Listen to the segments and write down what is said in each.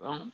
Bon.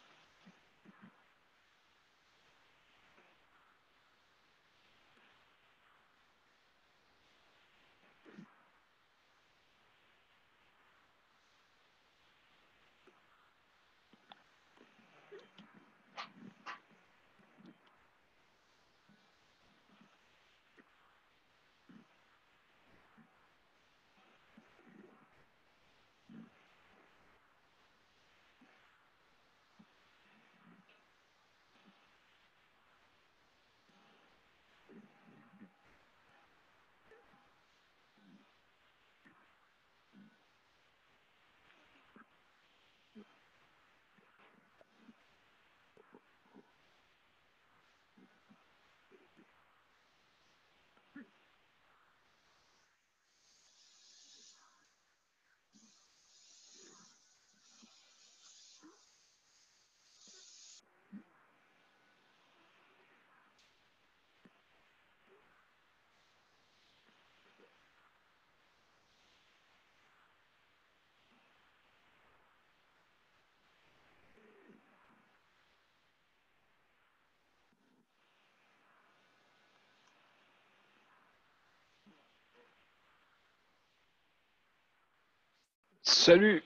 Salut!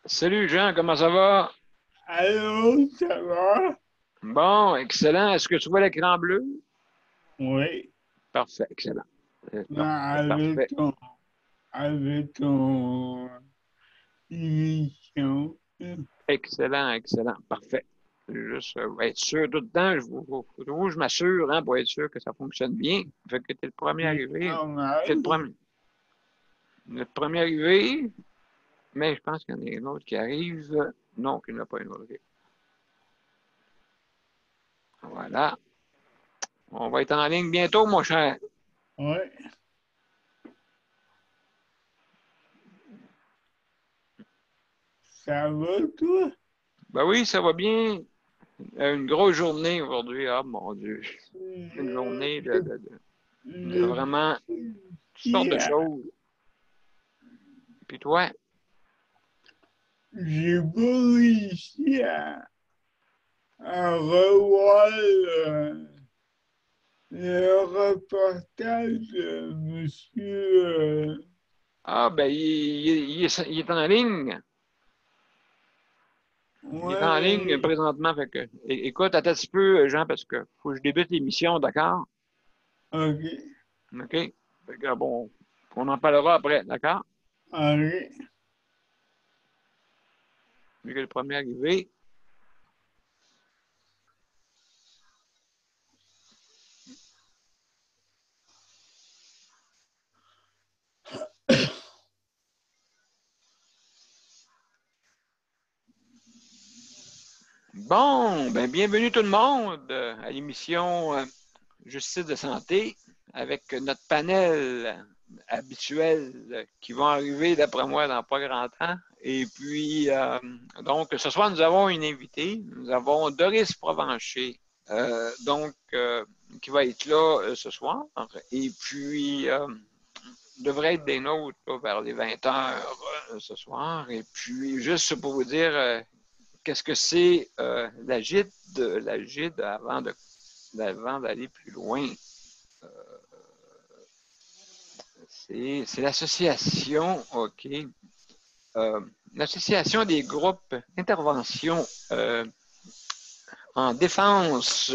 Salut Jean, comment ça va? Allô, ça va? Bon, excellent. Est-ce que tu vois l'écran bleu? Oui, Parfait, excellent. Parfait, avec parfait. ton émission. Excellent, excellent. Parfait. Juste être sûr tout le temps, je m'assure hein, pour être sûr que ça fonctionne bien. Fait que t'es le premier C'est arrivé. T'es normal. le premier arrivé, mais je pense qu'il y en a un autre qui arrive. Non, qu'il n'y en a pas un autre. Voilà. On va être en ligne bientôt, mon cher. Oui, ça va, toi? Ben oui, ça va bien. Une grosse journée aujourd'hui. Ah, mon Dieu. Une Le, journée de le vraiment toutes sortes de pire, choses. Puis toi? j'ai pas réussi à revoir le reportage de monsieur. Ah, ben, il est en ligne. Il est en ligne Ouais, présentement. Fait que, écoute, attends un petit peu, Jean, parce que faut que je débute l'émission, d'accord? ok, OK? Fait que, bon, on en parlera après, d'accord? ok. Vu que le premier arrivé. Bon, ben, bienvenue tout le monde à l'émission Justice de santé avec notre panel habituel qui vont arriver, d'après moi, dans pas grand temps. Et puis, donc, ce soir, nous avons une invitée. Nous avons Doris Provencher, qui va être là ce soir. Et puis, devrait être des nôtres là, vers les 20 heures ce soir. Et puis, juste pour vous dire qu'est-ce que c'est la GID avant d'aller plus loin. C'est l'association, OK, l'association des groupes d'intervention en défense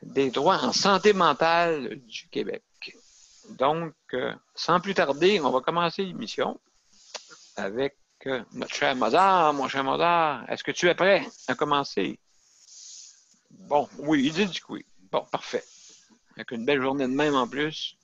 des droits en santé mentale du Québec. Donc, sans plus tarder, on va commencer l'émission avec notre cher Mozart. Mon cher Mozart, est-ce que tu es prêt à commencer? Bon, oui, il dit que oui. Bon, parfait. Avec une belle journée de même en plus.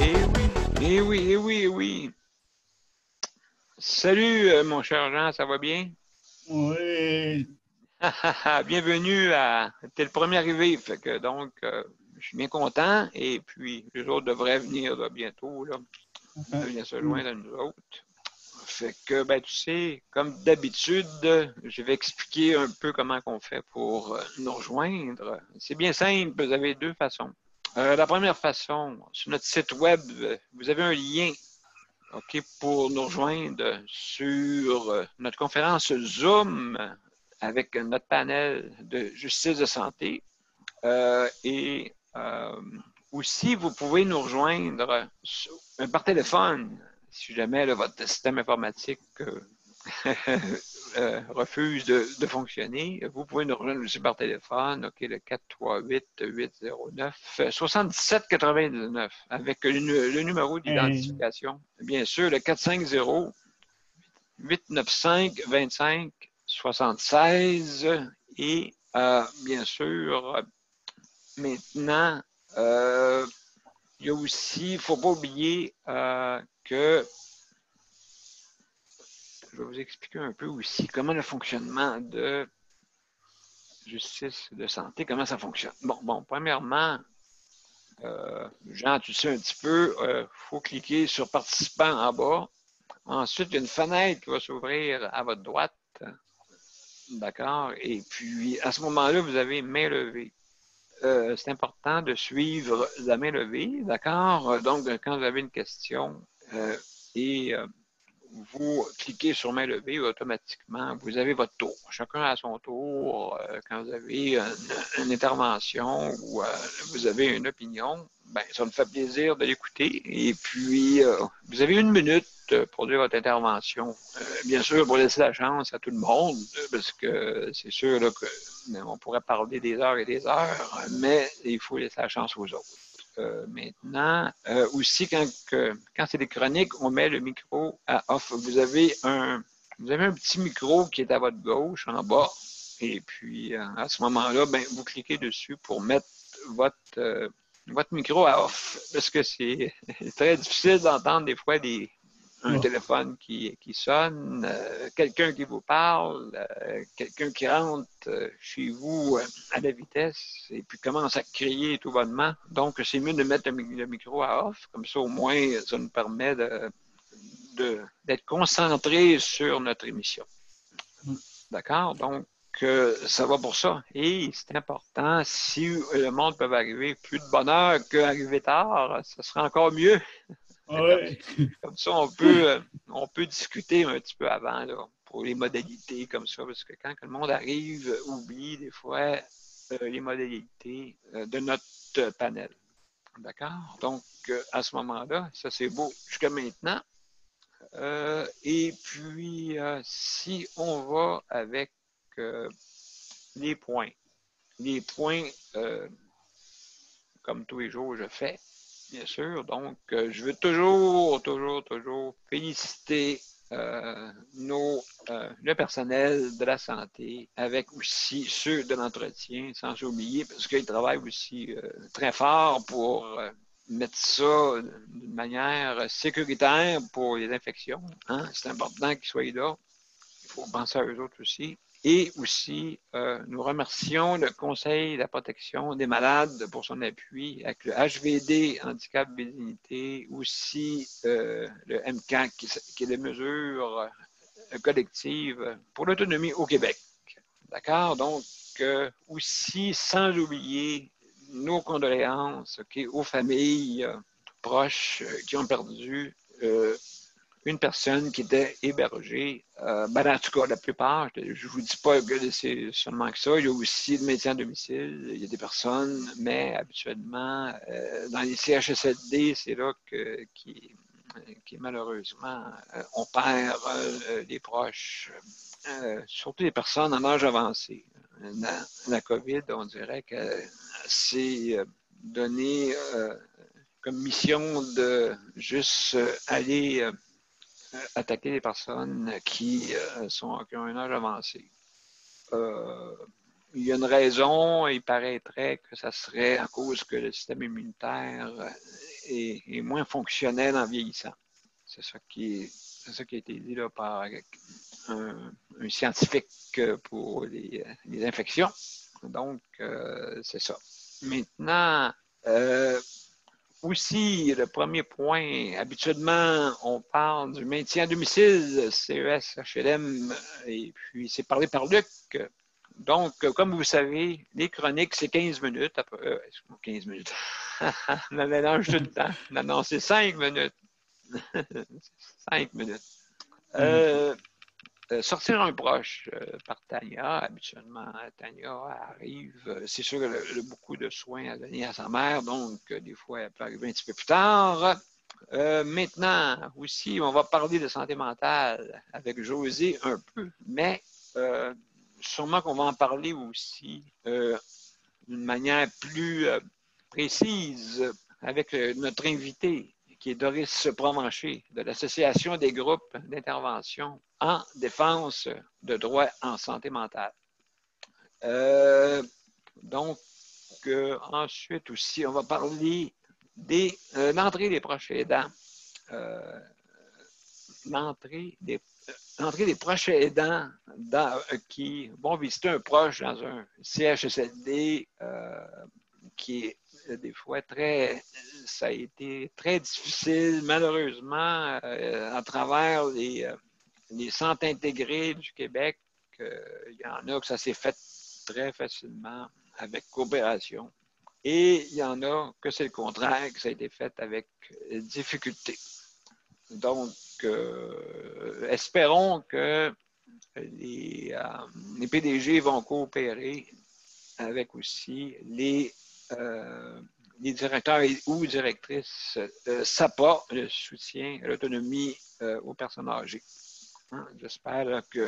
Eh oui, eh oui, eh oui, eh oui. Salut mon cher Jean, ça va bien? Oui. Bienvenue à... T'es le premier arrivé, fait que donc, je suis bien content. Et puis, les autres devraient venir là, bientôt, là, venir se joindre à nous autres. Fait que, ben, tu sais, comme d'habitude, je vais expliquer un peu comment on fait pour nous rejoindre. C'est bien simple, vous avez deux façons. La première façon, sur notre site web, vous avez un lien, OK, pour nous rejoindre sur notre conférence Zoom avec notre panel de justice de santé. Et aussi, vous pouvez nous rejoindre par téléphone, si jamais là, votre système informatique refuse de fonctionner. Vous pouvez nous rejoindre aussi par téléphone, OK, le 438-809-7799, avec le numéro d'identification. Bien sûr, le 450-895-2576 et bien sûr, maintenant, il y a aussi, il ne faut pas oublier que je vais vous expliquer un peu aussi comment le fonctionnement de justice de santé, comment ça fonctionne. Bon, premièrement, Jean, tu sais un petit peu, il faut cliquer sur participant en bas. Ensuite, il y a une fenêtre qui va s'ouvrir à votre droite. D'accord? Et puis, à ce moment-là, vous avez main levée. C'est important de suivre la main levée, d'accord? Donc, quand vous avez une question et vous cliquez sur main levée, automatiquement, vous avez votre tour. Chacun à son tour, quand vous avez une intervention ou vous avez une opinion, ben, ça me fait plaisir de l'écouter. Et puis, vous avez 1 minute pour dire votre intervention. Bien sûr, pour laisser la chance à tout le monde, parce que c'est sûr là, on pourrait parler des heures et des heures, mais il faut laisser la chance aux autres. Maintenant, aussi, quand c'est des chroniques, on met le micro à off. Vous avez un petit micro qui est à votre gauche, en bas. Et puis, à ce moment-là, ben, vous cliquez dessus pour mettre votre micro à off. Parce que c'est très difficile d'entendre des fois un téléphone qui sonne, quelqu'un qui vous parle, quelqu'un qui rentre chez vous à la vitesse et puis commence à crier tout bonnement. Donc, c'est mieux de mettre le micro à off. Comme ça, au moins, ça nous permet d'être concentré sur notre émission. D'accord? Donc, ça va pour ça. Et c'est important, si le monde peut arriver plus de bonne heure qu'arriver tard, ça sera encore mieux. Oui. Comme ça, on peut discuter un petit peu avant là, pour les modalités comme ça, parce que quand le monde arrive, oublie des fois les modalités de notre panel. D'accord? Donc, à ce moment-là, ça c'est beau jusqu'à maintenant. Et puis, si on va avec les points, comme tous les jours, je fais. Bien sûr. Donc, je veux toujours féliciter le personnel de la santé, avec aussi ceux de l'entretien, sans oublier, parce qu'ils travaillent aussi très fort pour mettre ça d'une manière sécuritaire pour les infections. Hein? C'est important qu'ils soient là. Il faut penser à eux autres aussi. Et aussi, nous remercions le Conseil de la protection des malades pour son appui avec le HVD, Handicap Dignité, aussi le MCAC, qui est les mesures collectives pour l'autonomie au Québec. D'accord? Donc, aussi, sans oublier nos condoléances aux familles proches qui ont perdu une personne qui était hébergée. Ben, en tout cas, la plupart, je ne vous dis pas que c'est seulement que ça. Il y a aussi le maintien à domicile. Il y a des personnes, mais habituellement, dans les CHSLD, c'est là qui malheureusement, on perd les proches, surtout les personnes en âge avancé. La COVID, on dirait que c'est donné comme mission de juste aller attaquer les personnes qui ont un âge avancé. Il y a une raison, il paraîtrait que ça serait à cause que le système immunitaire est moins fonctionnel en vieillissant. C'est ça qui a été dit là, par un scientifique pour les infections. Donc, c'est ça. Maintenant, aussi, le premier point, habituellement, on parle du maintien à domicile, CES, HLM, et puis c'est parlé par Luc. Donc, comme vous savez, les chroniques, c'est 15 minutes. 15 minutes. On me mélange tout le temps. Non, c'est 5 minutes. 5 minutes. Sortir un proche par Tania. Habituellement, Tania arrive. C'est sûr qu'elle a beaucoup de soins à donner à sa mère, donc des fois, elle peut arriver un petit peu plus tard. Maintenant, aussi, on va parler de santé mentale avec José un peu, mais sûrement qu'on va en parler aussi d'une manière plus précise avec notre invité, qui est Doris Provencher, de l'Association des groupes d'intervention en défense de droits en santé mentale. Donc, ensuite aussi, on va parler de l'entrée des proches aidants. L'entrée des proches aidants qui vont visiter un proche dans un CHSLD qui est des fois ça a été très difficile, malheureusement, à travers les centres intégrés du Québec. Il y en a que ça s'est fait très facilement avec coopération. Et il y en a que c'est le contraire, que ça a été fait avec difficulté. Donc, espérons que les PDG vont coopérer avec aussi les directeurs ou directrices SAPA, le soutien à l'autonomie aux personnes âgées. J'espère là, que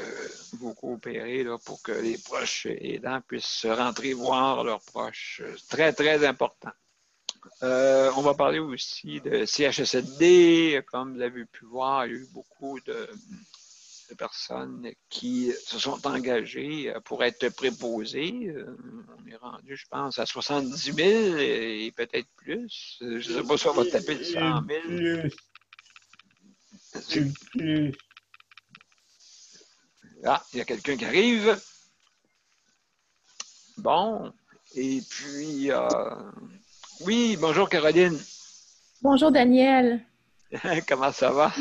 vous coopérez là, pour que les proches aidants puissent rentrer voir leurs proches. Très, très important. On va parler aussi de CHSLD. Comme vous avez pu voir, il y a eu beaucoup de personnes qui se sont engagées pour être préposées. On est rendu, je pense, à 70 000 et peut-être plus. Je ne sais pas si on va taper le 100 000. Plus. Ah, il y a quelqu'un qui arrive. Bon, et puis, oui, bonjour Caroline. Bonjour Daniel. Comment ça va?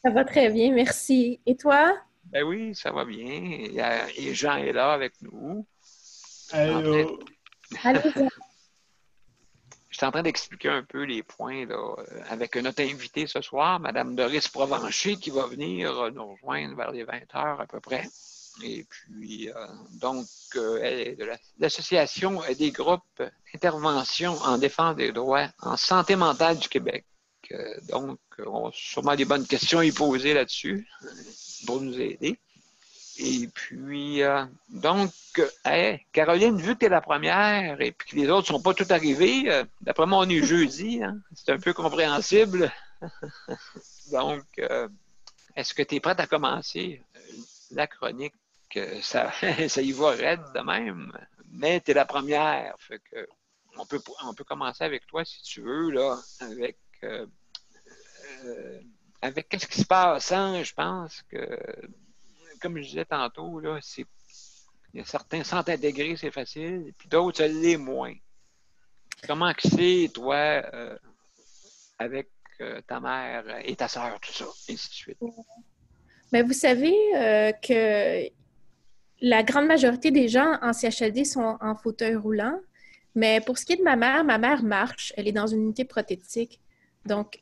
Ça va très bien, merci. Et toi? Ben oui, ça va bien. Et Jean est là avec nous. Allô? Allô, Jean. Je suis en train d'expliquer un peu les points là, avec notre invitée ce soir, Mme Doris Provencher, qui va venir nous rejoindre vers les 20 heures à peu près. Et puis, donc, elle est de l'Association des groupes d'intervention en défense des droits en santé mentale du Québec. Donc, on a sûrement des bonnes questions à y poser là-dessus pour nous aider. Et puis, donc, Caroline, vu que tu es la première et puis que les autres ne sont pas tous arrivés, d'après moi, on est jeudi, hein? C'est un peu compréhensible. Donc, est-ce que tu es prête à commencer la chronique? Ça, ça y va raide de même, mais tu es la première. Fait que on peut commencer avec toi si tu veux, là, avec qu'est-ce qui se passe, hein? Je pense que comme je disais tantôt, là, il y a certains centres intégrés, c'est facile, puis d'autres, ça l'est moins. Comment que c'est, toi, avec ta mère et ta sœur, tout ça, et ainsi de suite? Mais vous savez que la grande majorité des gens en CHLD sont en fauteuil roulant, mais pour ce qui est de ma mère marche, elle est dans une unité prothétique. Donc,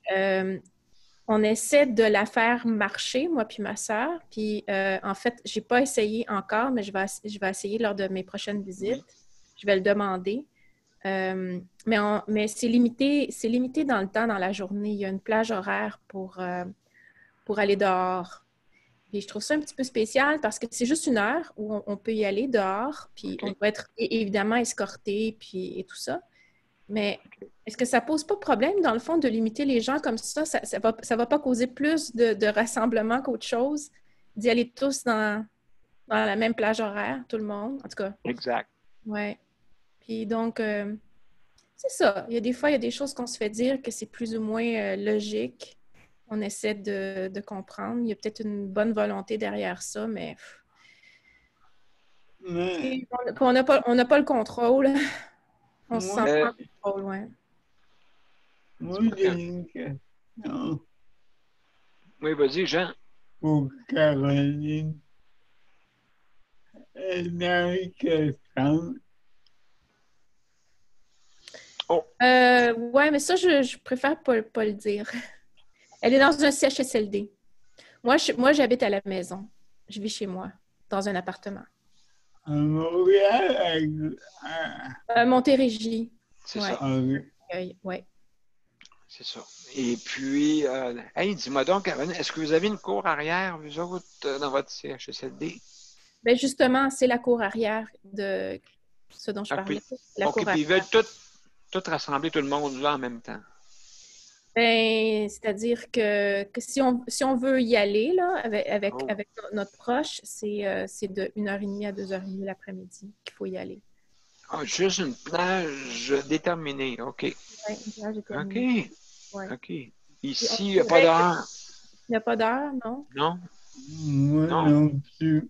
on essaie de la faire marcher, moi puis ma sœur. Puis, en fait, je n'ai pas essayé encore, mais je vais essayer lors de mes prochaines visites. Oui. Je vais le demander. Mais c'est limité dans le temps, dans la journée. Il y a une plage horaire pour aller dehors. Puis je trouve ça un petit peu spécial parce que c'est juste une heure où on peut y aller dehors, puis Okay. on doit être évidemment escorté, puis et tout ça. Mais est-ce que ça pose pas de problème, dans le fond, de limiter les gens comme ça? Ça va pas causer plus de rassemblements qu'autre chose, d'y aller tous dans la même plage horaire, tout le monde, en tout cas. Exact. Ouais. Puis donc, c'est ça. Il y a des fois, il y a des choses qu'on se fait dire que c'est plus ou moins logique. On essaie de comprendre. Il y a peut-être une bonne volonté derrière ça, mais Mais on n'a pas le contrôle. On se moi, sent pas Euh, en contrôle, ouais. moi dis-moi, j'ai une question oui, vas-y, Jean. pour Caroline. Elle n'a que 30. Oh, Ouais, mais ça, je préfère pas le dire. Elle est dans un CHSLD. Moi, j'habite à la maison. Je vis chez moi, dans un appartement. À Montréal, Montérégie. c'est Ouais. ça. Ouais. C'est ça. Et puis, hey, dis-moi donc, Caroline, est-ce que vous avez une cour arrière, vous autres, dans votre CHSLD? Ben justement, c'est la cour arrière de ce dont je Ah, parlais. puis, La OK, cour puis ils arrière. veulent tout rassembler tout le monde là en même temps. Ben, c'est-à-dire que si on veut y aller là, Oh. avec notre proche, c'est de 1h30 à 2h30 l'après-midi qu'il faut y aller. Ah, juste une plage déterminée. OK. Ouais, là, j'ai OK. terminé. Ouais. OK. Et on Ici, il n'y a pas pourrait, d'heure. il n'y a pas d'heure, non? Non? moi Non. non plus.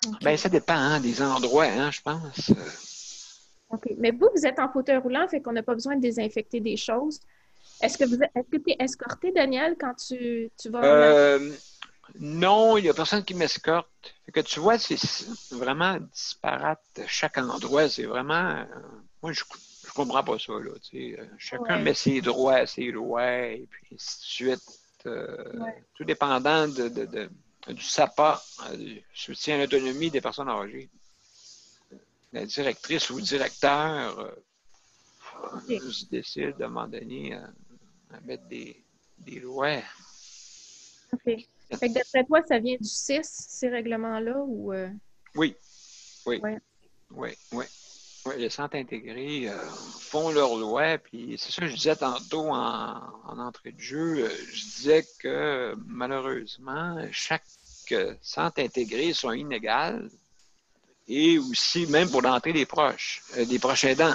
OK. Ben, ça dépend hein, des endroits, hein, je pense. OK. Mais vous êtes en fauteuil roulant, fait qu'on n'a pas besoin de désinfecter des choses. Est-ce que tu es escorté, Daniel, quand tu vas en avant? Euh, non, il n'y a personne qui m'escorte. Fait que tu vois, c'est vraiment disparate. Chaque endroit, c'est vraiment. Moi, je comprends pas ça, là. Tu sais. Chacun Ouais, met ses droits, ses lois, et puis ainsi de suite. ouais. Tout dépendant du SAPA, du soutien à l'autonomie des personnes âgées. La directrice ou le directeur OK. se décide à un moment donné à mettre des lois. OK. Fait que d'après toi, ça vient du 6, ces règlements-là, ou Oui, oui, ouais. oui, oui. Oui, les centres intégrés font leur loi, puis c'est ça que je disais tantôt en entrée de jeu. Je disais que malheureusement, chaque centre intégré sont inégales et aussi, même pour l'entrée des proches aidants,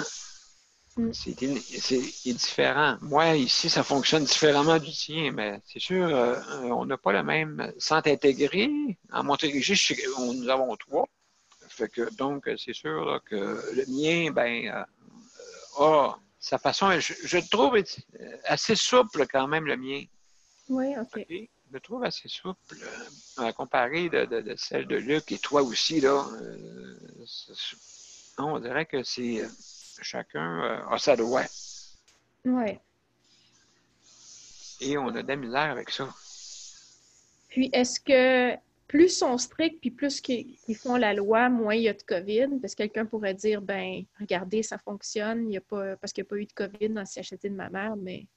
Mm. c'est différent. Moi, ici, ça fonctionne différemment du tien, mais c'est sûr, on n'a pas le même centre intégré. En Montérégie, nous avons trois. Fait que, donc, c'est sûr là, que le mien, sa façon, je le trouve assez souple quand même, le mien. Oui, OK. OK? Je le trouve assez souple, comparé de celle de Luc et toi aussi, là. On dirait que c'est chacun a sa loi Ouais. et on a de la misère avec ça. Puis, est-ce que plus sont stricts, puis plus qu'ils font la loi, moins il y a de COVID? Parce que quelqu'un pourrait dire, ben, regardez, ça fonctionne, il y a pas, parce qu'il n'y a pas eu de COVID dans le CHSLD de ma mère, mais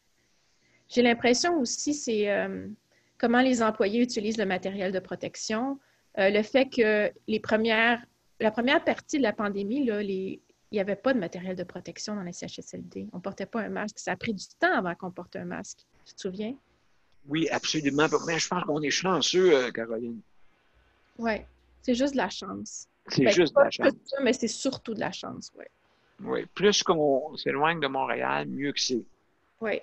j'ai l'impression aussi, c'est comment les employés utilisent le matériel de protection. Le fait que la première partie de la pandémie, là, il n'y avait pas de matériel de protection dans les CHSLD. On ne portait pas un masque. Ça a pris du temps avant qu'on porte un masque. Tu te souviens? Oui, absolument. Mais je pense qu'on est chanceux, Caroline. Oui. C'est juste de la chance. C'est Ben, c'est juste de pas la que chance. ça, mais c'est surtout de la chance, oui. Oui. Plus qu'on s'éloigne de Montréal, mieux que c'est. Oui.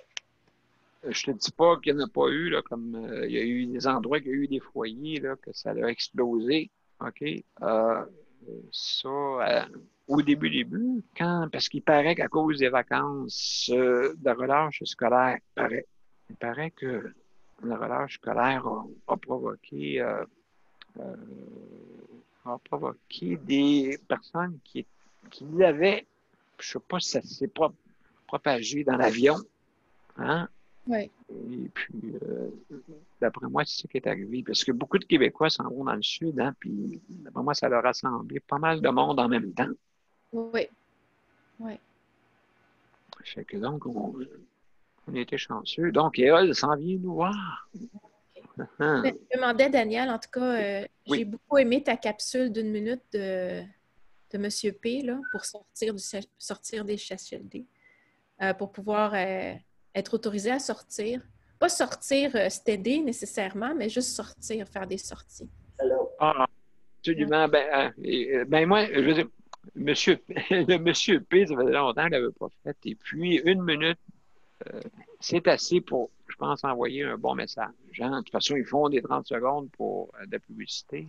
Je te dis pas qu'il n'y en a pas eu, là, comme il y a eu des endroits, qu'il y a eu des foyers, là, que ça a explosé. OK? Ça, au début, parce qu'il paraît qu'à cause des vacances de relâche scolaire, il paraît que la relâche scolaire euh, a provoqué des personnes qui l'avaient, je sais pas si ça s'est propagé dans l'avion, hein? Oui. Et puis, d'après moi, c'est ça qui est arrivé. Parce que beaucoup de Québécois s'en vont dans le sud, hein, puis d'après moi, ça leur a rassemblé pas mal de monde en même temps. Oui. Oui. Fait que donc, on était chanceux. Donc, Éole s'en vient nous voir. Ben, Hein? je demandais, Daniel, en tout cas, j'ai Oui. beaucoup aimé ta capsule d'une minute de Monsieur P là, pour sortir des CHSLD, pour pouvoir être autorisé à sortir. Pas sortir s'aider nécessairement, mais juste sortir, faire des sorties. Ah, Ouais. absolument. Ben moi, je veux dire, monsieur, le monsieur P, ça faisait longtemps qu'il l'avait pas fait. Et puis, une minute, c'est assez pour, je pense, envoyer un bon message. Hein. De toute façon, ils font des 30 secondes pour de la publicité.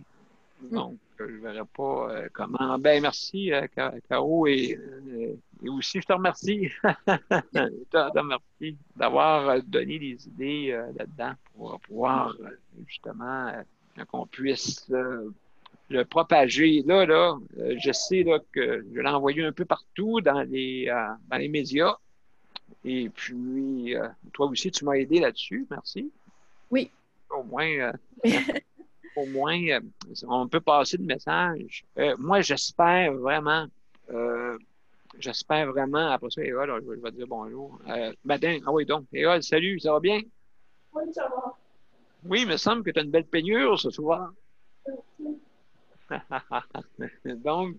Donc, je ne verrai pas comment. Ben, merci, Caro, et aussi, je te remercie. Je te remercie d'avoir donné des idées là-dedans pour pouvoir, justement, qu'on puisse le propager. Là, je sais là, que je l'ai envoyé un peu partout dans les médias. Et puis, toi aussi, tu m'as aidé là-dessus. Merci. Oui. Au moins, on peut passer le message. Moi, j'espère vraiment, après ça, Hérol, je vais te dire bonjour. Matin, ah oui, donc, Hérol, salut, ça va bien? Oui, ça va. Oui, il me semble que tu as une belle peignure ce soir. Donc,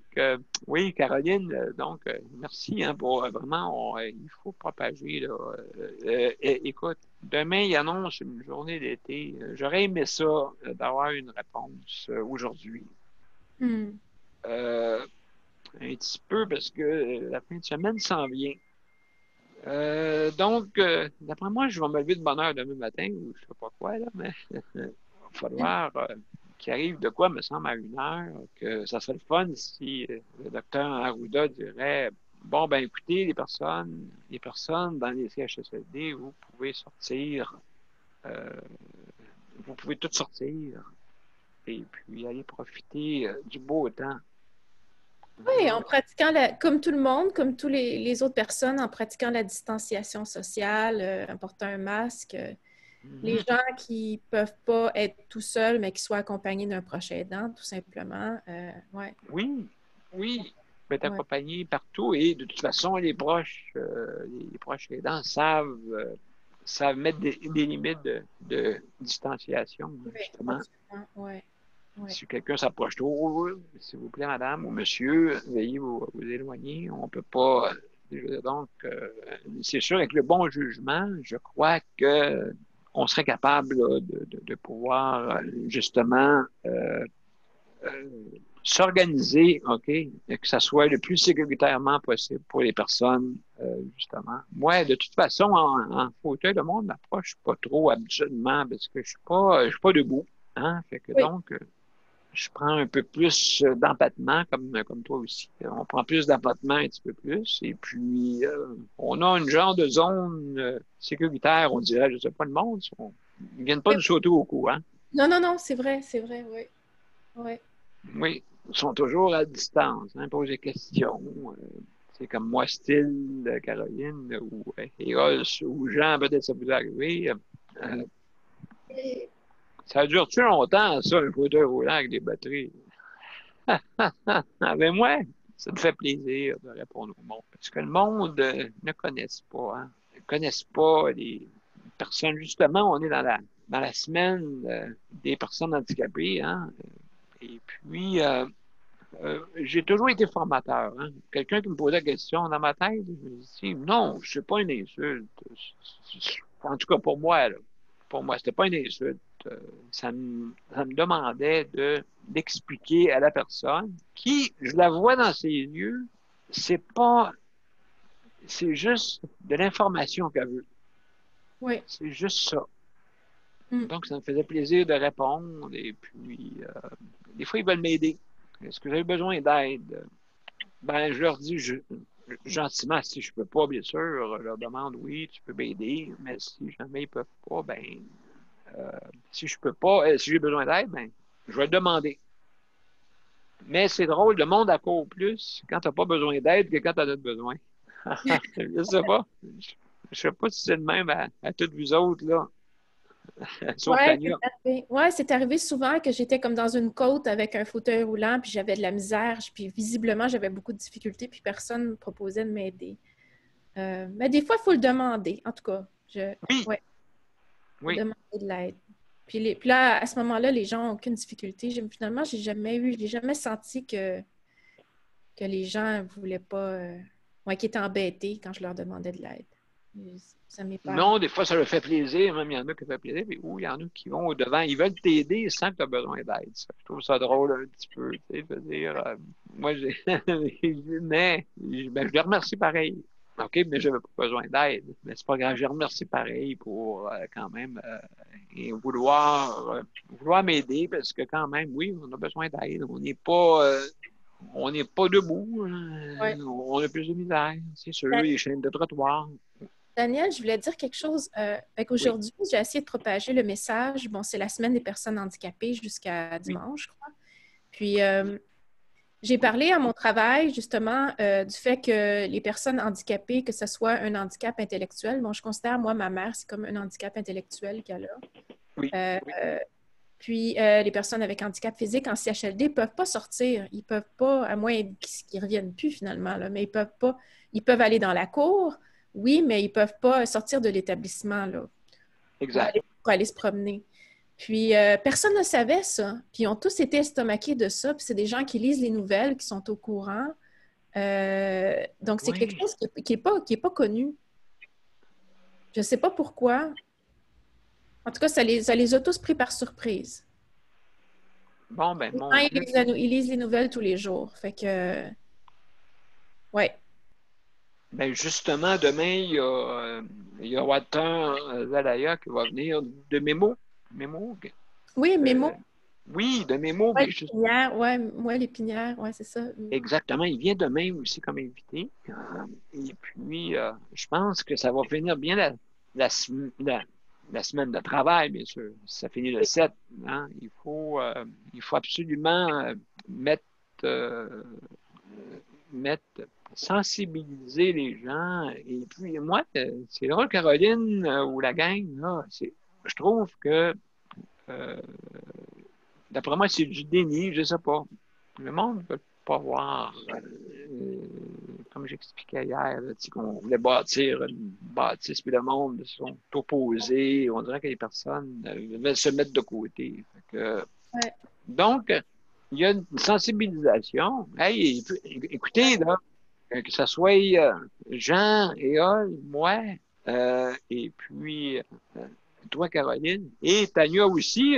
oui, Caroline, donc, merci hein, pour vraiment, il faut propager. Là, écoute, demain, il annonce une journée d'été. J'aurais aimé ça, d'avoir une réponse aujourd'hui. Un petit peu parce que la fin de semaine s'en vient. Donc, d'après moi, je vais me lever de bonne heure demain matin ou je ne sais pas quoi, là, mais il va falloir qu'il arrive de quoi, me semble, à 1 heure, que ça serait le fun si le docteur Arruda dirait bon, ben écoutez, les personnes dans les CHSLD, vous pouvez sortir, vous pouvez toutes sortir et puis aller profiter du beau temps. Oui, en pratiquant, comme tout le monde, comme tous les autres personnes, en pratiquant la distanciation sociale, en portant un masque. Les gens qui ne peuvent pas être tout seuls, mais qui soient accompagnés d'un proche aidant, tout simplement. Ouais. Oui. Être accompagné partout et de toute façon, les proches aidants savent mettre des limites de distanciation, justement. Ouais. Si quelqu'un s'approche trop, s'il vous plaît, madame ou monsieur, veuillez vous éloigner. On ne peut pas. Donc, c'est sûr, avec le bon jugement, je crois que on serait capable là, de pouvoir justement s'organiser, OK, que ça soit le plus sécuritairement possible pour les personnes, justement. Moi, de toute façon, en fauteuil, le monde m'approche pas trop habituellement parce que je suis pas debout. Hein? Fait que donc, je prends un peu plus d'empattement, comme toi aussi. On prend plus d'empattement un petit peu plus. Et puis, on a une genre de zone sécuritaire, on dirait, je ne sais pas, le monde. Ils ne viennent pas nous sauter au cou, hein? Non, c'est vrai, oui. Oui, ils sont toujours à distance, hein, posent des questions. C'est comme moi, style Caroline, ou Eros, ou Jean, peut-être ça vous est arrivé. Ça dure-tu longtemps, ça, un fauteuil roulant avec des batteries? Mais moi, ça me fait plaisir de répondre au monde. Parce que le monde ne connaisse pas. Hein, ne connaissent pas les personnes. Justement, on est dans la semaine des personnes handicapées. Hein, et puis, j'ai toujours été formateur. Hein. Quelqu'un qui me posait la question dans ma tête, je me dis non, c'est pas une insulte. En tout cas, pour moi, c'était pas une insulte. Ça me demandait d'expliquer à la personne qui, je la vois dans ses yeux, c'est juste de l'information qu'elle veut. Oui. C'est juste ça. Donc, ça me faisait plaisir de répondre. Et puis, des fois, ils veulent m'aider. Est-ce que j'ai besoin d'aide? Ben, je leur dis gentiment, si je peux pas, bien sûr, je leur demande oui, tu peux m'aider, mais si jamais ils peuvent pas, ben, si je peux pas, si j'ai besoin d'aide, ben, je vais le demander. Mais c'est drôle, le monde accourt plus quand tu n'as pas besoin d'aide que quand tu en as besoin. Je sais pas. Je sais pas si c'est le même à toutes vous autres, là. C'est arrivé souvent que j'étais comme dans une côte avec un fauteuil roulant, puis j'avais de la misère, puis visiblement, j'avais beaucoup de difficultés, puis personne ne me proposait de m'aider. Mais des fois, il faut le demander, en tout cas. Oui. Demander de l'aide. Puis là, à ce moment-là, les gens n'ont aucune difficulté. Finalement, j'ai jamais senti que les gens ne voulaient pas, qui étaient embêtés quand je leur demandais de l'aide. Ça m'est pas... Non, des fois, ça leur fait plaisir. Même il y en a qui ça fait plaisir, mais il y en a qui vont au-devant. Ils veulent t'aider sans que tu aies besoin d'aide. Je trouve ça drôle un petit peu. Tu sais, je veux dire, moi, mais je les remercie pareil. OK, mais je n'avais pas besoin d'aide. Mais c'est pas grave, je remercie pareil pour quand même et vouloir m'aider parce que quand même, oui, on a besoin d'aide. On n'est pas debout. Ouais. On a plus de misère, c'est sûr. Les chaînes de trottoir. Daniel, je voulais dire quelque chose. Oui, Aujourd'hui, j'ai essayé de propager le message. Bon, c'est la semaine des personnes handicapées jusqu'à oui, dimanche, je crois. Puis, j'ai parlé à mon travail, justement, du fait que les personnes handicapées, que ce soit un handicap intellectuel, bon, je considère, moi, ma mère, c'est comme un handicap intellectuel qu'elle a. oui, Euh, oui, euh, Puis, les personnes avec handicap physique en CHLD ne peuvent pas sortir. Ils ne peuvent pas, à moins qu'ils ne reviennent plus finalement, là, mais ils peuvent pas. Ils peuvent aller dans la cour, oui, mais ils ne peuvent pas sortir de l'établissement là, exact. pour aller se promener. Puis, personne ne savait ça. Puis, ils ont tous été estomaqués de ça. Puis, c'est des gens qui lisent les nouvelles, qui sont au courant. Donc, c'est quelque Oui. chose qui est pas connu. Je ne sais pas pourquoi. En tout cas, ça les a tous pris par surprise. Bon, ben, Les mon gens, Dieu. ils lisent les nouvelles tous les jours. Fait que, ouais. Ben, justement, demain, il y a Walter Zalaya qui va venir de Mémo. Mémo. Oui, euh, Mémo. oui, de Mémo, Ouais, mais l'épinière. Ouais, l'épinière. Ouais, c'est ça. exactement. Il vient demain aussi comme invité. Et puis, je pense que ça va finir bien la, sem- la- la semaine de travail, bien sûr. Ça finit le 7. Hein. Il faut absolument mettre, euh, sensibiliser les gens. Et puis, moi, c'est drôle, Caroline ou la gang, là, je trouve que, euh, d'après moi, c'est du déni, je ne sais pas. Le monde ne veut pas voir, comme j'expliquais hier, là, qu'on voulait bâtir une bâtisse, puis le monde sont opposés. On dirait que les personnes veulent se mettre de côté. Fait que, Ouais. donc, il y a une sensibilisation. Hey, écoutez, là, que ce soit Jean, Éole, moi, et puis toi, Caroline, et Tania aussi,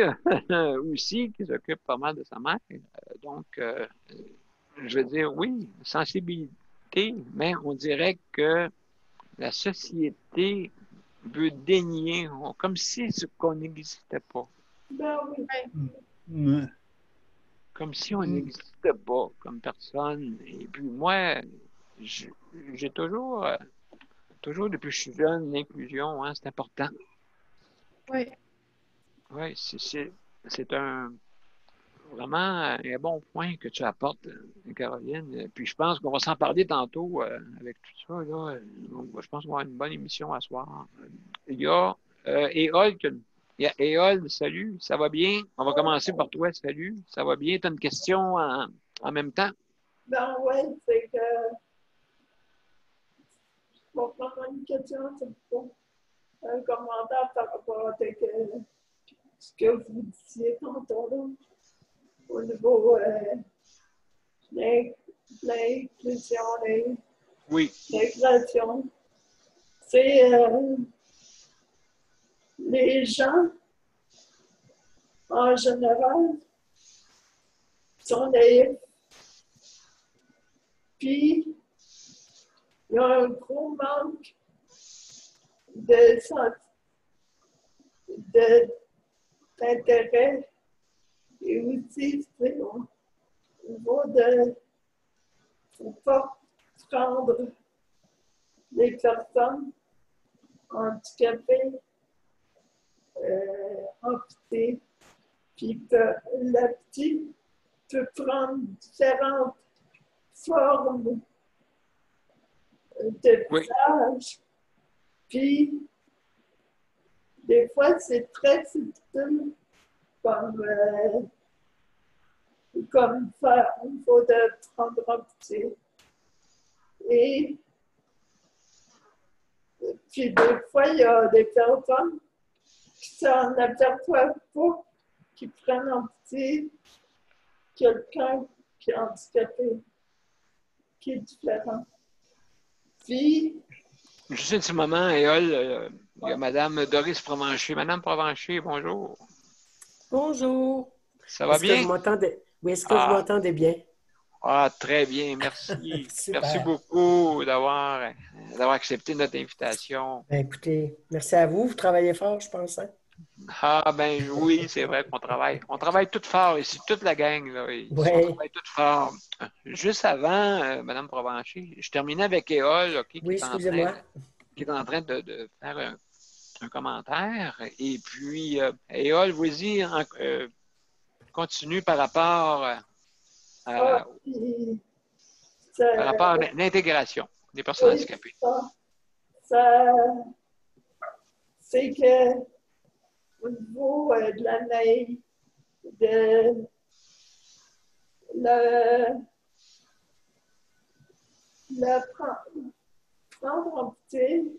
aussi, qui s'occupe pas mal de sa mère. Donc, je veux dire, oui, sensibilité, mais on dirait que la société veut dénier, comme si ce qu'on n'existait pas. ouais, Comme si on n'existait pas comme personne. Et puis moi, j'ai toujours depuis que je suis jeune, l'inclusion, hein, c'est important. Ouais. Oui, c'est vraiment un bon point que tu apportes, Caroline. Puis je pense qu'on va s'en parler tantôt avec tout ça. Là. Donc, je pense qu'on va avoir une bonne émission à soir. Il y a Éole, salut, ça va bien? On va commencer par toi, salut, ça va bien? Tu as une question en même temps? Ben ouais, c'est que je vais prendre une question, c'est pour un commentaire par rapport à ce que vous disiez tantôt là, au niveau de l'inclusion, Oui, l'intégration. C'est les gens en général sont naïfs, puis il y a un gros manque de d'intérêt et aussi au niveau de faut pas prendre les personnes handicapées, amputées, puis que la petite peut prendre différentes formes de oui, visage, puis des fois c'est très subtil comme faire il faut de prendre un petit. Et puis des fois, il y a des personnes qui s'en aperçoivent pas, qui prennent un petit quelqu'un qui est handicapé, qui est différent. Puis, juste un petit moment, Éole, il y a Madame Doris Provencher. Madame Provencher, bonjour. Bonjour. Ça va Est-ce que bien? vous m'entendez? Oui, est-ce que vous Ah, m'entendez bien? Ah, très bien, merci. Super. Merci beaucoup d'avoir accepté notre invitation. Ben, écoutez, merci à vous. Vous travaillez fort, je pense, hein? Ah, ben oui, c'est vrai qu'on travaille. On travaille tout fort ici, toute la gang, là. On Oui. travaille tout fort. Juste avant, Mme Provencher, je terminais avec Éole, OK, Oui, excusez-moi. qui est en train de faire un commentaire. Et puis, Éole, vas-y, continue par rapport Ah, à, puis, par rapport à l'intégration des personnes oui, handicapées. ça, c'est que au niveau de la neige, de le, prendre en petit,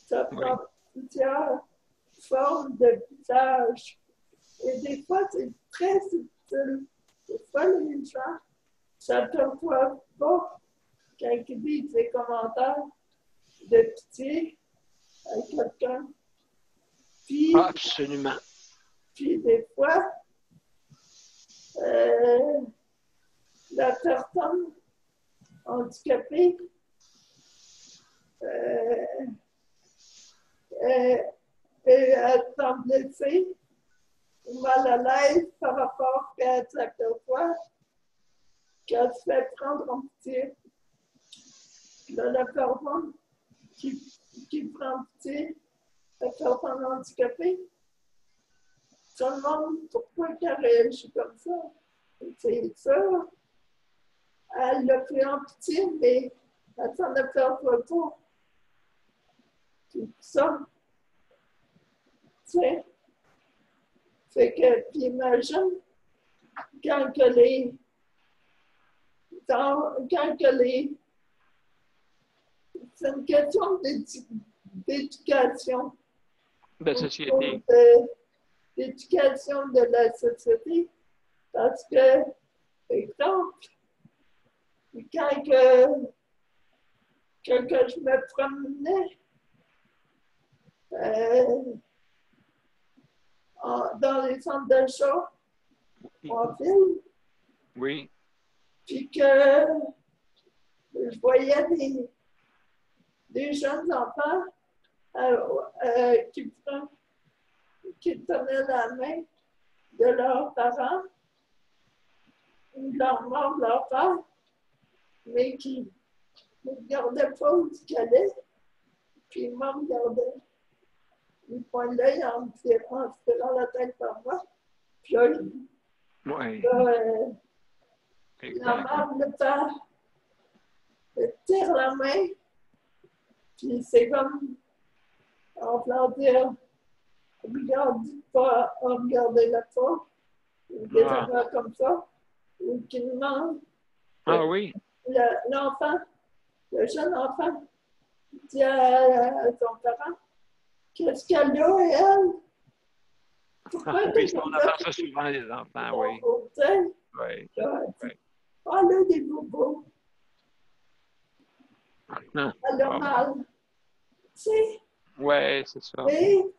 ça Oui. prend plusieurs formes de visage. Et des fois, c'est très subtil. Des fois, les gens ne s'aperçoivent pas quand ils disent des commentaires de pitié à quelqu'un. Puis, Absolument. puis des fois, la personne handicapée elle semble blessée ou mal à l'aise par rapport à s'aperçoit qu'elle se fait prendre en pitié. Là, la personne qui prend pitié, la personne handicapée, se demande pourquoi elle réagit comme ça. C'est ça. Elle l'a fait en pitié, mais elle s'en aperçoit pas. C'est ça. Tu sais. Fait que, puis imagine, quand que les. Quand que les. C'est une question d'éducation. De société. D'éducation de la société. Parce que, par exemple, quand que je me promenais dans les centres d'achat en ville, Oui. puis que je voyais des jeunes enfants qui tenaient la main de leurs parents ou de leur mère, de leur père, mais qui ne regardaient pas où ils allaient, puis ils me regardaient. Du coin de l'œil en tirant la tête par moi. Puis là, Oui. la mère, le père, tire la main, puis c'est comme, on peut leur dire, regardez-la pas, ou des affaires comme ça, ou qui demande, Ah oui. l'enfant, le jeune enfant, dit à son parent, qu'est-ce qu'elle a, elle? Pourquoi Oui, on entend ça souvent, les enfants, oui. Oui. Ah, là, des bobos. Non. Elle a mal. Tu sais? Oui, c'est ça. Oui.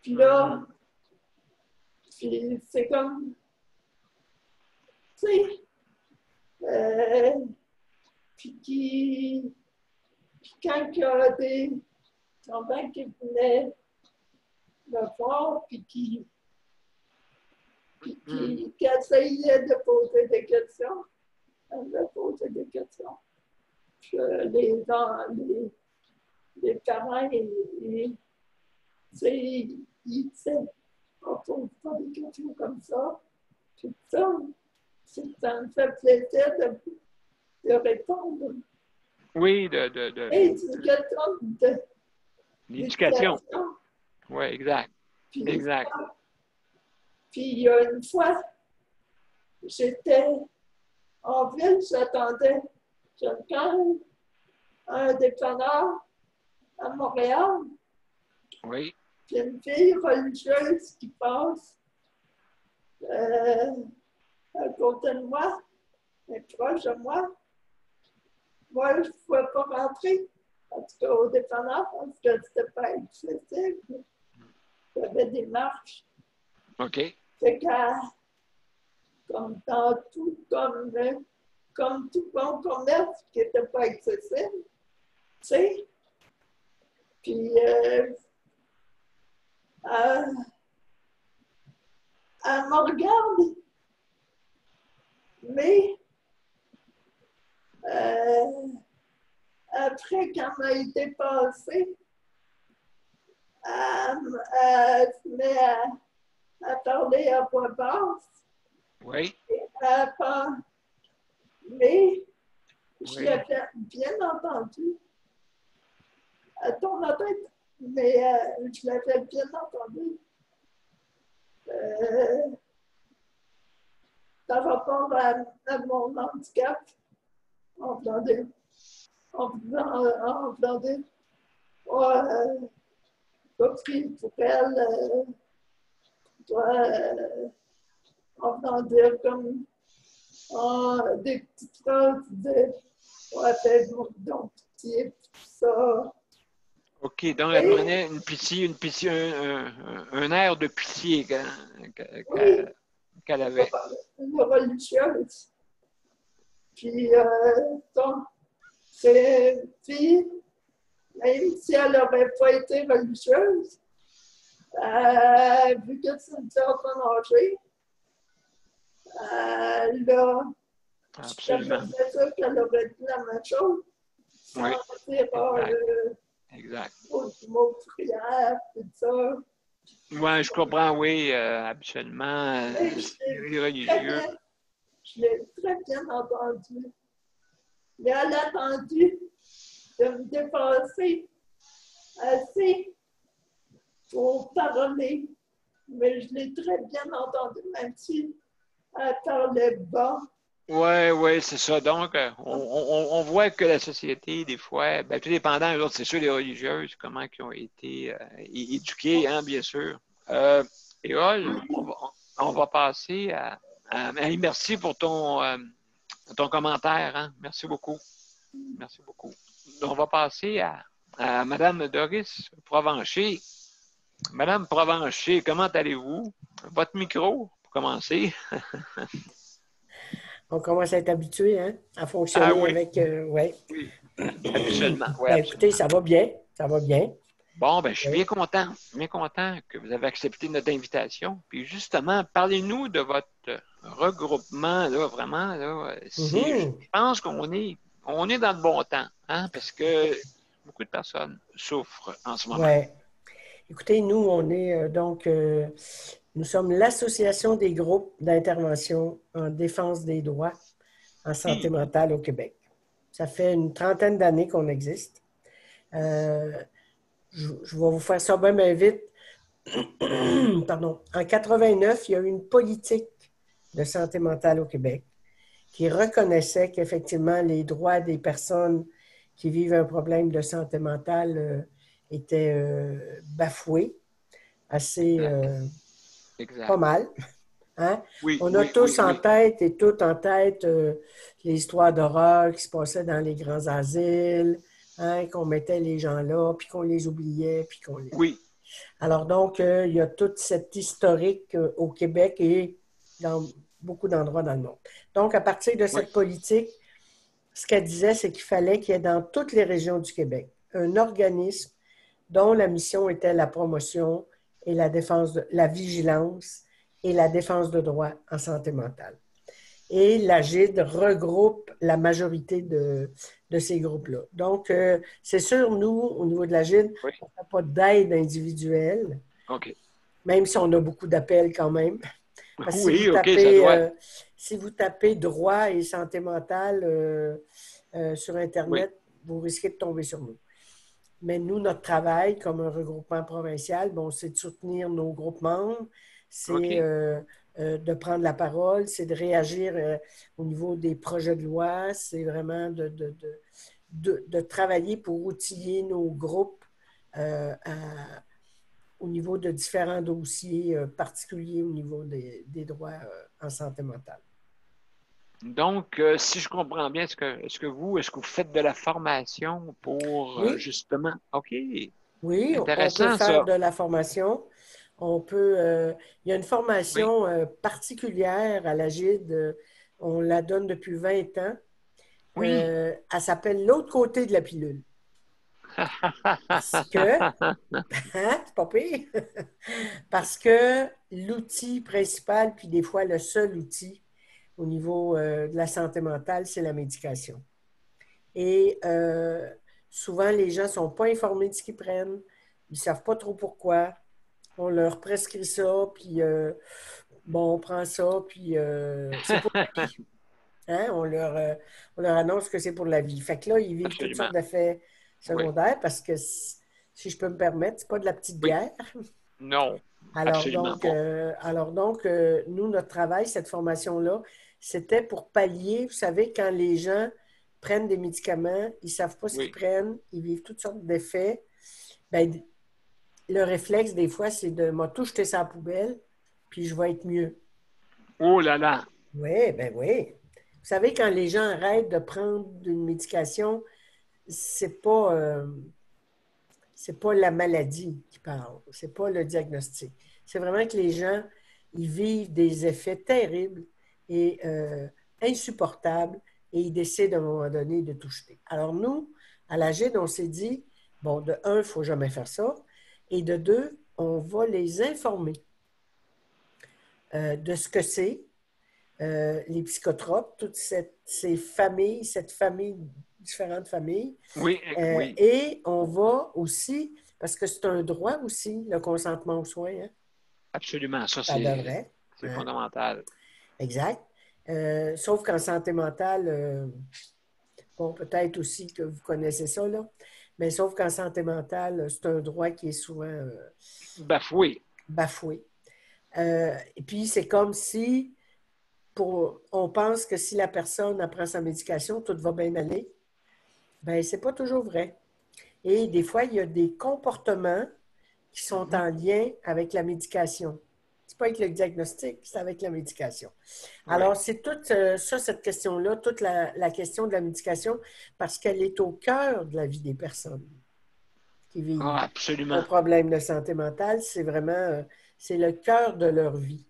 Puis là, puis c'est comme, tu sais, puis quand il y a des enfants qui venaient me voir, puis qui essayaient de poser des questions, elle me posait des questions. Puis les parents, ils disaient, on ne pose pas des questions comme ça. Puis ça me fait plaisir de répondre. Oui, d'éducation. Oui, exact. Puis, exact. Puis il y a une fois, j'étais en ville, j'attendais quelqu'un, un dépanneur à Montréal. Oui. Puis une fille religieuse qui passe à côté de moi, proche de moi. Moi, je ne pouvais pas rentrer, en tout cas au dépanneur, parce que c'était pas accessible. Il y avait des marches. OK. Fait qu'elle comme dans tout, comme tout bon commerce qui n'était pas accessible, tu sais. Puis, elle me regarde, mais après, quand elle a été passée, elle se met à parler à voix basse. Oui. Mais je Oui. l'avais bien entendu. Elle tourne la tête, mais je l'avais bien entendu. Par rapport à mon handicap, en voulant dire, pas pris pour elle, en voulant dire comme des petites phrases de fais-moi donc pitié, tout ça. OK, donc elle prenait une pitié, un air de pitié Oui, qu'elle avait. une religieuse. Puis, donc, c'est une fille, même si elle n'aurait pas été religieuse, vu que c'est une certaine âgée, là, Absolument. c'est sûr qu'elle aurait dit la même chose. Sans Oui. dire, Exact. mot de prière, tout ça. Oui, je comprends, oui, habituellement, les religieux. Je l'ai très bien entendu. Mais elle a attendu de me dépasser assez pour parler. Mais je l'ai très bien entendu, même si elle parlait bas. Oui, c'est ça. Donc, on voit que la société, des fois, ben, tout dépendant, eux autres, c'est sûr, les religieuses, comment ils ont été éduquées, hein, bien sûr. Et on va passer merci pour ton commentaire, hein. Merci beaucoup. Merci beaucoup. On va passer à Mme Doris Provencher. Madame Provencher, comment allez-vous? Votre micro, pour commencer. On commence à être habitué, hein, à Ah fonctionner oui. avec. Ouais. Oui, absolument. Oui, Ben, écoutez, ça va bien. Ça va bien. Bon, ben, je suis Oui. bien content que vous avez accepté notre invitation. Puis justement, parlez-nous de votre regroupement, là, vraiment, là, je pense on est dans le bon temps, hein, parce que beaucoup de personnes souffrent en ce moment. Ouais. Écoutez, nous, on est nous sommes l'Association des groupes d'intervention en défense des droits en santé mentale au Québec. Ça fait une trentaine d'années qu'on existe. Je vais vous faire ça bien vite. Pardon. En 89, il y a eu une politique de santé mentale au Québec qui reconnaissait qu'effectivement, les droits des personnes qui vivent un problème de santé mentale étaient bafoués assez Exact. pas mal. Hein? Oui, On a tous en tête et toutes en tête les histoires d'horreur qui se passaient dans les grands asiles, hein, qu'on mettait les gens là, puis qu'on les oubliait, puis qu'on les... Oui. Alors donc, il y a toute cette historique au Québec et dans beaucoup d'endroits dans le monde. Donc, à partir de cette politique, ce qu'elle disait, c'est qu'il fallait qu'il y ait dans toutes les régions du Québec un organisme dont la mission était la promotion et la défense, la vigilance et la défense de droits en santé mentale. Et l'AGID regroupe la majorité de ces groupes-là. Donc, c'est sûr, nous, au niveau de l'AGID, on n'a pas d'aide individuelle, même si on a beaucoup d'appels quand même. Parce que si vous tapez droit et santé mentale sur Internet, vous risquez de tomber sur nous. Mais nous, notre travail comme un regroupement provincial, bon, c'est de soutenir nos groupes membres, c'est de prendre la parole, c'est de réagir au niveau des projets de loi, c'est vraiment de travailler pour outiller nos groupes au niveau de différents dossiers particuliers au niveau des droits en santé mentale. Donc, si je comprends bien, est-ce que vous faites de la formation pour justement... OK. Oui, intéressant, on peut faire de la formation. Il y a une formation particulière à l'AGID. On la donne depuis 20 ans. Oui. Elle s'appelle l'autre côté de la pilule. Parce que, hein, c'est pas pire, parce que l'outil principal, puis des fois le seul outil au niveau de la santé mentale, c'est la médication. Et souvent, les gens ne sont pas informés de ce qu'ils prennent, ils ne savent pas trop pourquoi. On leur prescrit ça, puis bon, on prend ça, puis c'est pour la vie. Hein? On leur annonce que c'est pour la vie. Fait que là, ils vivent toutes Absolument. sortes d'effets secondaires parce que, si je peux me permettre, c'est pas de la petite Oui. bière. Non, Alors absolument donc, pas. nous, notre travail, cette formation-là, c'était pour pallier, vous savez, quand les gens prennent des médicaments, ils ne savent pas ce qu'ils Oui. prennent, ils vivent toutes sortes d'effets. Ben, le réflexe, des fois, c'est de m'a tout jeter ça à la poubelle, puis je vais être mieux. Oh là là. Oui, ben oui. Vous savez, quand les gens arrêtent de prendre une médication, c'est pas la maladie qui parle, c'est pas le diagnostic. C'est vraiment que les gens, ils vivent des effets terribles et insupportables et ils décident à un moment donné de tout jeter. Alors nous, à l'AGID, on s'est dit, bon, de un, il ne faut jamais faire ça, et de deux, on va les informer de ce que c'est, les psychotropes, toutes ces familles, différentes familles. Oui, oui. Et on va aussi, parce que c'est un droit aussi, le consentement aux soins, hein? Absolument. Ça, Ça devrait. c'est Hein? fondamental. Exact. Sauf qu'en santé mentale, bon, peut-être aussi que vous connaissez ça, là, mais sauf qu'en santé mentale, c'est un droit qui est souvent Bafoué. bafoué. Et puis, c'est comme si on pense que si la personne prend sa médication, tout va bien aller. Bien, c'est pas toujours vrai. Et des fois, il y a des comportements qui sont en lien avec la médication. C'est pas avec le diagnostic, c'est avec la médication. Alors, c'est toute ça, cette question-là, toute la question de la médication, parce qu'elle est au cœur de la vie des personnes qui vivent un absolument. problème de santé mentale. C'est vraiment, c'est le cœur de leur vie.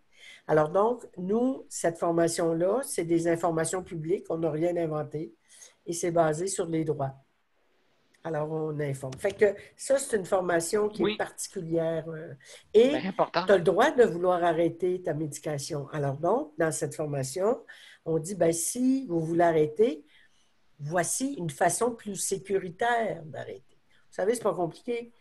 Alors donc, nous, cette formation-là, c'est des informations publiques, on n'a rien inventé et c'est basé sur les droits. Alors, on informe. Fait que ça, c'est une formation qui est particulière. Et tu as le droit de vouloir arrêter ta médication. Alors donc, dans cette formation, on dit, ben si vous voulez arrêter, voici une façon plus sécuritaire d'arrêter. Vous savez, c'est pas compliqué.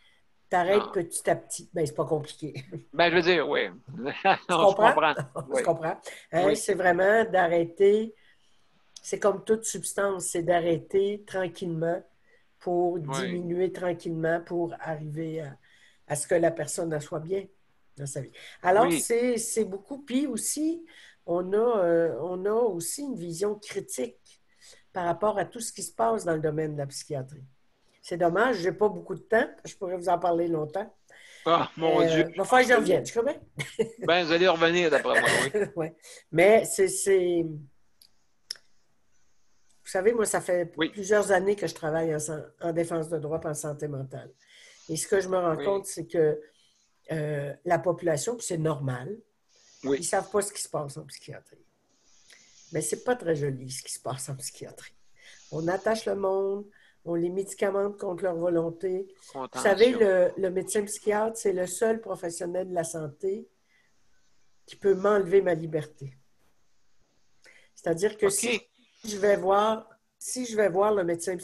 Tu arrêtes petit à petit. Ben, c'est pas compliqué. Ben, je veux dire, oui. Tu comprends? Tu comprends? Hein? Oui. C'est vraiment d'arrêter. C'est comme toute substance, c'est d'arrêter tranquillement pour diminuer tranquillement pour arriver à ce que la personne soit bien dans sa vie. Alors, c'est beaucoup. Puis aussi, on a aussi une vision critique par rapport à tout ce qui se passe dans le domaine de la psychiatrie. C'est dommage, je n'ai pas beaucoup de temps. Je pourrais vous en parler longtemps. Ah, mon Dieu. Il va falloir que je revienne, tu comprends? Ben, vous allez revenir d'après moi, oui. Ouais. Mais c'est... Vous savez, moi, ça fait plusieurs années que je travaille en défense de droit et en santé mentale. Et ce que je me rends compte, c'est que la population, puis c'est normal, ils ne savent pas ce qui se passe en psychiatrie. Mais ce n'est pas très joli, ce qui se passe en psychiatrie. On attache le monde, on les médicamente contre leur volonté. Vous savez, le médecin psychiatre, c'est le seul professionnel de la santé qui peut m'enlever ma liberté. C'est-à-dire que si je vais voir le médecin,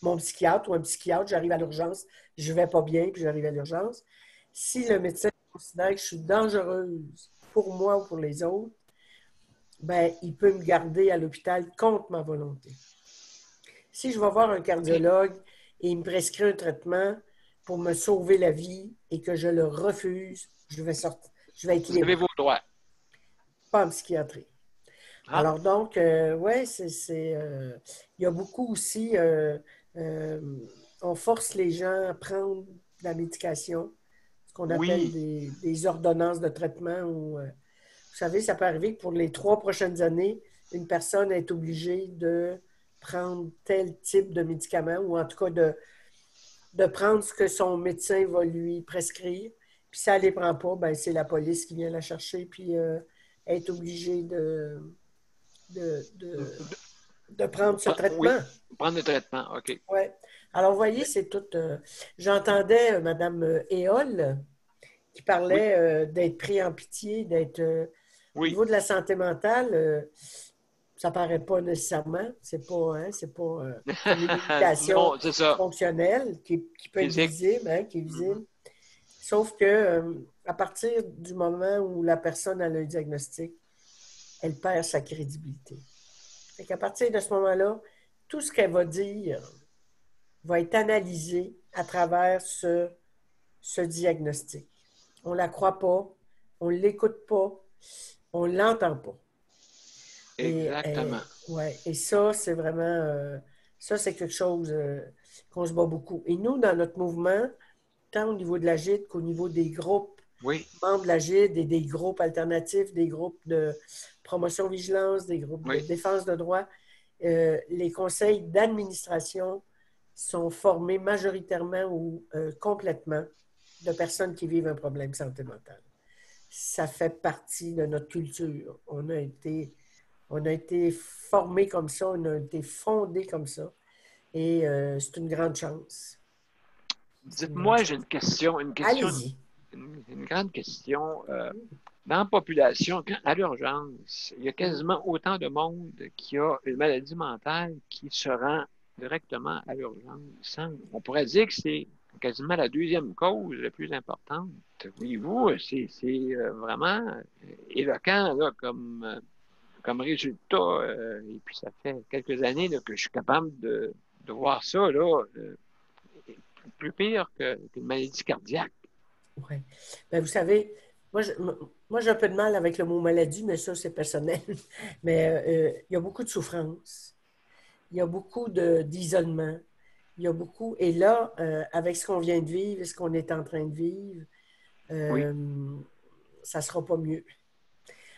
mon psychiatre ou un psychiatre, j'arrive à l'urgence, je ne vais pas bien, puis j'arrive à l'urgence. Si le médecin considère que je suis dangereuse pour moi ou pour les autres, ben, il peut me garder à l'hôpital contre ma volonté. Si je vais voir un cardiologue et il me prescrit un traitement pour me sauver la vie et que je le refuse, je vais être libre. Vous avez vos droits. Pas en psychiatrie. Alors donc, oui, il y a beaucoup aussi, on force les gens à prendre la médication, ce qu'on appelle des ordonnances de traitement. Où, vous savez, ça peut arriver que pour les 3 prochaines années, une personne est obligée de prendre tel type de médicament ou en tout cas de prendre ce que son médecin va lui prescrire Puis si elle ne les prend pas, ben, c'est la police qui vient la chercher, puis elle est obligée de, de, de prendre ce Oui, traitement. prendre le traitement, OK. Oui. Alors, vous voyez, c'est tout. J'entendais Mme Éole qui Oui, parlait d'être pris en pitié, d'être. Au oui. niveau de la santé mentale, ça ne paraît pas nécessairement. C'est pas, comme une limitation Non, c'est ça. fonctionnelle qui peut être Physique. visible, hein, qui est visible. Sauf que à partir du moment où la personne a le diagnostic, elle perd sa crédibilité. Fait qu'à partir de ce moment-là, tout ce qu'elle va dire va être analysé à travers ce diagnostic. On ne la croit pas, on ne l'écoute pas, on ne l'entend pas. Exactement. Et ça, c'est vraiment, ça, c'est quelque chose qu'on se bat beaucoup. Et nous, dans notre mouvement, tant au niveau de la GID qu'au niveau des groupes Oui, membres de la GID et des groupes alternatifs, des groupes de promotion-vigilance, des groupes de oui. défense de droits, les conseils d'administration sont formés majoritairement ou complètement de personnes qui vivent un problème de santé mentale. Ça fait partie de notre culture. On a été formés comme ça, on a été fondés comme ça. Et c'est une grande chance. Dites-moi, j'ai une question, Allez-y. une grande question. Dans la population, à l'urgence, il y a quasiment autant de monde qui a une maladie mentale qui se rend directement à l'urgence. On pourrait dire que c'est quasiment la deuxième cause la plus importante. Voyez-vous, c'est vraiment éloquent là, comme résultat. Et puis, ça fait quelques années là, que je suis capable de voir ça, là, plus pire qu'une maladie cardiaque. Oui. Ben, vous savez, moi, j'ai un peu de mal avec le mot maladie, mais ça, c'est personnel. Mais il y a beaucoup de souffrance. Il y a beaucoup d'isolement. Il y a beaucoup. Et là, avec ce qu'on vient de vivre et ce qu'on est en train de vivre, Oui, ça ne sera pas mieux.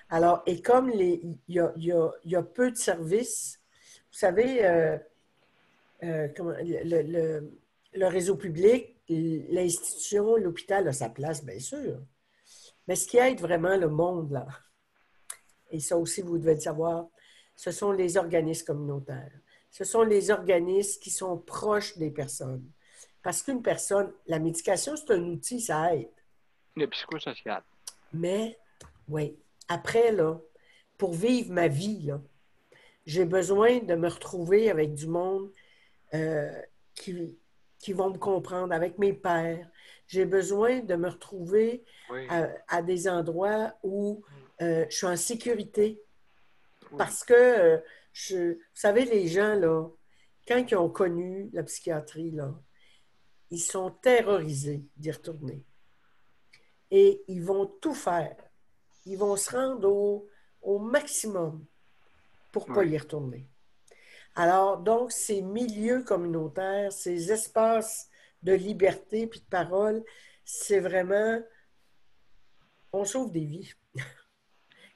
Alors, et comme il y a peu de services, vous savez, le réseau public, l'institution, l'hôpital a sa place, bien sûr. Mais ce qui aide vraiment le monde, là, et ça aussi, vous devez le savoir, ce sont les organismes communautaires. Ce sont les organismes qui sont proches des personnes. Parce qu'une personne, la médication, c'est un outil, ça aide. le psychosocial. Mais, oui, après, là, pour vivre ma vie, là, j'ai besoin de me retrouver avec du monde qui vont me comprendre, avec mes pairs. J'ai besoin de me retrouver Oui, à des endroits où je suis en sécurité. oui, Parce que, vous savez, les gens, là, quand ils ont connu la psychiatrie, là, ils sont terrorisés d'y retourner. Et ils vont tout faire. Ils vont se rendre au maximum pour ne pas oui. y retourner. Alors, donc, ces milieux communautaires, ces espaces de liberté puis de parole, c'est vraiment, on sauve des vies.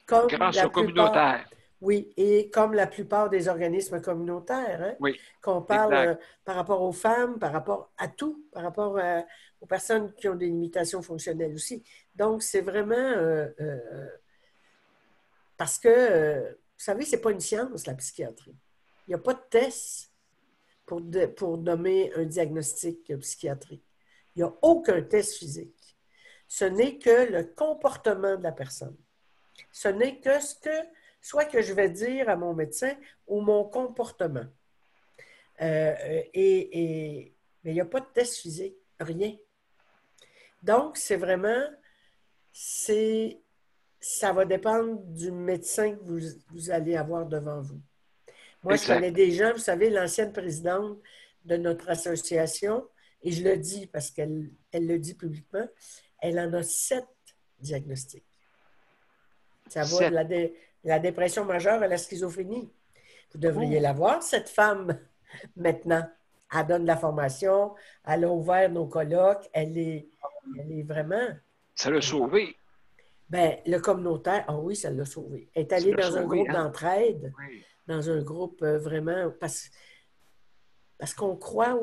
Comme Grâce la au plupart, communautaire. oui, et comme la plupart des organismes communautaires, hein, Oui, qu'on parle exact. par rapport aux femmes, par rapport à tout, par rapport aux personnes qui ont des limitations fonctionnelles aussi. Donc, c'est vraiment parce que, vous savez, c'est pas une science, la psychiatrie. Il n'y a pas de test pour nommer un diagnostic psychiatrique. Il n'y a aucun test physique. Ce n'est que le comportement de la personne. Ce n'est que ce que, soit que je vais dire à mon médecin ou mon comportement. Mais il n'y a pas de test physique, rien. Donc, c'est vraiment, ça va dépendre du médecin que vous allez avoir devant vous. Moi, je connais Exact. des gens, vous savez, l'ancienne présidente de notre association, et je le dis parce qu'elle le dit publiquement, elle en a 7 diagnostics. Ça va de la dépression majeure à la schizophrénie. Vous devriez Ouh, la voir, cette femme, maintenant. Elle donne de la formation, elle a ouvert nos colloques, elle est vraiment... ça l'a sauvé. Ben, le communautaire, ah oui, ça l'a sauvé. Elle est Ça allée l'a dans un sauvé, groupe hein? d'entraide, Oui. dans un groupe vraiment... Parce qu'on croit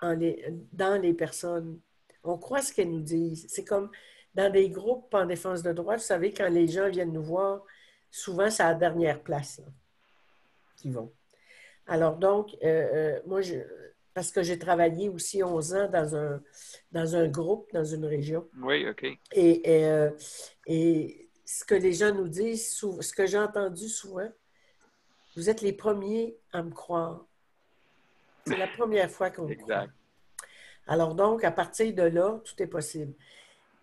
dans les personnes. On croit ce qu'elles nous disent. C'est comme dans des groupes en défense de droit, vous savez, quand les gens viennent nous voir, souvent, c'est à la dernière place là, qu'ils vont. Alors donc, moi, parce que j'ai travaillé aussi 11 ans dans un groupe, dans une région. Oui, OK. Et ce que les gens nous disent, ce que j'ai entendu souvent, vous êtes les premiers à me croire. C'est la première fois qu'on me croit. Exact. Alors donc, à partir de là, tout est possible.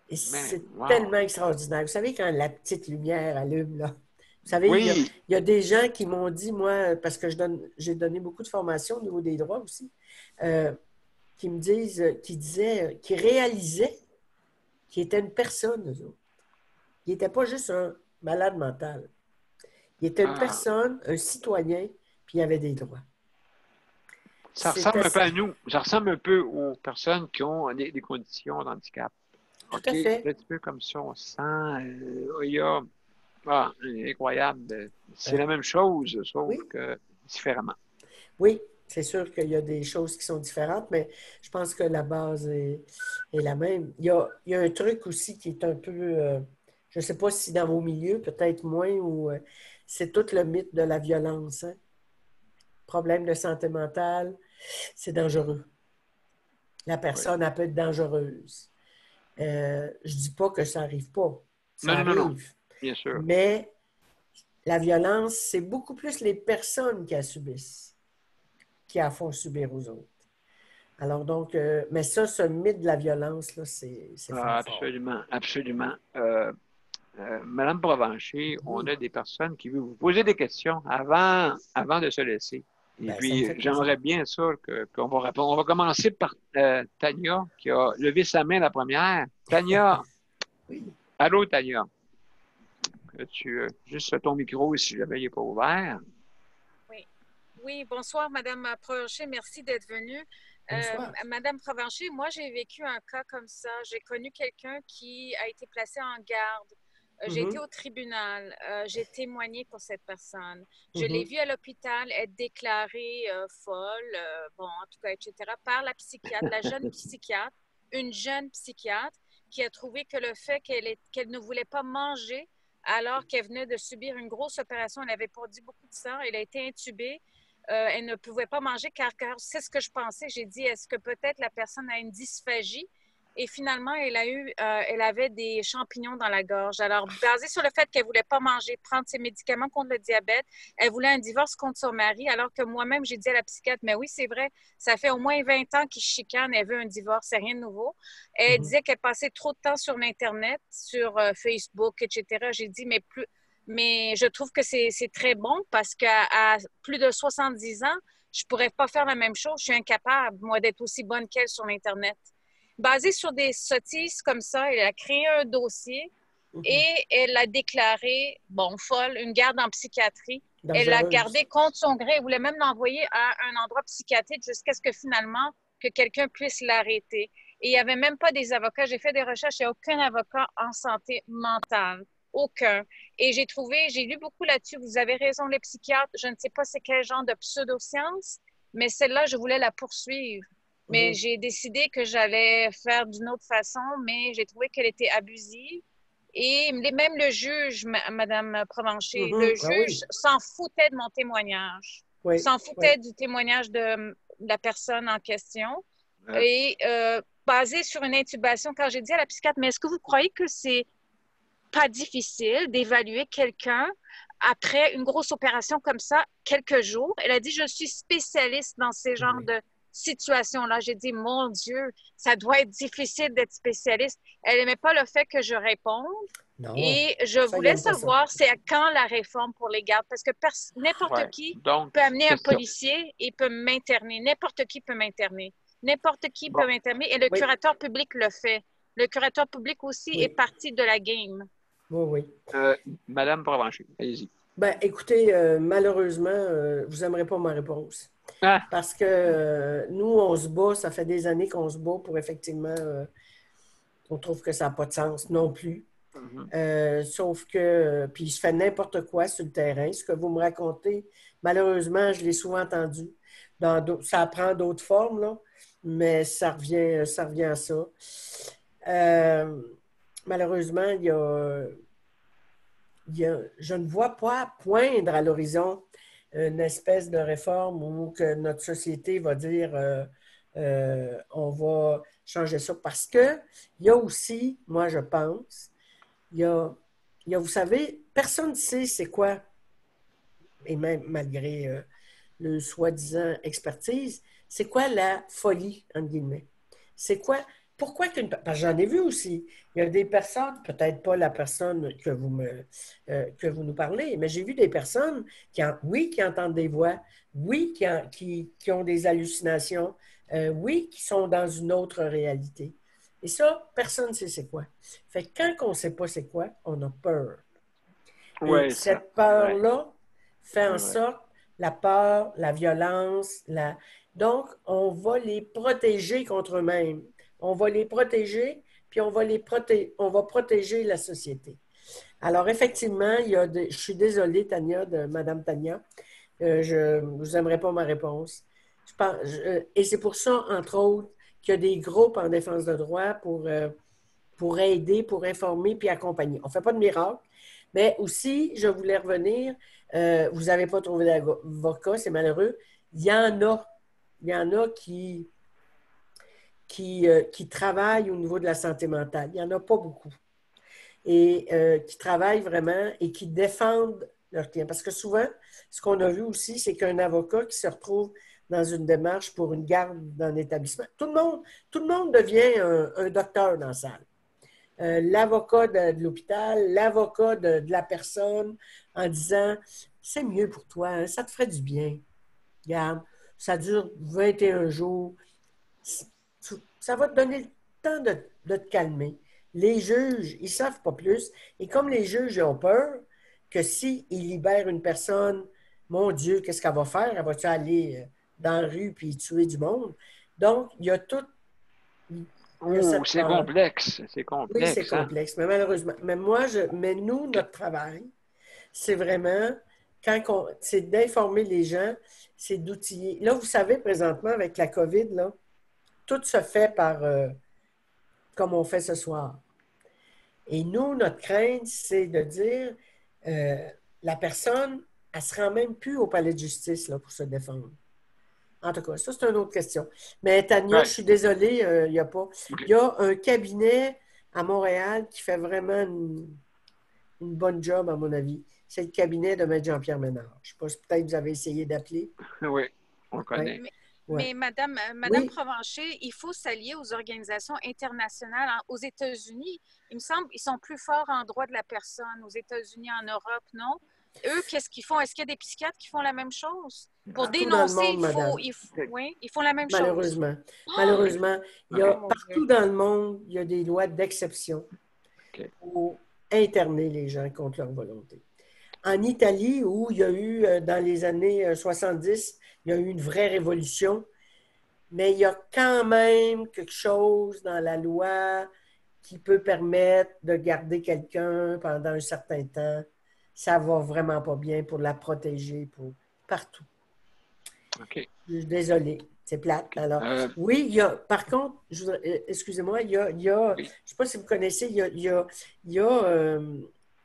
Et c'est wow. tellement extraordinaire. Vous savez, quand la petite lumière allume, là, vous savez, Oui. il y a des gens qui m'ont dit, moi, parce que j'ai donné beaucoup de formations au niveau des droits aussi, qui me disent, qui réalisaient qu'ils étaient une personne, eux autres. Ils n'étaient pas juste un malade mental. Ils étaient une personne, un citoyen, puis ils avaient des droits. Ça ressemble un peu à nous. Ça ressemble un peu aux personnes qui ont des conditions d'handicap. Tout à fait. Un petit peu comme ça, on sent, incroyable. C'est la même chose, sauf que différemment. Oui, c'est sûr qu'il y a des choses qui sont différentes, mais je pense que la base est la même. Il y a un truc aussi qui est un peu, je ne sais pas si dans vos milieux, peut-être moins, ou c'est tout le mythe de la violence. Hein? Problème de santé mentale, c'est dangereux. La personne, elle peut être dangereuse. Je ne dis pas que ça n'arrive pas. Ça arrive. Non, bien sûr. Mais la violence, c'est beaucoup plus les personnes qui la subissent, qui la font subir aux autres. Alors donc, mais ça, ce mythe de la violence, là, c'est absolument, fort. Absolument. Madame Provencher, on a des personnes qui veulent vous poser des questions avant de se laisser. Et puis, j'aimerais bien ça qu'on va répondre. On va commencer par Tania, qui a levé sa main la première. Tania. Oui. Allô, Tania. Juste ton micro, si jamais il n'est pas ouvert. Oui, bonsoir, Madame Provencher. Merci d'être venue. Madame Provencher, moi, j'ai vécu un cas comme ça. J'ai connu quelqu'un qui a été placé en garde. J'ai été au tribunal, j'ai témoigné pour cette personne. Je l'ai vue à l'hôpital être déclarée folle, en tout cas, etc., par la psychiatre, la jeune psychiatre, une jeune psychiatre qui a trouvé que le fait qu'elle ne voulait pas manger alors qu'elle venait de subir une grosse opération, elle avait perdu beaucoup de sang, elle a été intubée, elle ne pouvait pas manger car c'est ce que je pensais. J'ai dit, est-ce que peut-être la personne a une dysphagie? Et finalement, elle avait des champignons dans la gorge. Alors, basé sur le fait qu'elle ne voulait pas manger, prendre ses médicaments contre le diabète, elle voulait un divorce contre son mari, alors que moi-même, j'ai dit à la psychiatre, mais oui, c'est vrai, ça fait au moins 20 ans qu'ils chicanent, elle veut un divorce, c'est rien de nouveau. Elle disait qu'elle passait trop de temps sur l'Internet, sur Facebook, etc. J'ai dit, mais je trouve que c'est très bon parce qu'à plus de 70 ans, je ne pourrais pas faire la même chose. Je suis incapable, moi, d'être aussi bonne qu'elle sur l'Internet. Basée sur des sottises comme ça, elle a créé un dossier et elle a déclaré, folle, une garde en psychiatrie. Dangereuse. Elle l'a gardé contre son gré. Elle voulait même l'envoyer à un endroit psychiatrique jusqu'à ce que finalement, que quelqu'un puisse l'arrêter. Et il n'y avait même pas des avocats. J'ai fait des recherches, il n'y a aucun avocat en santé mentale. Aucun. Et j'ai lu beaucoup là-dessus. Vous avez raison, les psychiatres. Je ne sais pas c'est quel genre de pseudo-science, mais celle-là, je voulais la poursuivre. Mais j'ai décidé que j'allais faire d'une autre façon, mais j'ai trouvé qu'elle était abusive. Et même le juge, Madame Provencher, le juge s'en foutait de mon témoignage. S'en foutait du témoignage de la personne en question. Et basé sur une intubation, quand j'ai dit à la psychiatre, mais est-ce que vous croyez que c'est pas difficile d'évaluer quelqu'un après une grosse opération comme ça, quelques jours? Elle a dit, je suis spécialiste dans ces genres de situation-là. J'ai dit, mon Dieu, ça doit être difficile d'être spécialiste. Elle n'aimait pas le fait que je réponde. Non, et je voulais savoir, c'est à quand la réforme pour les gardes? Parce que n'importe qui peut amener un policier et peut m'interner. N'importe qui peut m'interner. N'importe qui peut m'interner. Et le curateur public le fait. Le curateur public aussi est partie de la game. Oui. Madame Provencher, allez-y. Écoutez, malheureusement, vous n'aimerez pas ma réponse. Parce que nous, on se bat, ça fait des années qu'on se bat pour effectivement, on trouve que ça n'a pas de sens non plus. Sauf que, puis je fais n'importe quoi sur le terrain. Ce que vous me racontez, malheureusement, je l'ai souvent entendu. Ça prend d'autres formes, là. mais ça revient à ça. Malheureusement, je ne vois pas poindre à l'horizon une espèce de réforme où que notre société va dire on va changer ça. Parce que il y a aussi, moi je pense, il y a, vous savez, personne ne sait c'est quoi, et même malgré le soi-disant expertise, c'est quoi la folie, entre guillemets? C'est quoi? Pourquoi qu'une... Parce que j'en ai vu aussi. Il y a des personnes, peut-être pas la personne que vous nous parlez, mais j'ai vu des personnes oui, qui entendent des voix, oui, qui ont des hallucinations, oui, qui sont dans une autre réalité. Et ça, personne ne sait c'est quoi. Fait que quand on ne sait pas c'est quoi, on a peur. Et cette peur-là fait en sorte la peur, la violence, donc on va les protéger contre eux-mêmes. On va les protéger, puis on va protéger la société. Alors, effectivement, je suis désolée, Tania, de Madame Tania. Je ne vous aimerais pas ma réponse. Et c'est pour ça, entre autres, qu'il y a des groupes en défense de droit pour aider, pour informer, puis accompagner. On ne fait pas de miracle, mais aussi, je voulais revenir, vous n'avez pas trouvé d'avocat, c'est malheureux. Il y en a qui travaillent au niveau de la santé mentale. Il n'y en a pas beaucoup. Et qui travaillent vraiment et qui défendent leurs clients. Parce que souvent, ce qu'on a vu aussi, c'est qu'un avocat qui se retrouve dans une démarche pour une garde dans un établissement, tout le monde devient un docteur dans la salle. L'avocat de l'hôpital, l'avocat de la personne en disant « c'est mieux pour toi, hein, ça te ferait du bien. Regarde, ça dure 21 jours. Ça va te donner le temps de te calmer. » Les juges, ils ne savent pas plus. Et comme les juges ont peur que s'ils libèrent une personne, mon Dieu, qu'est-ce qu'elle va faire? Elle va-tu aller dans la rue puis tuer du monde? Donc, il y a tout. C'est complexe. C'est complexe. Oui, c'est complexe. Mais malheureusement. Mais nous, notre travail, c'est vraiment, c'est d'informer les gens, c'est d'outiller. Là, vous savez, présentement, avec la COVID, là, tout se fait par, comme on fait ce soir. Et nous, notre crainte, c'est de dire, la personne, elle ne se rend même plus au palais de justice là, pour se défendre. En tout cas, ça, c'est une autre question. Mais Tania, je suis désolée, il y a un cabinet à Montréal qui fait vraiment une bonne job, à mon avis. C'est le cabinet de M. Jean-Pierre Ménard. Je ne sais pas si peut-être vous avez essayé d'appeler. Oui, on le connaît. Mais Madame Provencher, il faut s'allier aux organisations internationales. Aux États-Unis, il me semble qu'ils sont plus forts en droit de la personne. Aux États-Unis, en Europe, non? Eux, qu'est-ce qu'ils font? Est-ce qu'il y a des psychiatres qui font la même chose? Pour dénoncer, ils font la même chose. Malheureusement, partout dans le monde, il y a des lois d'exception pour interner les gens contre leur volonté. En Italie, où il y a eu, dans les années 70, il y a eu une vraie révolution, mais il y a quand même quelque chose dans la loi qui peut permettre de garder quelqu'un pendant un certain temps. Ça va vraiment pas bien pour la protéger partout. OK. Je suis désolée, c'est plate. Alors, oui, il y a, par contre, excusez-moi, il y a je ne sais pas si vous connaissez, il y a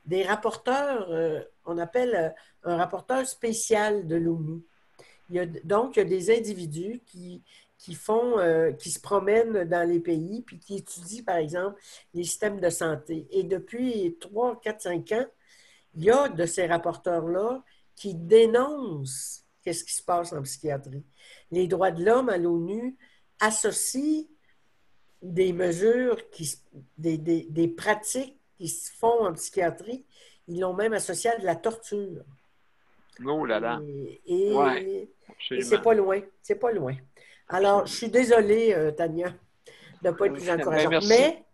des rapporteurs, on appelle un rapporteur spécial de l'ONU. Donc, il y a des individus qui se promènent dans les pays puis qui étudient, par exemple, les systèmes de santé. Et depuis 3, 4, 5 ans, il y a de ces rapporteurs-là qui dénoncent qu'est-ce qui se passe en psychiatrie. Les droits de l'homme à l'ONU associent des mesures, des pratiques qui se font en psychiatrie. Ils l'ont même associé à de la torture. Oh là là. Et c'est pas loin. C'est pas loin. Alors, je suis désolée, Tania, de ne pas être plus encourageante. Mais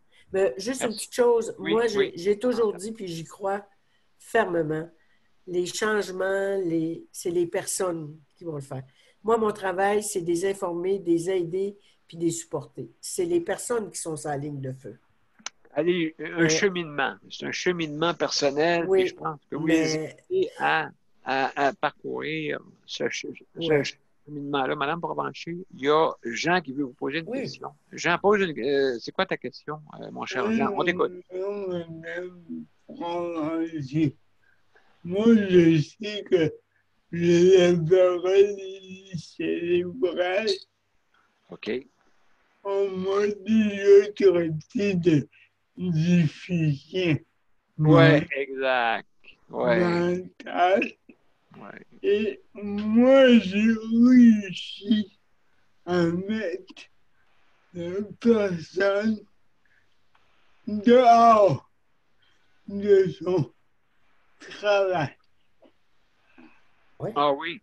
juste une petite chose. Moi, j'ai toujours dit, puis j'y crois fermement, les changements, c'est les personnes qui vont le faire. Moi, mon travail, c'est des informer, des aider, puis des supporter. C'est les personnes qui sont sur la ligne de feu. Allez, un cheminement. C'est un cheminement personnel. Oui, je pense que vous les aidez à parcourir cheminement là. Madame Provencher, il y a Jean qui veut vous poser une Oui. question. Jean, pose c'est quoi ta question, mon cher Jean? On t'écoute. Madame Provencher. Moi, je sais que les paroles cérébrales OK. ont déjà traité de déficient Ouais, exact. Ouais. mental. Ouais. Et moi, j'ai réussi à mettre la personne dehors de son travail. Ah oui,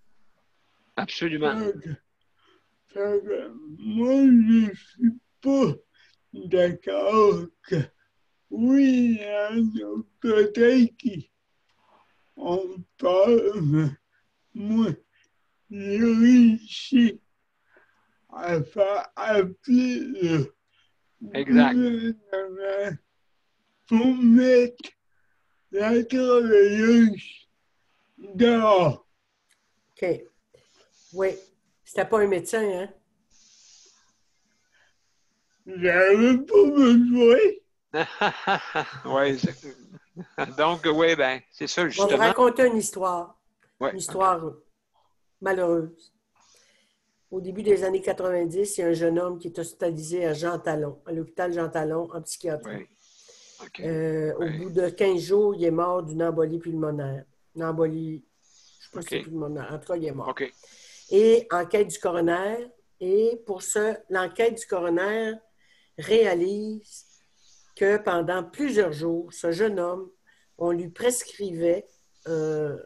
absolument. Fait que moi, je suis pas d'accord que oui, il y en a peut-être qui ont peur, mais moi, j'ai réussi à faire appeler le Exact. gouvernement pour mettre la travailleuse dehors. OK. Oui. C'était pas un médecin, hein? J'avais pas besoin. Oui. Donc, oui, ben, c'est ça, On va vous justement. raconter une histoire. Ouais, Une histoire malheureuse. Au début des années 90, il y a un jeune homme qui est hospitalisé à Jean Talon, à l'hôpital Jean Talon, en psychiatrie. Oui. OK. Au bout de 15 jours, il est mort d'une embolie pulmonaire. Une embolie, je ne sais pas si c'est OK. pulmonaire. En tout cas, il est mort. OK. Et enquête du coroner. Et pour ça, l'enquête du coroner réalise que pendant plusieurs jours, ce jeune homme, on lui prescrivait un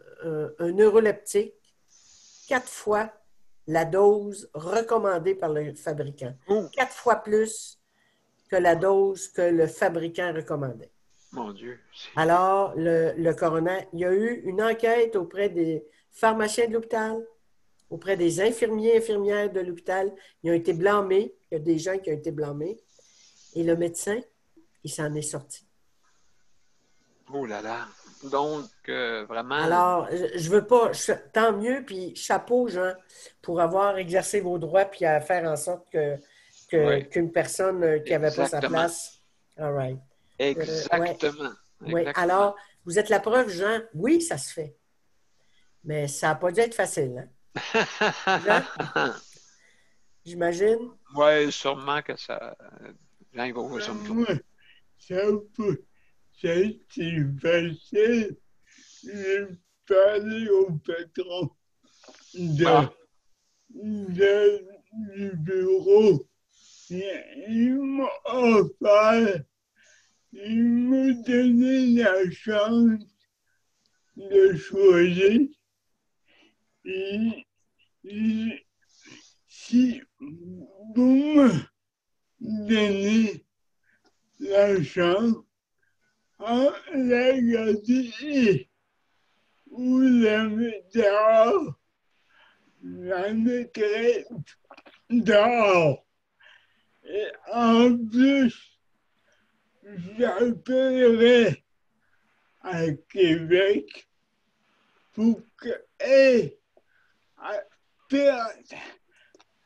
neuroleptique 4 fois la dose recommandée par le fabricant. Oh, 4 fois plus que la dose que le fabricant recommandait. mon Dieu. Alors, le coroner, il y a eu une enquête auprès des pharmaciens de l'hôpital, auprès des infirmiers et infirmières de l'hôpital. Ils ont été blâmés. Il y a des gens qui ont été blâmés. Et le médecin, il s'en est sorti. Oh là là. Donc, vraiment. Alors, je veux pas, tant mieux, puis chapeau, Jean, pour avoir exercé vos droits, puis à faire en sorte Oui. qu'une personne qui n'avait pas sa Exactement. place. All right. Exactement. Oui. Exactement. Alors, vous êtes la preuve, Jean. Oui, ça se fait. Mais ça n'a pas dû être facile, hein? Jean? J'imagine? Oui, sûrement que ça. Jean, il va ouvrir son micro. Moi, ça a été facile. J'ai parlé au patron Ah. du bureau. Il m'a offert, il m'a donné la chance de choisir. Et si vous me donnez la chance, en la garder ou la mettre dehors, la mettrai dehors. Et en plus, j'appellerai à Québec pour qu'elle perde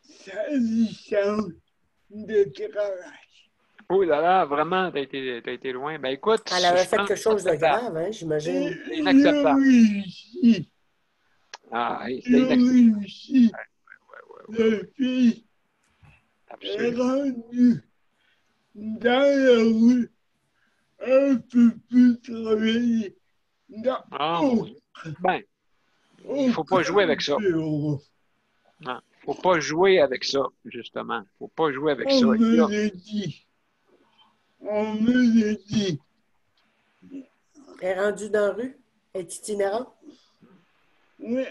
sa licence de travail. Oh là là, vraiment, t'as été loin. Ben écoute, Elle avait je fait pense quelque chose de que c'est grave, hein, j'imagine. C'est inacceptable. J'ai réussi. Ah, hey, c'était J'ai inacceptable. réussi. Ouais. La fille est Absolument. rendue dans la rue, un peu plus travailler. Dans Ah, ben, il ne faut pas jouer avec ça. bureau. Non, il ne faut pas jouer avec ça, justement. Il ne faut pas jouer avec On ça. me Là, l'a dit. On me l'a dit. Elle est rendue dans la rue? Elle est itinérante? Oui,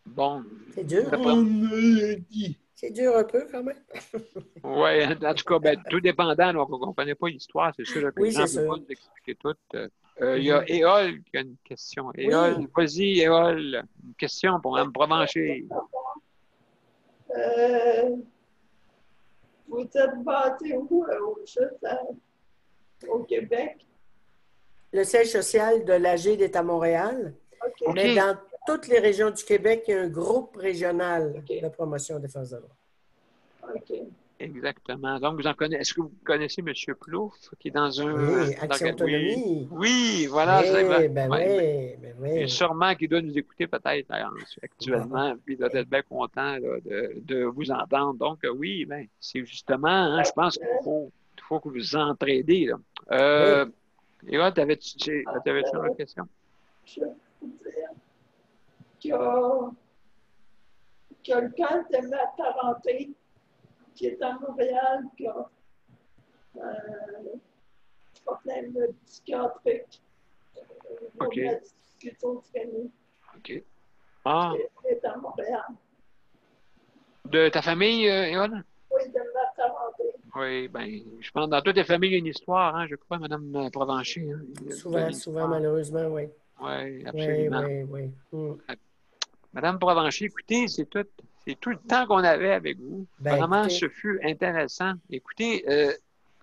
bon, C'est dur. on me l'a dit. C'est dur un peu, quand même. oui, en tout cas, ben, tout dépendant, là, on ne connaît pas l'histoire, c'est sûr que Oui, Jean c'est ne peut pas sûr. nous expliquer tout. Il y a Éole qui a une question. Éole, vas-y, Éole, une question pour Mme Provencher. Vous êtes bâti où, au Québec? Le siège social de l'AG est à Montréal. OK. Mais toutes les régions du Québec, il y a un groupe régional OK. de promotion des forces de l'ordre. OK. Exactement. Donc, vous en connaissez. Est-ce que vous connaissez M. Plouffe, qui est dans un. Oui, Action Oui, Autonomie. oui, voilà, c'est vrai. Oui, ben oui, ben Et oui. sûrement qu'il doit nous écouter peut-être actuellement, puis il doit être bien content là, de vous entendre. Donc, oui, ben, c'est justement, hein, je pense qu'il faut que vous vous entraidez. Là. Oui. Eva, t'avais-tu une autre question? Je veux dire qu'il y a le camp de ma parenté qui est à Montréal, qui a un problème psychiatrique, OK. de la schizophrénie, OK. Ah, qui est à Montréal. de ta famille, Yvonne? Oui, de ma parenté. Oui, ben, je pense que dans toutes les familles, il y a une histoire, hein, je crois, Mme Provencher. Hein. Il y a Souvent, une souvent, histoire. malheureusement, oui. Oui, Oui, absolument. oui, oui. Madame Provencher, écoutez, c'est tout le temps qu'on avait avec vous. Ben, Vraiment, écoutez. ce fut intéressant. Écoutez,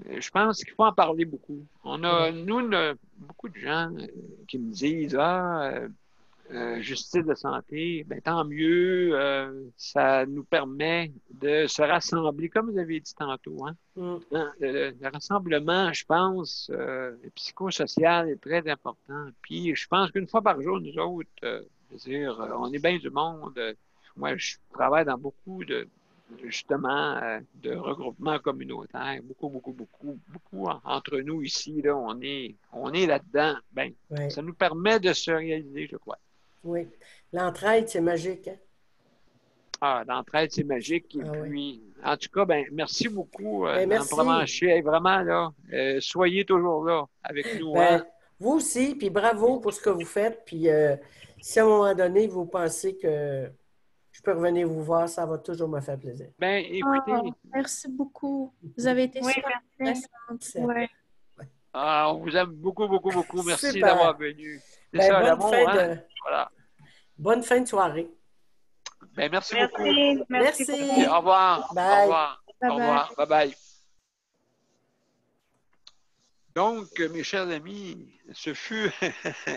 je pense qu'il faut en parler beaucoup. On a, beaucoup de gens qui me disent, justice de santé, ben, tant mieux, ça nous permet de se rassembler, comme vous avez dit tantôt. Hein? Hein, le rassemblement, je pense, psychosocial est très important. Puis, je pense qu'une fois par jour, nous autres, je veux dire, on est bien du monde. Moi, je travaille dans beaucoup justement, de regroupements communautaires. Beaucoup entre nous ici, là, on est là-dedans. Ben, Oui. ça nous permet de se réaliser, je crois. Oui. L'entraide, c'est magique. Hein? Ah, l'entraide, c'est magique. Et puis, en tout cas, ben, merci beaucoup, Mme Provencher. Vraiment, là, soyez toujours là avec nous. Ben, hein? Vous aussi, puis bravo pour ce que vous faites. Puis, si à un moment donné, vous pensez que je peux revenir vous voir, ça va toujours me faire plaisir. Ben, écoutez. Merci beaucoup. Vous avez été super intéressante. Ouais. On vous aime beaucoup. Merci Super. d'avoir venu. C'est ben, ça, bonne l'amour, fin hein? de... Voilà. Bonne fin de soirée. Ben, merci beaucoup. Merci. Au revoir. Bye. Au revoir. Bye Au revoir. Bye-bye. Donc, mes chers amis, ce fut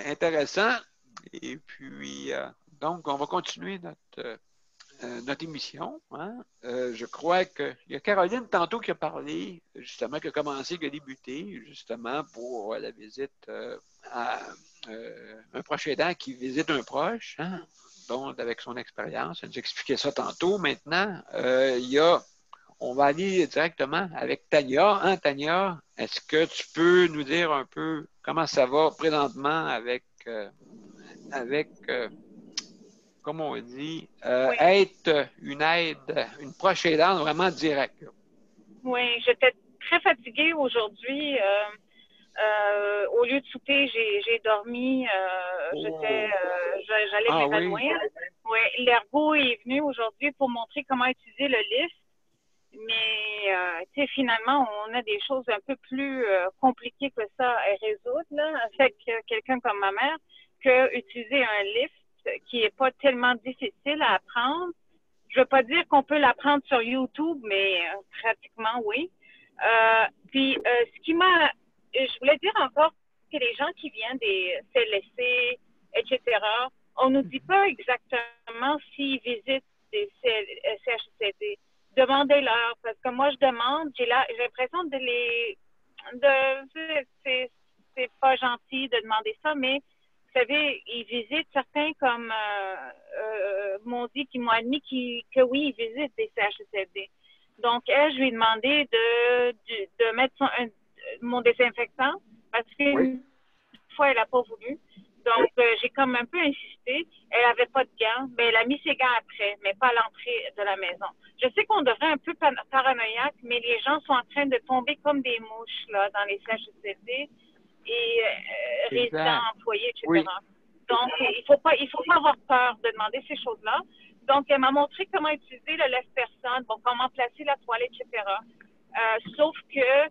intéressant. Et puis, donc, on va continuer notre émission. Hein? Je crois qu'il y a Caroline tantôt qui a parlé, justement, qui a commencé, qui a débuté, justement, pour la visite à un proche aidant qui visite un proche, hein? Donc, avec son expérience. Elle nous expliquait ça tantôt. Maintenant, on va aller directement avec Tania. Hein, Tania, est-ce que tu peux nous dire un peu comment ça va présentement avec comme on dit, être une proche aidante vraiment directe. Oui, j'étais très fatiguée aujourd'hui. Au lieu de souper, j'ai dormi. J'allais m'évanouir. Oui, l'ergo est venu aujourd'hui pour montrer comment utiliser le lift. Mais finalement, on a des choses un peu plus compliquées que ça à résoudre là, avec quelqu'un comme ma mère que utiliser un lift qui n'est pas tellement difficile à apprendre. Je ne veux pas dire qu'on peut l'apprendre sur YouTube, mais pratiquement oui. Puis, ce qui m'a... Je voulais dire encore que les gens qui viennent des CLSC, etc., on ne nous dit pas exactement s'ils visitent des CHSLD. Demandez-leur, parce que moi, je demande, j'ai l'impression c'est pas gentil de demander ça, mais vous savez, ils visitent certains comme m'ont dit, qui m'ont admis que oui, ils visitent des CHSLD. Donc, elle, je lui ai demandé de mettre mon désinfectant parce qu'une fois, elle n'a pas voulu. Donc, j'ai comme un peu insisté. Elle n'avait pas de gants, mais elle a mis ses gants après, mais pas à l'entrée de la maison. Je sais qu'on devrait un peu paranoïaque, mais les gens sont en train de tomber comme des mouches là, dans les CHSLD et résidents, employés, etc. Oui. Donc, il faut pas avoir peur de demander ces choses-là. Donc, elle m'a montré comment utiliser le lève-personne, bon, comment placer la toilette, etc. Sauf que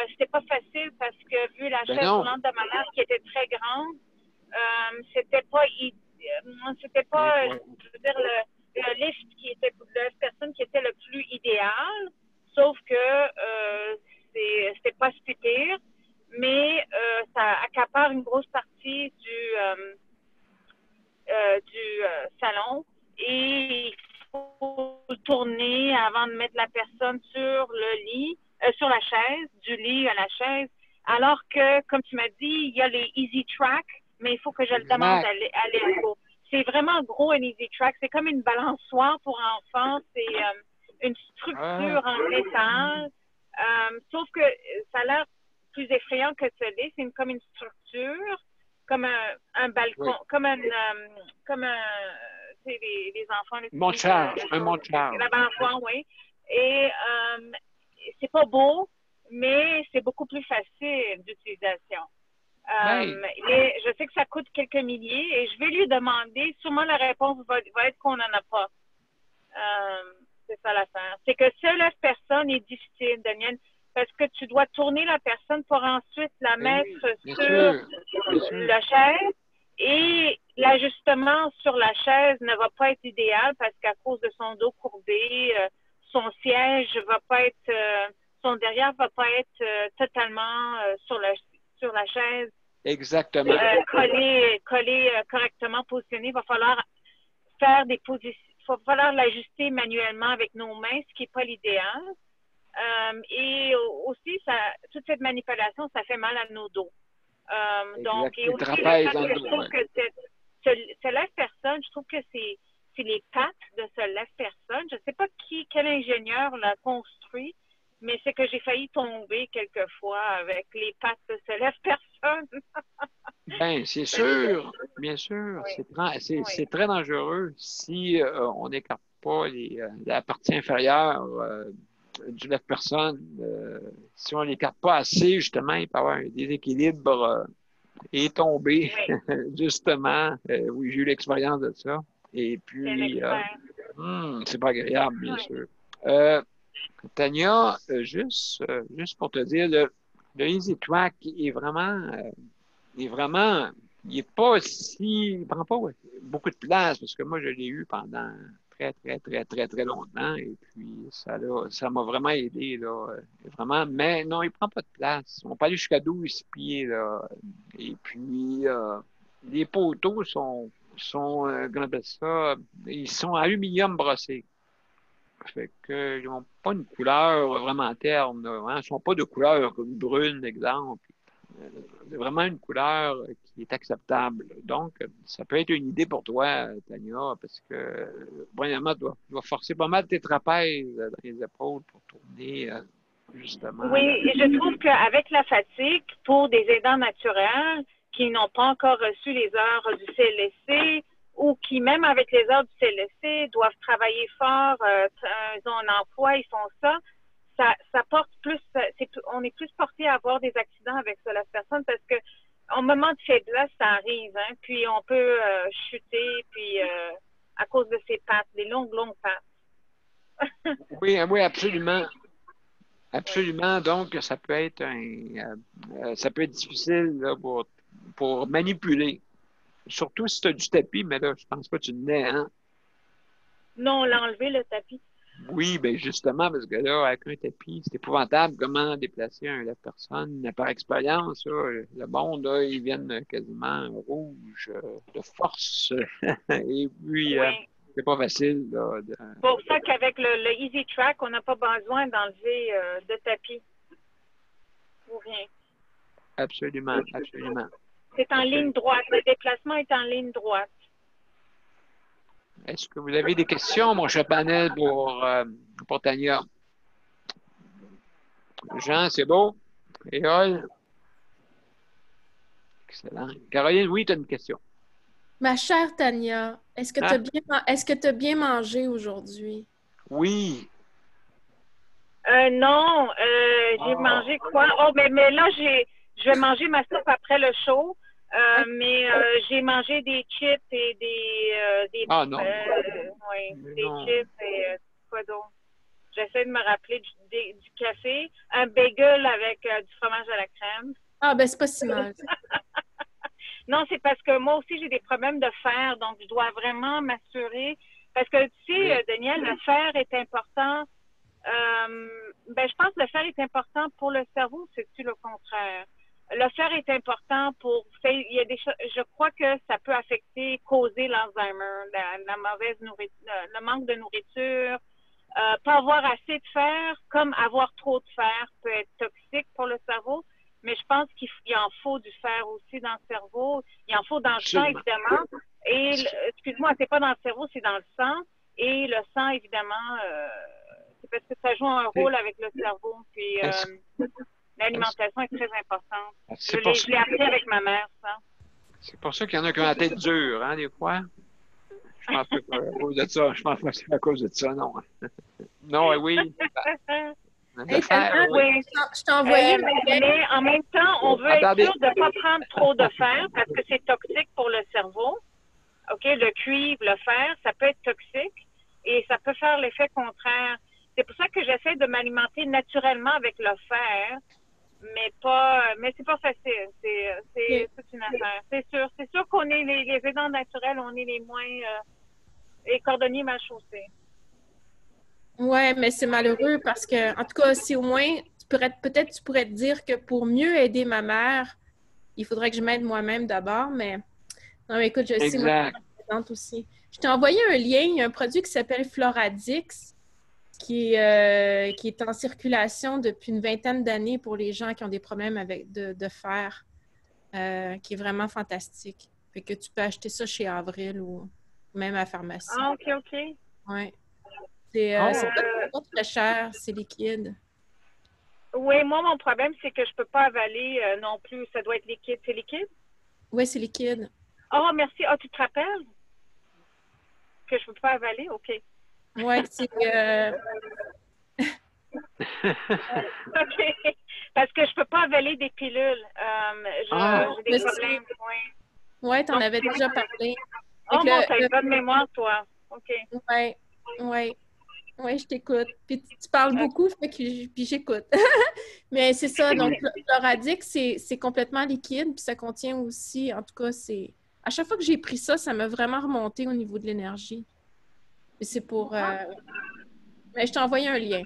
c'était pas facile parce que vu la chaise roulante de ma mère qui était très grande, c'était pas, je veux dire, le lift qui était, le lève-personne qui était le plus idéal. Sauf que c'était pas si pire, mais ça accapare une grosse partie du tourner avant de mettre la personne sur le lit, sur la chaise, du lit à la chaise. Alors que, comme tu m'as dit, il y a les Easy Track, mais il faut que je le demande à l'écho. C'est vraiment gros, un Easy Track. C'est comme une balançoire pour enfants. C'est une structure en métal. Sauf que ça a l'air plus effrayant que ce l'est. C'est comme une structure, comme un balcon, comme un, tu sais, les enfants. Un monte-charge. La balançoire, oui. Et c'est pas beau, mais c'est beaucoup plus facile d'utilisation. Mais je sais que ça coûte quelques milliers et je vais lui demander, sûrement la réponse va être qu'on n'en a pas. C'est ça l'affaire. C'est que ce lève-personne est difficile, Daniel, parce que tu dois tourner la personne pour ensuite la mettre sur la chaise et l'ajustement sur la chaise ne va pas être idéal parce qu'à cause de son dos courbé, son siège va pas être, son derrière va pas être totalement sur la chaise. Exactement. Collé correctement positionné. Il va falloir faire des positions. Il va falloir l'ajuster manuellement avec nos mains, ce qui n'est pas l'idéal. Et aussi, toute cette manipulation, ça fait mal à nos dos. Donc, et aussi, je trouve que ce lève-personne, je trouve que c'est les pattes de ce lève-personne. Je ne sais pas quel ingénieur l'a construit, mais c'est que j'ai failli tomber quelquefois avec les pattes de ce lève-personne. Bien, c'est sûr, bien sûr. Oui. C'est très dangereux si on n'écarte pas la partie inférieure du lève-personne. Si on n'écarte pas assez, justement, il peut y avoir un déséquilibre et tomber, justement. Oui, j'ai eu l'expérience de ça. Et puis, c'est pas agréable, bien sûr. Tania, juste pour te dire, le Easy Track est vraiment, il prend pas beaucoup de place parce que moi, je l'ai eu pendant très, très, très, très, très longtemps et puis ça m'a vraiment aidé, là, vraiment. Mais non, il prend pas de place. On peut aller jusqu'à 12 pieds, là. Et puis, les poteaux sont comment on appelle ça, ils sont aluminium brossé. Fait qu'ils n'ont pas une couleur vraiment terne. Ils ne sont pas de couleur comme brune, exemple. C'est vraiment une couleur qui est acceptable. Donc, ça peut être une idée pour toi, Tania, parce que, premièrement, tu dois forcer pas mal tes trapèzes dans les épaules pour tourner, justement. Oui, et je trouve qu'avec la fatigue, pour des aidants naturels qui n'ont pas encore reçu les heures du CLSC ou qui, même avec les heures du CLSC, doivent travailler fort, ils ont un emploi, ils font ça, ça porte plus, on est plus porté à avoir des accidents avec cela personne parce que au moment de faiblesse, ça arrive, hein, puis on peut chuter, puis à cause de ses pattes, des longues pattes. Oui, absolument. Absolument. Donc, ça peut être difficile là, pour manipuler. Surtout si tu as du tapis, mais là, je pense pas que tu le n'es, hein? Non, on l'a enlevé, le tapis. Oui, bien justement, parce que là, avec un tapis, c'est épouvantable comment déplacer un lève-personne. Par expérience, là, le monde, là, ils viennent quasiment rouge de force. Et puis, c'est pas facile. Là, C'est pour ça qu'avec le Easy Track, on n'a pas besoin d'enlever de tapis. Ou rien. Absolument, absolument. C'est en ligne droite. Le déplacement est en ligne droite. Est-ce que vous avez des questions, mon cher panel, pour Tania? Jean, c'est beau? Éole? Excellent. Caroline, oui, tu as une question. Ma chère Tania, est-ce que tu as bien mangé aujourd'hui? Oui. Non, j'ai mangé quoi? Oh, mais là, je vais manger ma soupe après le show. Mais j'ai mangé des chips et des non. chips et quoi d'autre? J'essaie de me rappeler du café, un bagel avec du fromage à la crème. Ah, ben c'est pas si mal. Non, c'est parce que moi aussi, j'ai des problèmes de fer, donc je dois vraiment m'assurer. Parce que, tu sais, Daniel, le fer est important. Je pense que le fer est important pour le cerveau, c'est-tu le contraire? Le fer est important pour... Il y a des choses, je crois que ça peut causer l'Alzheimer, la mauvaise nourriture, le manque de nourriture. pas avoir assez de fer, comme avoir trop de fer peut être toxique pour le cerveau. Mais je pense qu'il en faut du fer aussi dans le cerveau. Il en faut dans le sang, Absolument. évidemment. Et, excuse-moi, c'est pas dans le cerveau, c'est dans le sang. Et le sang, évidemment, c'est parce que ça joue un rôle avec le cerveau. Puis l'alimentation est très importante. Je l'ai appris avec ma mère, ça. C'est pour ça qu'il y en a qui ont la tête dure, hein, des fois. Je pense que c'est à cause de ça. Je pense pas que c'est à cause de ça, non. Non, oui. Hey, Thelma, Oui. je t'ai envoyé mais en même temps, on veut Attendez. être sûr de ne pas prendre trop de fer parce que c'est toxique pour le cerveau. OK, le cuivre, le fer, ça peut être toxique et ça peut faire l'effet contraire. C'est pour ça que j'essaie de m'alimenter naturellement avec le fer, mais c'est pas facile. C'est toute une affaire. C'est sûr qu'on est les aidants naturels, on est les moins les cordonniers mal chaussés. Ouais, mais c'est malheureux parce que, en tout cas, si au moins, peut-être tu pourrais te dire que pour mieux aider ma mère, il faudrait que je m'aide moi-même d'abord, mais non, mais écoute, je sais, moi, je suis présente aussi. Je t'ai envoyé un lien, il y a un produit qui s'appelle Floradix, qui est en circulation depuis une vingtaine d'années pour les gens qui ont des problèmes avec de fer, qui est vraiment fantastique. Fait que tu peux acheter ça chez Avril ou même à la pharmacie. Ah, OK. Ouais. C'est pas très cher, c'est liquide. Oui, moi, mon problème, c'est que je peux pas avaler non plus. Ça doit être liquide. C'est liquide? Oui, c'est liquide. Oh, merci. Ah, tu te rappelles? Que je peux pas avaler? OK. Oui, c'est... OK. Parce que je peux pas avaler des pilules. J'ai des problèmes. Oui, tu en avais déjà parlé. Oh, bon, t'as une bonne mémoire, toi. OK. Oui, je t'écoute. Puis tu parles beaucoup, puis j'écoute. Mais c'est ça, donc Floradix, c'est complètement liquide, puis ça contient aussi, en tout cas, c'est... À chaque fois que j'ai pris ça, ça m'a vraiment remonté au niveau de l'énergie. Et c'est pour... Mais je t'ai envoyé un lien.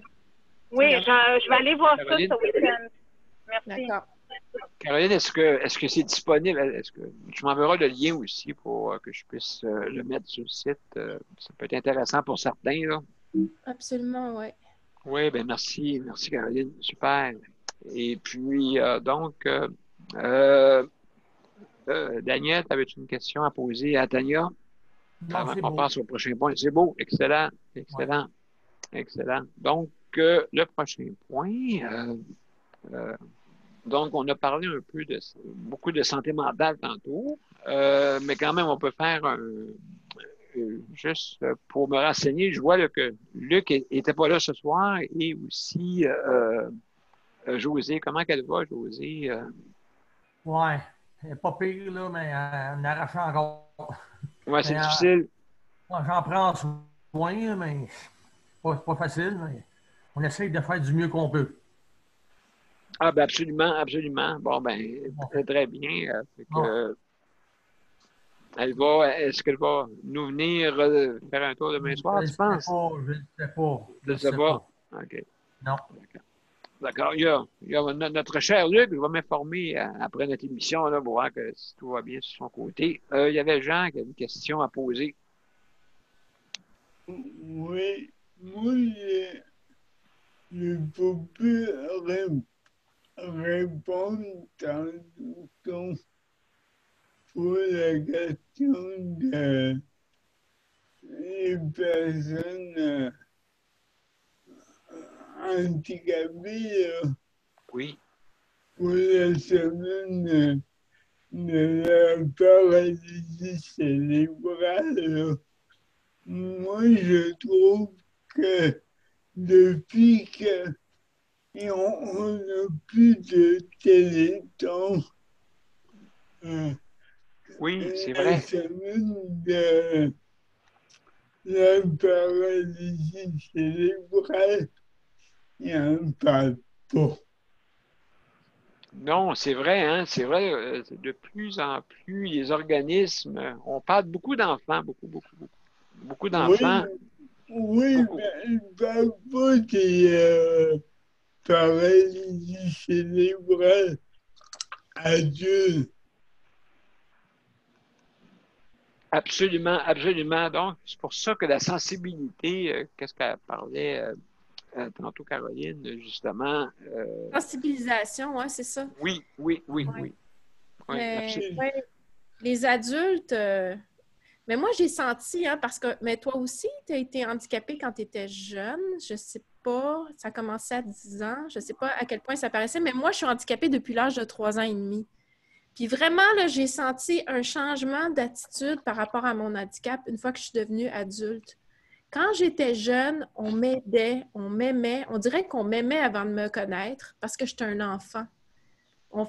Oui, je vais aller voir ça ce week-end. Merci. D'accord. Caroline, est-ce que c'est disponible? Est-ce que tu m'enverras le lien aussi pour que je puisse le mettre sur le site? Ça peut être intéressant pour certains, là. Absolument, oui. Oui, bien merci. Merci, Caroline. Super. Et puis, Daniel, tu avais une question à poser à Tania? Avant qu'on passe au prochain point. C'est beau. Excellent. Excellent. Ouais. Excellent. Donc, le prochain point. Donc, on a parlé un peu beaucoup de santé mentale tantôt, mais quand même, on peut faire juste pour me renseigner, je vois là, que Luc n'était pas là ce soir et aussi Josée. Comment qu'elle va, Josée? Oui, elle n'est pas pire, là, mais elle n'arrache encore. Oui, c'est difficile. Moi, j'en prends soin, mais c'est pas facile, mais on essaye de faire du mieux qu'on peut. Ah, ben absolument, absolument. Bon, ben, très bien. Est-ce qu'elle va nous venir faire un tour demain soir, tu penses? Je ne sais pas. Je ne sais pas. OK. Non. D'accord. Il y a notre cher Luc, il va m'informer après notre émission là, pour voir que si tout va bien sur son côté. Il y avait Jean qui a une question à poser. Oui, moi, je ne peux plus répondre pour la question des personnes handicapées. Oui. Pour la semaine de la paralysie cérébrale. Moi, je trouve que depuis qu'on n'a plus de téléthon, oui, c'est vrai. La semaine de la paralysie cérébrale, il n'y en parle pas. Non, c'est vrai, hein, c'est vrai. De plus en plus, les organismes, on parle beaucoup d'enfants, beaucoup d'enfants. Oui, mais ils ne parlent pas des paralysie cérébrale adultes. Absolument, absolument. Donc, c'est pour ça que la sensibilité, qu'est-ce qu'elle parlait tantôt, Caroline, justement. Sensibilisation, ouais, c'est ça. Oui, oui, oui, Ouais. oui. Oui, Mais, absolument. ouais, les adultes, mais moi, j'ai senti, hein, parce que, mais toi aussi, tu as été handicapé quand tu étais jeune. Je sais pas, ça a commencé à 10 ans. Je sais pas à quel point ça paraissait, mais moi, je suis handicapée depuis l'âge de 3 ans et demi. Puis vraiment, là, j'ai senti un changement d'attitude par rapport à mon handicap une fois que je suis devenue adulte. Quand j'étais jeune, on m'aidait, on m'aimait. On dirait qu'on m'aimait avant de me connaître parce que j'étais un enfant. On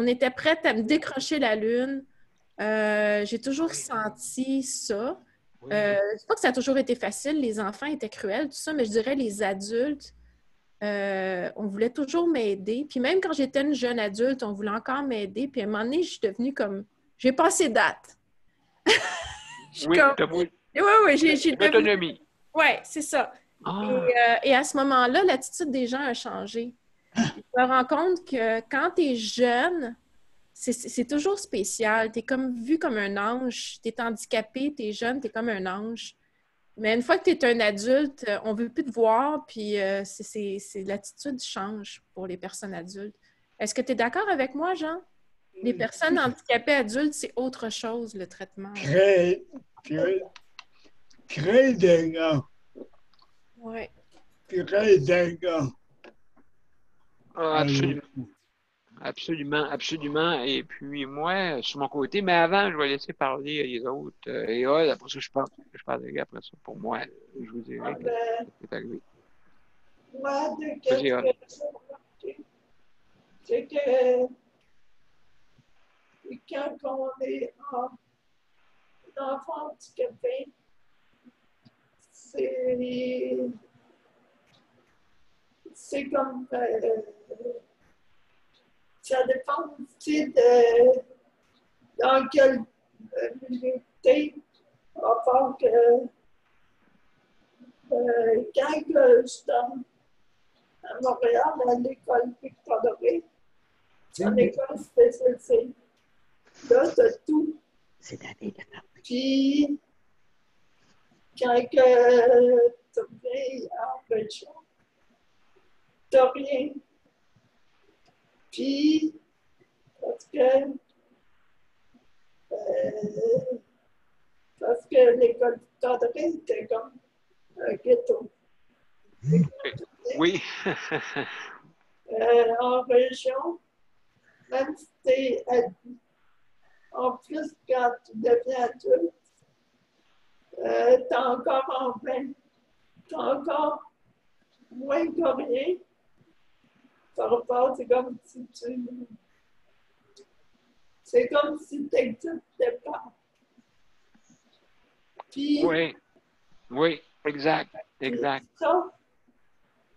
était prête à me décrocher la lune. J'ai toujours senti ça. Oui. C'est pas que ça a toujours été facile, les enfants étaient cruels, tout ça, mais je dirais les adultes, on voulait toujours m'aider. Puis même quand j'étais une jeune adulte, on voulait encore m'aider. Puis à un moment donné, je suis devenue comme... J'ai passé date. Je suis Oui, comme... t'as voulu Oui, j'ai devenu... l'autonomie. Oui, c'est ça. Ah, Et à ce moment-là, l'attitude des gens a changé. Je me rends compte que quand tu es jeune, c'est toujours spécial. Tu es comme vu comme un ange. Tu es handicapé, tu es jeune, tu es comme un ange. Mais une fois que tu es un adulte, on ne veut plus te voir, puis l'attitude change pour les personnes adultes. Est-ce que tu es d'accord avec moi, Jean? Les personnes handicapées adultes, c'est autre chose, le traitement. Très, très, très d'accord. Oui. Très d'accord. absolument. Absolument, absolument. Et puis moi, sur mon côté, mais avant, je vais laisser parler les autres. Et après ça, je parlerai après ça. Pour moi, je vous dirai ce qui est arrivé. Moi, de Vas-y, qu'est-ce que j'ai Hall. remarqué, c'est que quand on est un enfant handicapé, c'est comme ça dépend aussi de dans quel milieu t'es. À part que quand je suis à Montréal, à l'école Victor Doré, c'est une école spécialisée. Là, t'as tout. C'est David. Puis, quand tu viens en région, t'as rien. Puis, parce que l'école Victor Doré était comme un ghetto. Oui. En région, même si tu es adulte, en plus, quand tu deviens adulte, tu as encore en peine, tu as encore moins que rien par rapport, c'est comme si tu n'existais pas. Puis, Oui. Oui, exact. Exact. Ça,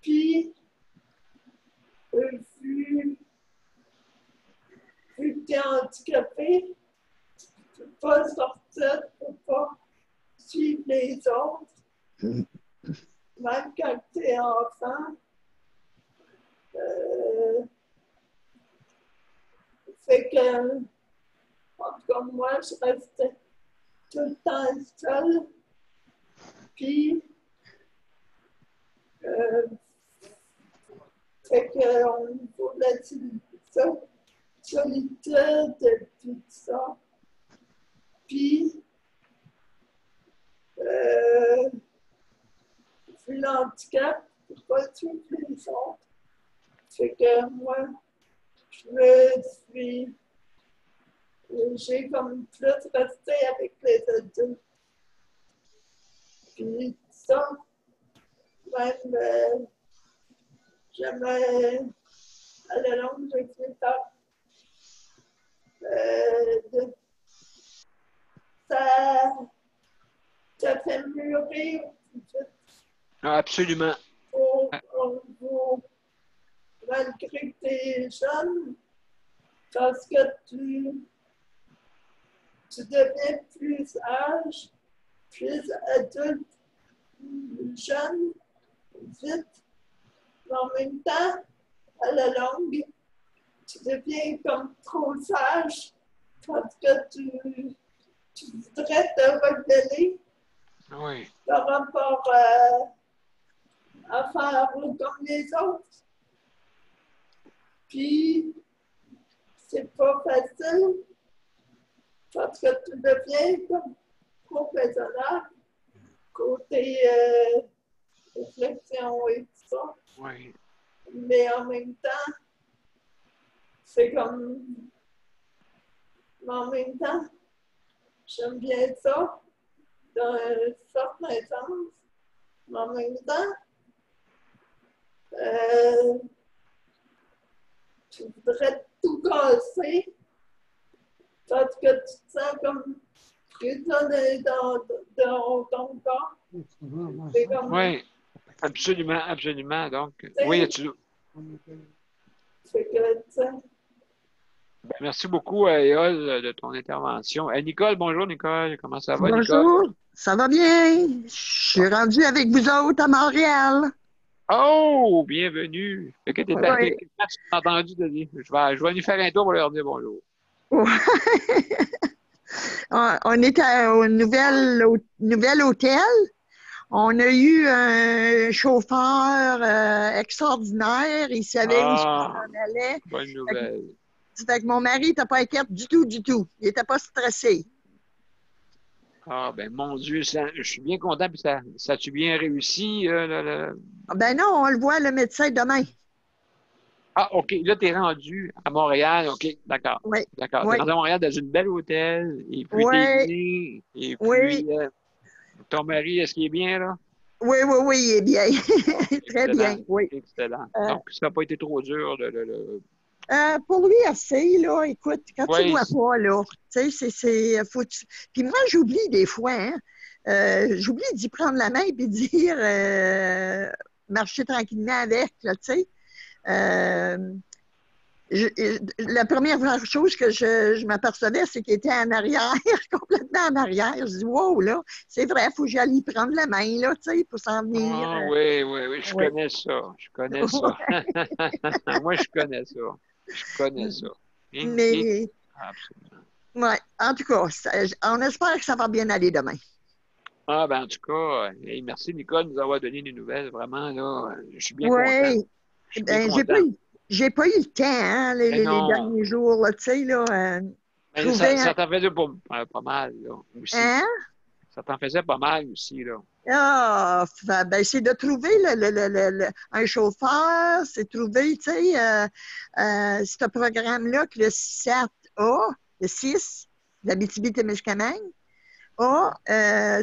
puis, vu que tu es handicapé, tu ne peux pas sortir, tu ne peux pas suivre les autres, même quand tu es enfant. Fait que, en tout cas, moi, je restais tout le temps seule. Puis, fait qu'on voulait ça, solitude, tout ça. Puis, vu l'handicap, je ne peux pas suivre les autres. Fait que moi, j'ai comme plus resté avec les adultes. Puis ça, même, j'aimais à la longue, j'ai fini par ça fait mûrir Absolument. malgré que tu es jeune, parce que tu deviens plus âge, plus adulte, jeune, vite, mais en même temps, à la longue, tu deviens comme trop sage parce que tu je voudrais te révéler Oui. par rapport à faire comme les autres. Puis, c'est pas facile parce que tu deviens comme professionnel côté réflexion et tout ça. Oui. Mais en même temps, c'est comme. Mais en même temps, j'aime bien ça dans un certain sens. Mais en même temps, tu voudrais tout casser parce que tu te sens comme prisonnier dans ton corps. C'est comme. Oui, absolument, absolument. Donc, oui, tu... C'est que, tu sais. Ben, merci beaucoup, Éole, de ton intervention. Nicole, bonjour, Nicole. Comment ça va, Nicole? Bonjour, ça va bien? Je suis rendue avec vous autres à Montréal. Oh, bienvenue. Fait que t'es à Oui. quelle place tu t'as entendu de dire? Je vais venir faire un tour pour leur dire bonjour. On est au nouvel hôtel. On a eu un chauffeur extraordinaire. Il savait où il s'en allait. Bonne nouvelle. Fait que mon mari n'était pas inquiète du tout, du tout. Il n'était pas stressé. Ah, ben mon Dieu, je suis bien content. Puis ça a-tu bien réussi? Ben non, on le voit, le médecin, demain. Ah, OK. Là, tu es rendu à Montréal. OK, d'accord. Oui. D'accord. Tu Oui. es rendu à Montréal dans une belle hôtel. Et puis, Oui. t'es bien. Et puis, ton mari, est-ce qu'il est bien, là? Oui, oui, oui, il est bien. Très Excellent. bien, oui. Excellent. Donc, ça n'a pas été trop dur. Pour lui, assez, là, écoute, quand tu Oui. ne vois pas, là, tu sais, Puis moi, j'oublie des fois, hein, j'oublie d'y prendre la main et de dire, marcher tranquillement avec, là, tu sais. La première chose que je m'apercevais, c'est qu'il était en arrière, complètement en arrière. Je dis, wow, là, c'est vrai, il faut que j'aille y prendre la main, là, tu sais, pour s'en venir. Ah, oui, oui, oui, je connais ça. Je connais ça. Moi, je connais ça. Je connais ça. Mais, absolument. Ouais, en tout cas, on espère que ça va bien aller demain. Ah, ben, en tout cas, merci, Nicole, de nous avoir donné des nouvelles. Vraiment, là, je suis bien content. Je suis bien content. J'ai pas eu le temps, hein, les derniers jours, là, tu sais, là. Ça t'en faisait pas mal, là, aussi. Hein? Ça t'en faisait pas mal aussi, là. Ah, ben, c'est de trouver un chauffeur, c'est trouver, tu sais, ce programme-là que le 7A, le 6, l'Abitibi-Témiscamingue, tu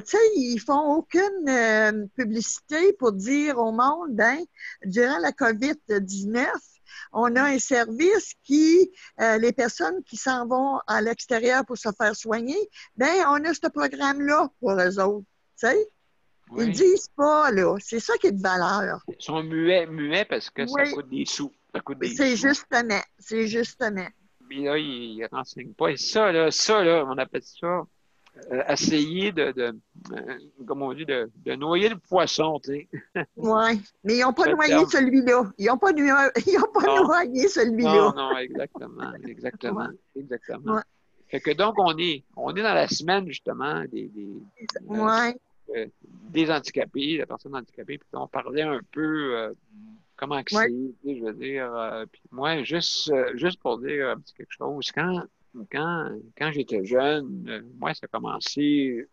sais, ils font aucune publicité pour dire au monde, ben, durant la COVID-19, on a un service qui, les personnes qui s'en vont à l'extérieur pour se faire soigner, ben, on a ce programme-là pour eux autres, tu sais. Oui. Ils disent pas, là. C'est ça qui est de valeur. Ils sont muets parce que ça coûte des sous. Ça coûte des c'est sous. C'est justement. Mais là, ils ne renseignent pas. Et ça, là, on appelle ça essayer comme on dit, de noyer le poisson, tu sais. Oui, mais ils n'ont pas noyé celui-là. Ils n'ont pas noyé celui-là. Non, exactement. Exactement. Ouais. Exactement. Ouais. Fait que donc, on est dans la semaine, justement, des handicapés, des personnes handicapées, puis on parlait un peu comment que c'est, je veux dire. Puis moi, juste pour dire un petit quelque chose, quand j'étais jeune, moi, ça a commencé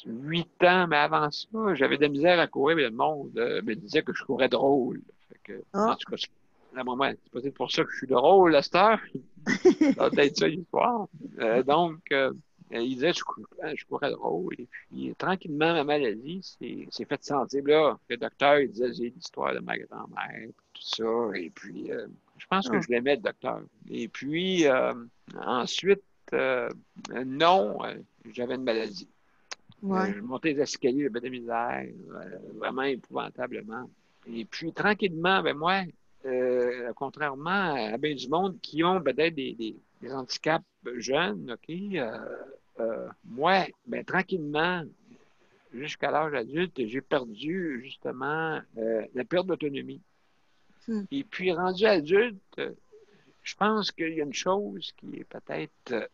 8 ans, mais avant ça, j'avais de la misère à courir, mais le monde me disait que je courais drôle. Fait que, en tout cas, à moment, c'est peut-être pour ça que je suis drôle à cette heure. Ça doit être ça l'histoire. Donc, il disait que je courais drôle. Et puis, tranquillement, ma maladie s'est fait sentir. Puis là, le docteur, il disait, j'ai l'histoire de ma grand-mère, tout ça. Et puis, je pense que je l'aimais, le docteur. Et puis, ensuite, non, j'avais une maladie. Je montais les escaliers, j'avais de la misère, vraiment épouvantablement. Et puis, tranquillement, ben moi, contrairement à bien du monde qui ont peut-être des handicaps jeunes, OK, moi, ben, tranquillement, jusqu'à l'âge adulte, j'ai perdu justement la perte d'autonomie. Et puis, rendu adulte, je pense qu'il y a une chose qui est peut-être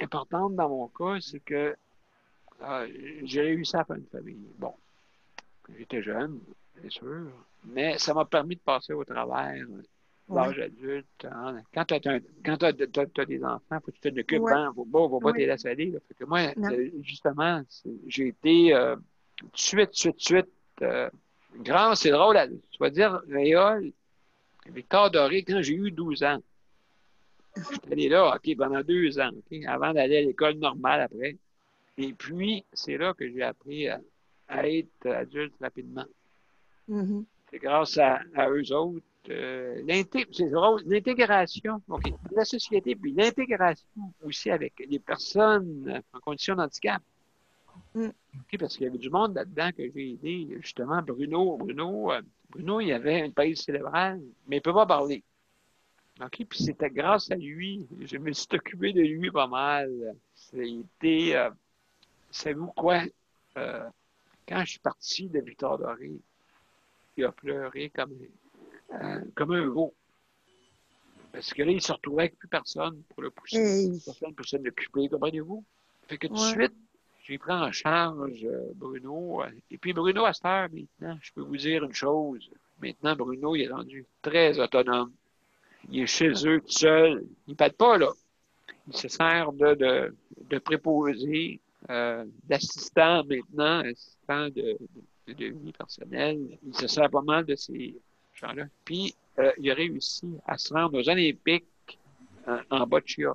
importante dans mon cas, c'est que j'ai réussi à faire une famille. Bon, j'étais jeune, c'est sûr, mais ça m'a permis de passer au travers l'âge adulte. Hein. Quand tu as, des enfants, il faut que tu t'en occupes. Ouais. Hein. Faut pas te les laisser aller. Là. Fait que moi, justement, j'ai été tout de suite, grand, c'est drôle. Tu vas dire, Réal, Victor Doré, quand j'ai eu 12 ans, j'étais allé là, OK, pendant 2 ans, OK, avant d'aller à l'école normale après. Et puis, c'est là que j'ai appris à être adulte rapidement. Mhm. C'est grâce à eux autres. C'est drôle, l'intégration, OK, la société, puis l'intégration aussi avec les personnes en condition de handicap. OK, parce qu'il y avait du monde là-dedans que j'ai aidé. Justement, Bruno, il avait une paralysie cérébrale, mais il ne peut pas parler. OK, puis c'était grâce à lui. Je me suis occupé de lui pas mal. C'était, savez-vous quoi? Quand je suis parti de Victor Doré, il a pleuré comme un veau. Parce que là, il se retrouvait avec plus personne pour le pousser. Personne pour s'en occuper, comprenez-vous? Fait que tout de suite, j'ai pris en charge Bruno. Et puis Bruno, à cette heure, maintenant, je peux vous dire une chose. Maintenant, Bruno, il est rendu très autonome. Il est chez eux tout seul. Il ne pète pas, là. Il se sert de préposé, d'assistant maintenant, assistant de vie personnelle. Il se sert pas mal de ces gens-là. Puis, il a réussi à se rendre aux Olympiques en boccia.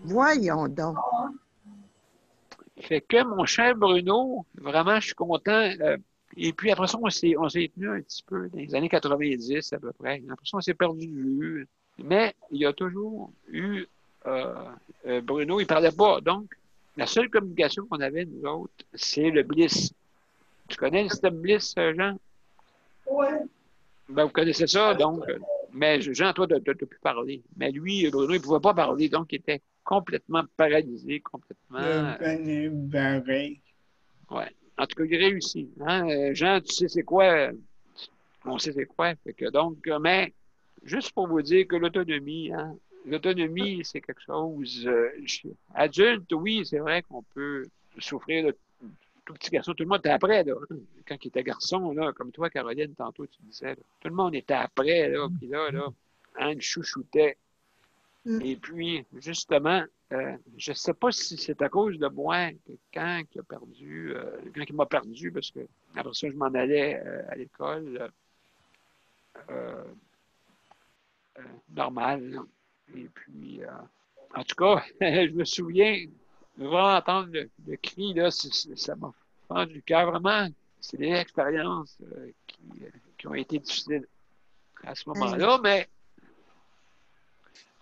Voyons donc. Fait que mon cher Bruno, vraiment, je suis content. Et puis après ça, on s'est tenu un petit peu dans les années 90 à peu près. Après ça, on s'est perdu de vue. Mais il y a toujours eu Bruno, il ne parlait pas. Donc, la seule communication qu'on avait, nous autres, c'est le Bliss. Tu connais le système Bliss, Jean? Oui. Ben, vous connaissez ça, donc. Mais Jean, toi, tu n'as plus parlé. Mais lui, Bruno, il ne pouvait pas parler, donc il était complètement paralysé, complètement. Ouais. En tout cas, il réussit. Hein? Jean, tu sais c'est quoi? On sait c'est quoi. Fait que donc, mais juste pour vous dire que l'autonomie, hein, l'autonomie, c'est quelque chose. Adulte, oui, c'est vrai qu'on peut souffrir de tout petit garçon. Tout le monde était après, là. Quand il était garçon, là, comme toi, Caroline, tantôt, tu disais, là, tout le monde était après, là, puis là, hein, il chouchoutait. Et puis, justement, je ne sais pas si c'est à cause de moi que quand il m'a perdu, parce que après ça, je m'en allais à l'école normale. Là. Et puis, en tout cas, je me souviens, vraiment entendre le cri, là, ça m'a fendu le cœur. Vraiment, c'est des expériences qui ont été difficiles à ce moment-là, mais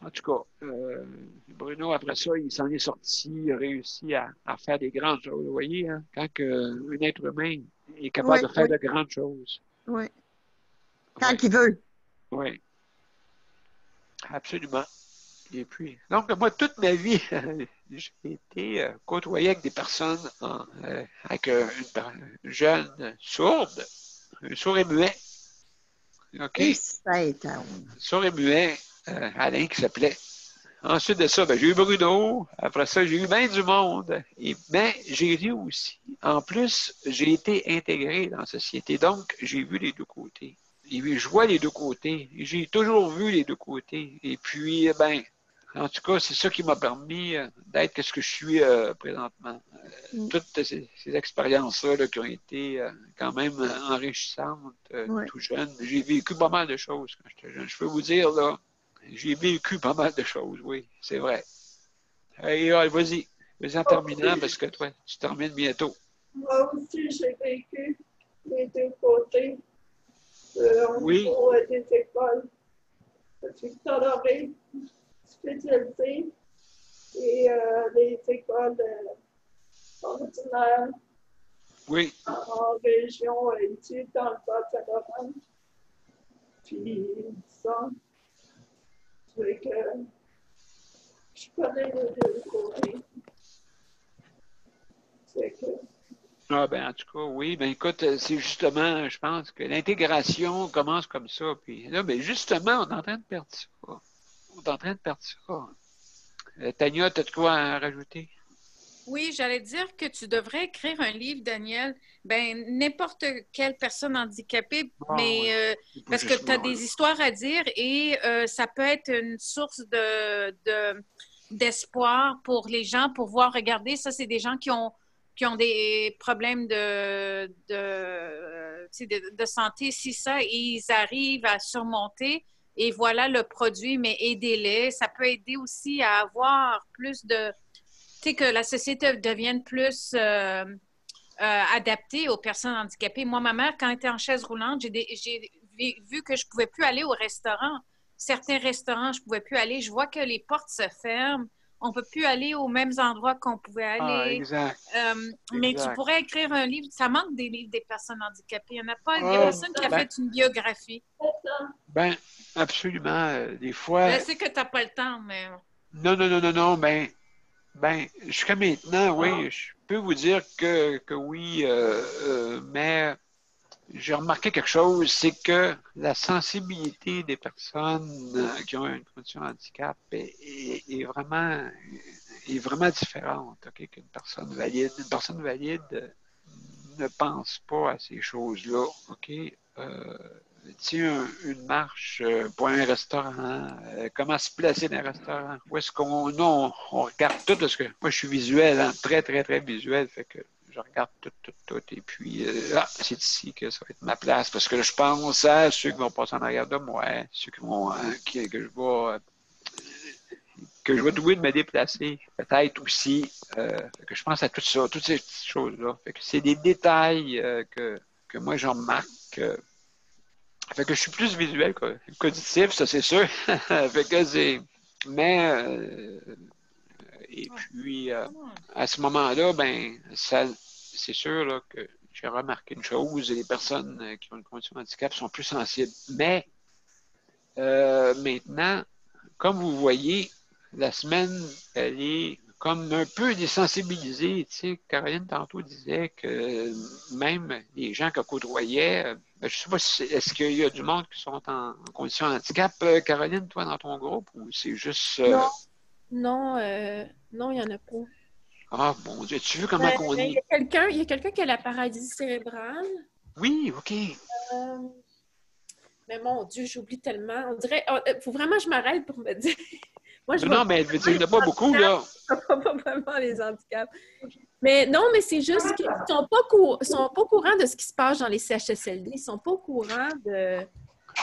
en tout cas, Bruno, après ça, il s'en est sorti, il a réussi à faire des grandes choses. Vous voyez, hein, quand un être humain est capable de faire de grandes choses. Oui. Quand il veut. Oui. Absolument. Et puis, donc, moi, toute ma vie, j'ai été côtoyé avec des personnes, avec une jeune sourde, un sourd et muet. OK? Sourd et muet, Alain qui s'appelait. Ensuite de ça, j'ai eu Bruno. Après ça, j'ai eu bien du monde. Mais j'ai vu aussi. En plus, j'ai été intégré dans la société. Donc, j'ai vu les deux côtés. Je vois les deux côtés. J'ai toujours vu les deux côtés. Et puis, en tout cas, c'est ça qui m'a permis d'être ce que je suis présentement. Toutes ces expériences-là là, qui ont été quand même enrichissantes, tout jeune. J'ai vécu pas mal de choses quand j'étais jeune. Je peux vous dire, là, j'ai vécu pas mal de choses, oui, c'est vrai. Hey, vas-y en terminant, parce que toi, tu termines bientôt. Moi aussi, j'ai vécu les deux côtés. Au niveau des écoles. Victor Doré, spécialisées, et les écoles ordinaires. Oui. En région, ici, dans le Bas-Saint-Laurent. Puis, ça, c'est que je connais les deux côtés. C'est que Ah, en tout cas, oui. Écoute, c'est justement, je pense que l'intégration commence comme ça. Puis là, justement, on est en train de perdre ça. On est en train de perdre ça. Tania, tu as de quoi à rajouter? Oui, j'allais dire que tu devrais écrire un livre, Daniel. Ben, n'importe quelle personne handicapée, mais parce que tu as des histoires à dire et ça peut être une source d'espoir pour les gens pour voir, regarder, ça, c'est des gens qui ont des problèmes de santé, si ça, et ils arrivent à surmonter. Et voilà le produit, mais aidez-les. Ça peut aider aussi à avoir plus de que la société devienne plus adaptée aux personnes handicapées. Moi, ma mère, quand elle était en chaise roulante, j'ai vu que je ne pouvais plus aller au restaurant. Certains restaurants, je ne pouvais plus aller. Je vois que les portes se ferment. On ne peut plus aller aux mêmes endroits qu'on pouvait aller. Exact. Mais tu pourrais écrire un livre. Ça manque des livres des personnes handicapées. Il n'y en a pas. Il n'y a personne qui a fait une biographie. Ben, absolument. Des fois... Je sais que tu n'as pas le temps, mais... Non. Ben, jusqu'à maintenant, oui, je peux vous dire que oui, mais j'ai remarqué quelque chose, c'est que la sensibilité des personnes qui ont une condition de handicap est vraiment différente, OK, qu'une personne valide. Une personne valide ne pense pas à ces choses-là, OK? Une marche pour un restaurant, comment se placer dans un restaurant, où est-ce qu'on on regarde tout, parce que moi je suis visuel, hein, très, très, très visuel, fait que je regarde tout, et puis c'est ici que ça va être ma place, parce que là, je pense à ceux qui vont passer en arrière de moi, ceux qui vont, que je vais trouver de me déplacer, peut-être aussi, que je pense à tout ça, toutes ces petites choses-là, fait que c'est des détails que moi je remarque. Fait que je suis plus visuel qu'auditif, ça c'est sûr. Fait que c'est. Mais et puis à ce moment-là, ben c'est sûr là, que j'ai remarqué une chose, les personnes qui ont une condition de handicap sont plus sensibles. Mais maintenant, comme vous voyez, la semaine, elle est comme un peu désensibilisée. Tu sais, Caroline tantôt disait que même les gens qu'elle côtoyait, ben, je ne sais pas si est-ce qu'il y a du monde qui sont en condition de handicap, Caroline, toi, dans ton groupe, ou c'est juste... Non, il n'y en a pas. Ah, mon Dieu, tu vu comment qu'on est? Il y a quelqu'un qui a la paralysie cérébrale. Oui, OK. Mais mon Dieu, j'oublie tellement. On dirait... faut vraiment que je m'arrête pour me dire... Moi, non, mais il n'y en a pas beaucoup, là. Pas vraiment les handicaps. Mais non, mais c'est juste qu'ils ne sont pas au courant de ce qui se passe dans les CHSLD. Ils ne sont pas au courant de...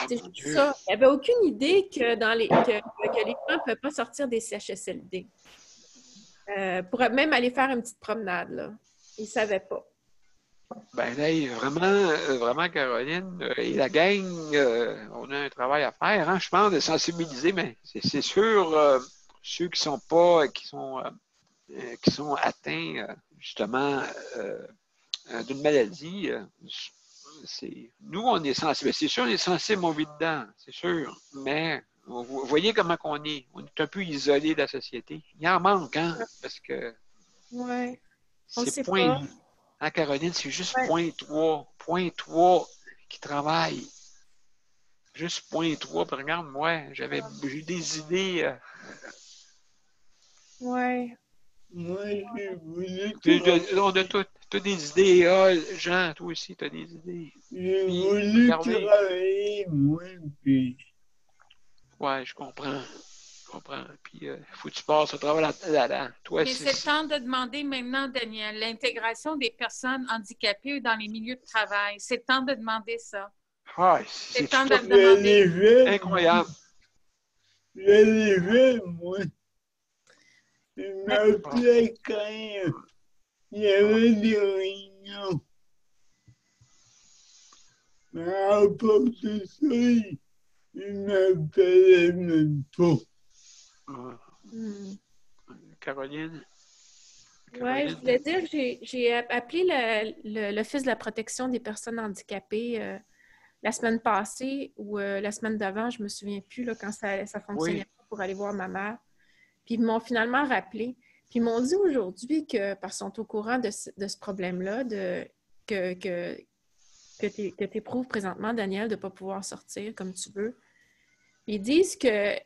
C'est juste ça. Ils n'avaient aucune idée que les gens ne peuvent pas sortir des CHSLD. Pour même aller faire une petite promenade, là. Ils ne savaient pas. Ben là, vraiment, Caroline et la gang, on a un travail à faire, hein, je pense, de sensibiliser, mais c'est sûr, ceux qui sont pas, qui sont atteints, justement, d'une maladie, nous, on est sensibles. C'est sûr, on est sensible, on vit dedans, c'est sûr, mais vous voyez comment on est un peu isolé de la société. Il en manque, hein, parce que ouais. On c'est sait point... pas. Hein, Caroline, c'est juste point 3 qui travaille. Juste point 3. Puis regarde, moi, j'ai des idées. Ouais. Moi, j'ai voulu On a toutes des idées. Ah, Jean, toi aussi, tu as des idées. J'ai voulu travailler, moi, puis... Ouais, je comprends. Puis, il faut que tu passes au travail là-dedans. Mais c'est le temps de demander maintenant, Daniel, l'intégration des personnes handicapées dans les milieux de travail. C'est le temps de demander ça. Ah, c'est le temps de le demander. Incroyable. Je l'ai vu, moi. Il m'appelait quand il y avait des réunions. Mais à part de ça, il m'appelait même pas. Caroline? Oui, je voulais dire que j'ai appelé l'Office de la protection des personnes handicapées la semaine passée ou la semaine d'avant, je ne me souviens plus là, quand ça fonctionnait pas pour aller voir ma mère. Puis ils m'ont finalement rappelé. Puis ils m'ont dit aujourd'hui que, parce qu'ils sont au courant de ce problème-là, que tu éprouves présentement, Daniel, de ne pas pouvoir sortir comme tu veux. Ils disent que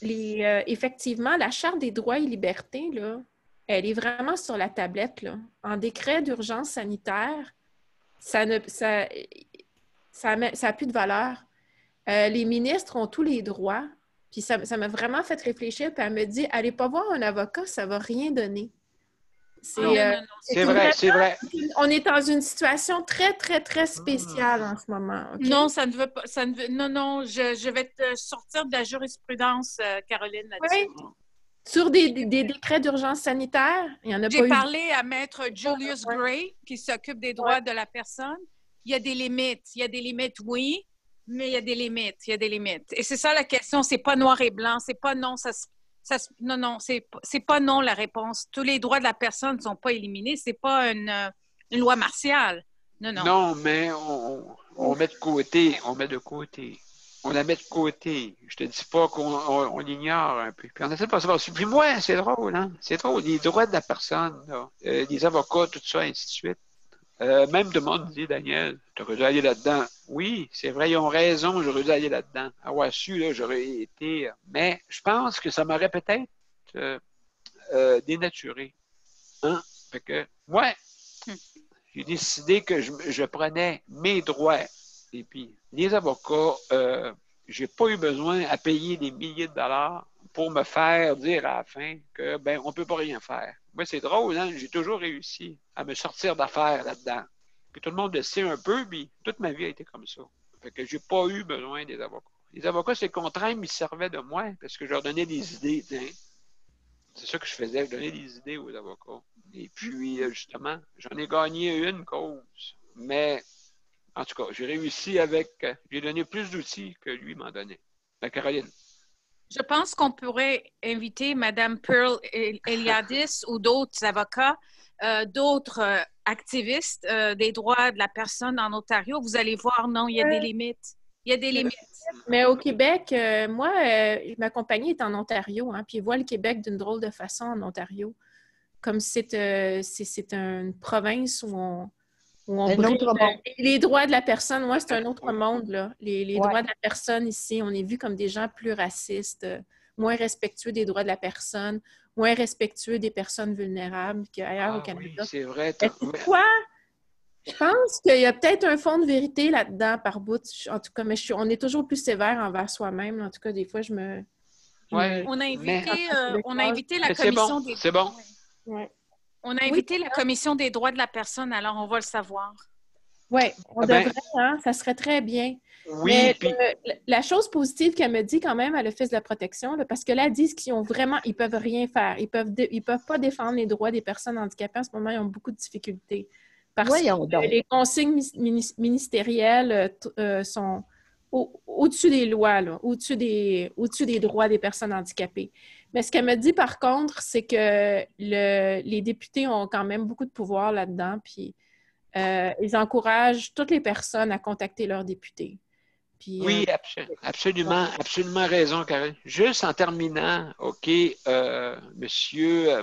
effectivement, la Charte des droits et libertés, là, elle est vraiment sur la tablette, là. En décret d'urgence sanitaire, ça a plus de valeur. Les ministres ont tous les droits. Puis ça m'a vraiment fait réfléchir. Puis elle me dit, allez pas voir un avocat, ça va rien donner. C'est vrai, c'est vrai. On est dans une situation très, très, très spéciale en ce moment. Okay? Non, ça ne veut pas. Non, je vais te sortir de la jurisprudence, Caroline, là-dessus. Oui. Sur des décrets d'urgence sanitaire, il y en a pas eu. J'ai parlé à Maître Julius Gray, qui s'occupe des droits de la personne. Il y a des limites. Il y a des limites, oui, mais il y a des limites. Il y a des limites. Et c'est ça la question. C'est pas noir et blanc. C'est pas non. Non, c'est pas non la réponse. Tous les droits de la personne ne sont pas éliminés. C'est pas une loi martiale. Non. Non, mais on met de côté. On met de côté. On la met de côté. Je te dis pas qu'on l'ignore un peu. Puis on essaie de passer par-dessus. Puis moi, c'est drôle, hein? C'est drôle. Les droits de la personne, là, les avocats, tout ça, ainsi de suite. Même tout le monde dit, Daniel, tu aurais dû aller là-dedans. Oui, c'est vrai, ils ont raison, j'aurais dû aller là-dedans. Avoir su, là, j'aurais été. Mais je pense que ça m'aurait peut-être dénaturé. Hein? Fait que, ouais, j'ai décidé que je prenais mes droits. Et puis, les avocats, j'ai pas eu besoin à payer des milliers de dollars pour me faire dire à la fin que, ben, on peut pas rien faire. Moi, c'est drôle, hein? J'ai toujours réussi à me sortir d'affaires là-dedans. Puis tout le monde le sait un peu, puis toute ma vie a été comme ça. Fait que j'ai pas eu besoin des avocats. Les avocats, c'est le contraire, mais ils servaient de moi parce que je leur donnais des idées. Hein? C'est ça que je faisais, je donnais des idées aux avocats. Et puis, justement, j'en ai gagné une cause. Mais, en tout cas, j'ai réussi j'ai donné plus d'outils que lui m'en donnait. La Caroline. Je pense qu'on pourrait inviter Mme Pearl Eliadis ou d'autres avocats, d'autres activistes des droits de la personne en Ontario. Vous allez voir, non, il y a des limites. Il y a des limites. Mais au Québec, moi, ma compagnie est en Ontario, hein, puis ils voient le Québec d'une drôle de façon en Ontario. Comme si c'est une province où on brille les droits de la personne. Moi, c'est un autre monde, là. Les droits de la personne ici, on est vu comme des gens plus racistes, moins respectueux des droits de la personne, moins respectueux des personnes vulnérables qu'ailleurs au Canada. Oui, c'est vrai. Quoi? Je pense qu'il y a peut-être un fond de vérité là-dedans par bout. En tout cas, mais on est toujours plus sévère envers soi-même. En tout cas, des fois, on a invité la commission des... C'est bon. Ouais. On a invité la Commission des droits de la personne, alors on va le savoir. Oui, on devrait, hein? Ça serait très bien. Oui, mais puis... la chose positive qu'elle me dit quand même à l'Office de la protection, là, parce que là, elle dit qu'ils peuvent rien faire. Ils peuvent pas défendre les droits des personnes handicapées. En ce moment, ils ont beaucoup de difficultés. Parce que les consignes ministérielles sont au-dessus des lois, là, au-dessus des droits des personnes handicapées. Mais ce qu'elle me dit, par contre, c'est que les députés ont quand même beaucoup de pouvoir là-dedans, puis ils encouragent toutes les personnes à contacter leurs députés. Puis, oui, absolument raison, Caroline. Juste en terminant, OK, Monsieur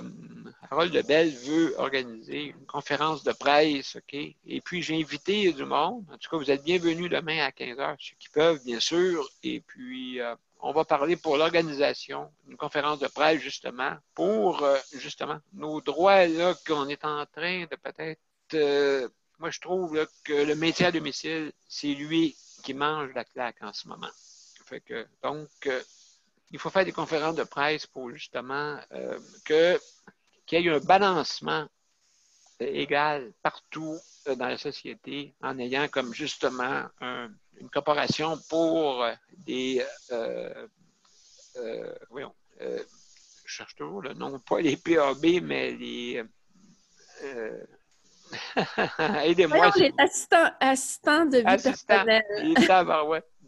Harold Lebel veut organiser une conférence de presse, OK? Et puis, j'ai invité du monde. En tout cas, vous êtes bienvenus demain à 15h, ceux qui peuvent, bien sûr. Et puis, on va parler pour l'organisation d'une conférence de presse, justement, pour, justement, nos droits, là, qu'on est en train de peut-être... moi, je trouve là, que le maintien à domicile, c'est lui qui mange la claque en ce moment. Fait que, donc, il faut faire des conférences de presse pour justement qu'il y ait un balancement égal partout dans la société en ayant comme justement une corporation pour des... je cherche toujours le nom, pas les PAB, mais les... aidez-moi. Les assistants de vie personnelle.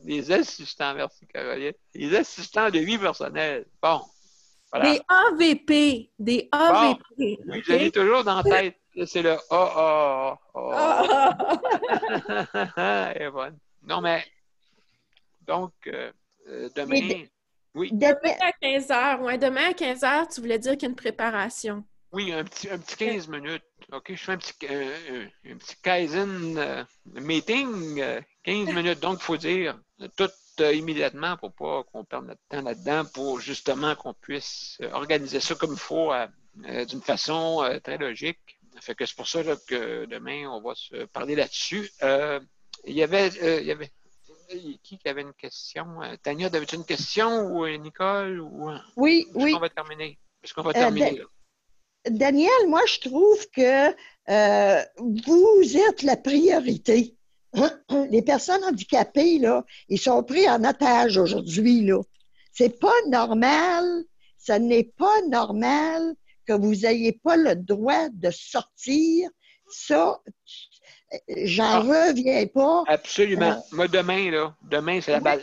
Les assistants, merci Caroline. Les assistants de vie personnelle. Bon. Voilà. Des AVP. Des AVP. Bon. Oui, je l'ai toujours dans la tête. C'est le Elle est bonne. Non, mais donc, demain. Oui. Demain à 15h. Ouais, demain à 15h, tu voulais dire qu'il y a une préparation. Oui, un petit 15 minutes. OK, je fais un petit Kaizen meeting, 15 minutes. Donc, il faut dire tout immédiatement pour pas qu'on perde notre temps là-dedans, pour justement qu'on puisse organiser ça comme il faut, d'une façon très logique. Fait que c'est pour ça là, que demain, on va se parler là-dessus. Il y avait qui avait une question? Tania, avais-tu une question ou Nicole? Oui, Est-ce oui. qu'on va terminer? Est-ce qu'on va terminer là? Daniel, moi, je trouve que vous êtes la priorité. Les personnes handicapées, là, ils sont pris en otage aujourd'hui, là. C'est pas normal, ce n'est pas normal que vous n'ayez pas le droit de sortir. Ça, j'en reviens pas. Absolument. Moi, demain, c'est la base.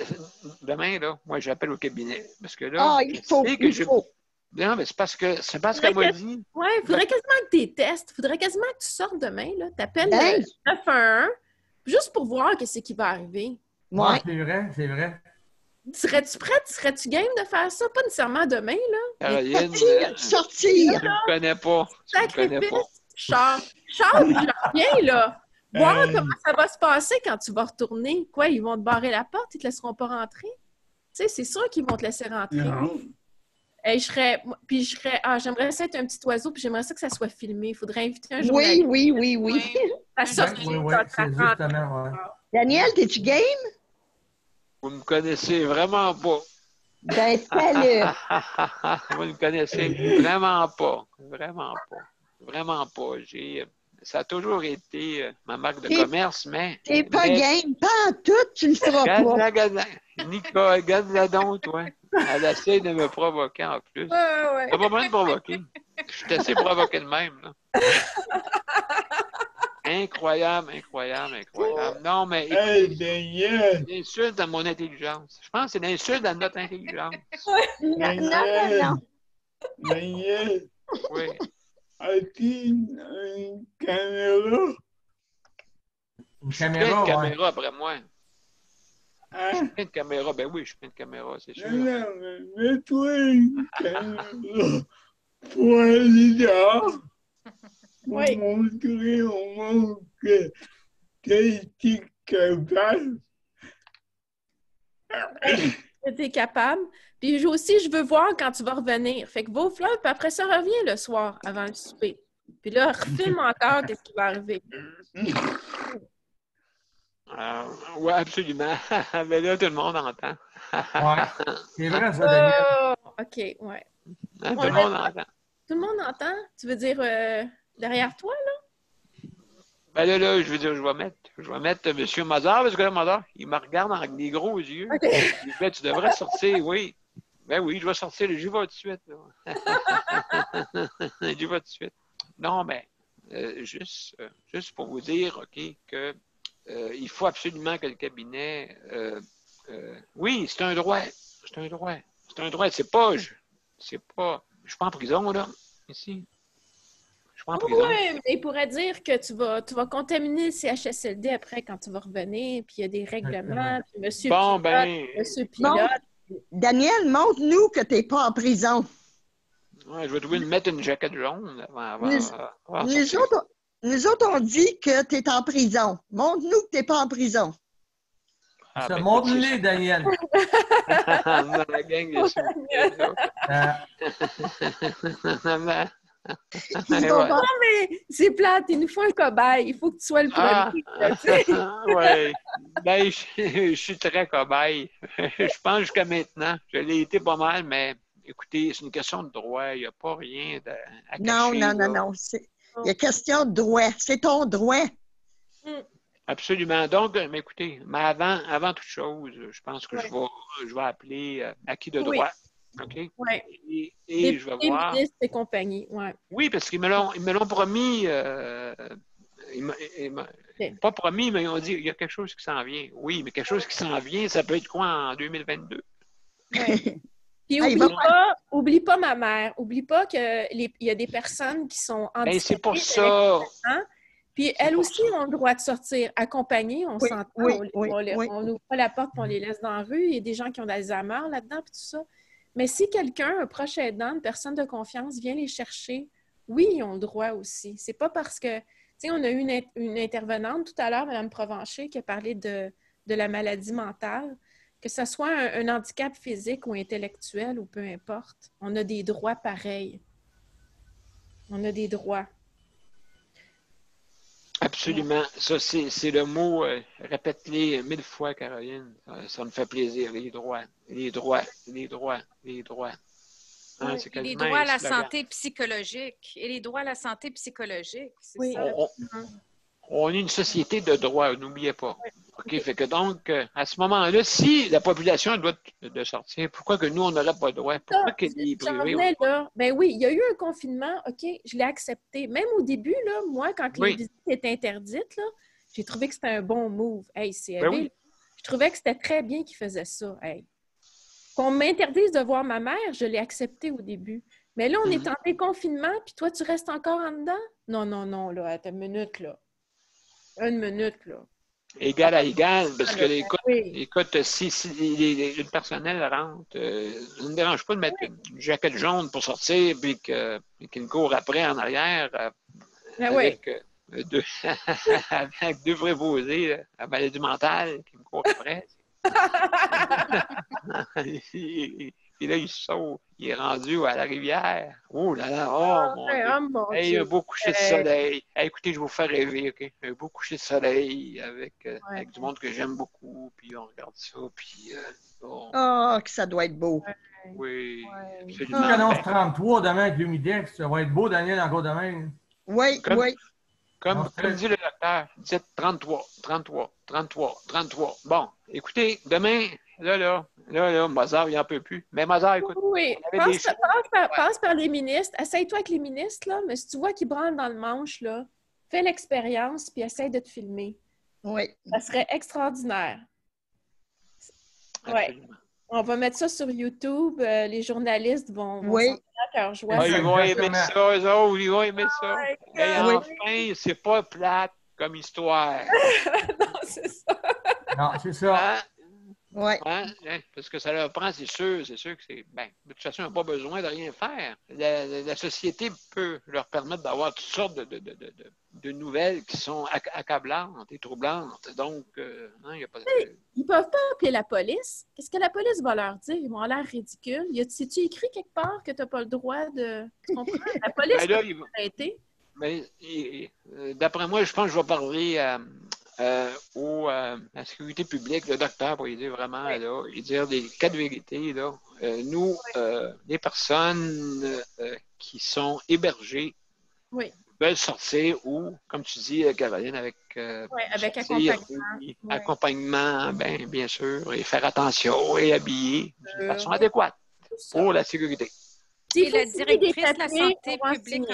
Demain, là, moi, j'appelle au cabinet. Parce que là, il faut. Non, mais c'est parce qu'elle m'a dit. Oui, il faudrait quasiment que tu testes. Il faudrait quasiment que tu sortes demain. Tu appelles Ben. le 911 juste pour voir qu'est-ce qui va arriver. Ouais. C'est vrai, c'est vrai. Serais-tu prête? Serais-tu game de faire ça? Pas nécessairement demain, là. Caroline, sortir. Tu me connais pas. Tu me connais pas. Charles, je reviens, là. Voir comment ça va se passer quand tu vas retourner. Quoi, ils vont te barrer la porte, ils te laisseront pas rentrer? Tu sais, c'est sûr qu'ils vont te laisser rentrer. Non. Et j'aimerais ça être un petit oiseau, puis j'aimerais ça que ça soit filmé. Il faudrait inviter un journaliste. Oui. À sortir Oui, quand c'est ça rentre. justement, ouais. Daniel, t'es-tu game? Vous me connaissez vraiment pas. Ben, fais-le. Vous me connaissez vraiment pas. Vraiment pas. Ça a toujours été ma marque de commerce, mais... T'es pas game. Pas en tout, tu le feras pas. Nicole, garde-la donc, toi. Elle essaie de me provoquer en plus. Ouais. Elle va pas besoin de provoquer. Je suis assez provoqué de même, là. Incroyable. Non, mais écoutez, c'est une insulte à mon intelligence. Je pense que c'est une insulte à notre intelligence. Non. Daniel, Oui. as-tu une caméra? Une Je suis plein caméra, de ouais. caméras après moi. Hein? Je suis plein de caméras. Ben oui, je suis plein de caméras, c'est sûr. Non, mais mets-toi une caméra pour aller dehors. Pour Oui. montrer au monde que t'es capable. T'es capable. Puis je veux voir quand tu vas revenir. Fait que va au fleuve, puis après ça, reviens le soir avant le souper. Puis là, refilme encore qu'est-ce qui va arriver. Oui, absolument. Mais là, tout le monde entend. Ouais. C'est vrai, ça, Daniel. Oh, OK, ouais. Tout le monde entend. Tout le monde entend? Tu veux dire derrière toi, là? Ben là, je veux dire, je vais mettre M. Mazar, parce que là, Mazar, il me regarde avec des gros yeux. OK. Il me dit, tu devrais sortir, oui. Ben oui, je vais sortir, j'y vais tout de suite. J'y vais tout de suite. Non, mais juste pour vous dire, OK, que il faut absolument que le cabinet... oui, c'est un droit. C'est un droit. C'est pas... Je suis pas en prison, là, ici. Je suis pas en prison. Oui, mais il pourrait dire que tu vas contaminer le CHSLD après quand tu vas revenir, puis il y a des règlements, puis monsieur pilote. Daniel, montre-nous que tu n'es pas en prison. Ouais, je vais trouver mettre une jaquette jaune avant nous autres, on dit que tu es en prison. Montre-nous que tu n'es pas en prison. Ça montre-les, Daniel. Dans la gang des Non, mais c'est plate, il nous faut un cobaye. Il faut que tu sois le premier. Oui. Ben, je suis très cobaye. Je pense jusqu'à maintenant. Je l'ai été pas mal, mais écoutez, c'est une question de droit. Il n'y a pas rien à cacher. Non. Il y a question de droit. C'est ton droit. Absolument. Donc, mais écoutez, mais avant toute chose, je pense que je vais appeler acquis de droit. OK? Oui. Et je vais voir. Ministres et compagnie, Oui, parce qu'ils me l'ont promis. Pas promis, mais ils ont dit il y a quelque chose qui s'en vient. Oui, mais quelque chose qui s'en vient, ça peut être quoi en 2022? Ouais. Puis oublie pas ma mère. Oublie pas qu'il y a des personnes qui sont handicapées. Ben, c'est pour ça. Puis elles aussi ont le droit de sortir accompagnées, on s'entend. On n'ouvre pas la porte et on les laisse dans la rue. Il y a des gens qui ont d'Alzheimer là-dedans, puis tout ça. Mais si quelqu'un, un proche aidant, une personne de confiance, vient les chercher, oui, ils ont le droit aussi. C'est pas parce que... Tu sais, on a eu une intervenante tout à l'heure, Mme Provencher, qui a parlé de la maladie mentale, Que ce soit un handicap physique ou intellectuel ou peu importe, on a des droits pareils. On a des droits. Absolument. Ça, c'est le mot. Répète-les 1000 fois, Caroline. Ça me fait plaisir. Les droits, les droits, les droits, les droits. Hein, c'est Et les quasiment droits à un la slogan. santé psychologique. Et les droits à la santé psychologique, c'est Oui. ça. On est une société de droits, n'oubliez pas. OK, fait que donc, à ce moment-là, si la population doit de sortir, pourquoi que nous, on n'aurait pas le droit? Pourquoi que les J'en privés... venais là. Ben oui, il y a eu un confinement, OK, je l'ai accepté. Même au début, là, moi, quand les visites étaient interdites, là, j'ai trouvé que c'était un bon move. Hey, c'est oui. Je trouvais que c'était très bien qu'ils faisaient ça. Hey. Qu'on m'interdise de voir ma mère, je l'ai accepté au début. Mais là, on est en déconfinement, puis toi, tu restes encore en dedans? Non, non, non, là, attends une minute, là. Une minute, là. Égal à égal, parce que, écoute, si le personnel rentre, ça ne me dérange pas de mettre une jaquette jaune pour sortir, puis qu'il court après en arrière, avec, avec deux préposés à maladie mentale qui me courent après. Puis là, il saute, il est rendu à la rivière. Oh là là, oh mon Dieu. Hey, un beau coucher de soleil. Hey, écoutez, je vais vous faire rêver, OK? Un beau coucher de soleil avec du monde que j'aime beaucoup. Puis on regarde ça, puis... Oh, que ça doit être beau. Oui, Si tu annonces 33 demain avec l'humidex, ça va être beau, Daniel, encore demain. Oui, Comme dit le docteur, dites 33, 33, 33, 33. Bon, écoutez, demain... Là, Mozart, il n'en peut plus. Mais Mozart, écoute. Oui, passe par les ministres. Essaye-toi avec les ministres, là, mais si tu vois qu'ils branlent dans le manche, là, fais l'expérience puis essaye de te filmer. Oui. Ça serait extraordinaire. Oui. On va mettre ça sur YouTube. Les journalistes vont s'en faire à cœur joie. Ils vont aimer ça, eux autres. Ils vont aimer ça. Et enfin, c'est pas plate comme histoire. Non, c'est ça. Non, c'est ça. Oui. Hein? Parce que ça leur prend, c'est sûr que c'est. Ben, de toute façon, ils n'ont pas besoin de rien faire. La société peut leur permettre d'avoir toutes sortes de nouvelles qui sont accablantes et troublantes. Donc, il n'y a pas de. Ils ne peuvent pas appeler la police. Qu'est-ce que la police va leur dire? Ils vont avoir l'air ridicules. C'est-tu écrit quelque part que tu n'as pas le droit de. Tu comprends? La police peut arrêter. D'après moi, je pense que je vais parler à la sécurité publique, le docteur, pour lui dire vraiment, là, lui dire des cas de vérité. Là. Nous, les personnes qui sont hébergées veulent sortir ou, comme tu dis, Caroline, avec accompagnement, bien sûr, et faire attention et habiller de façon adéquate pour la sécurité. Et la directrice de la santé publique...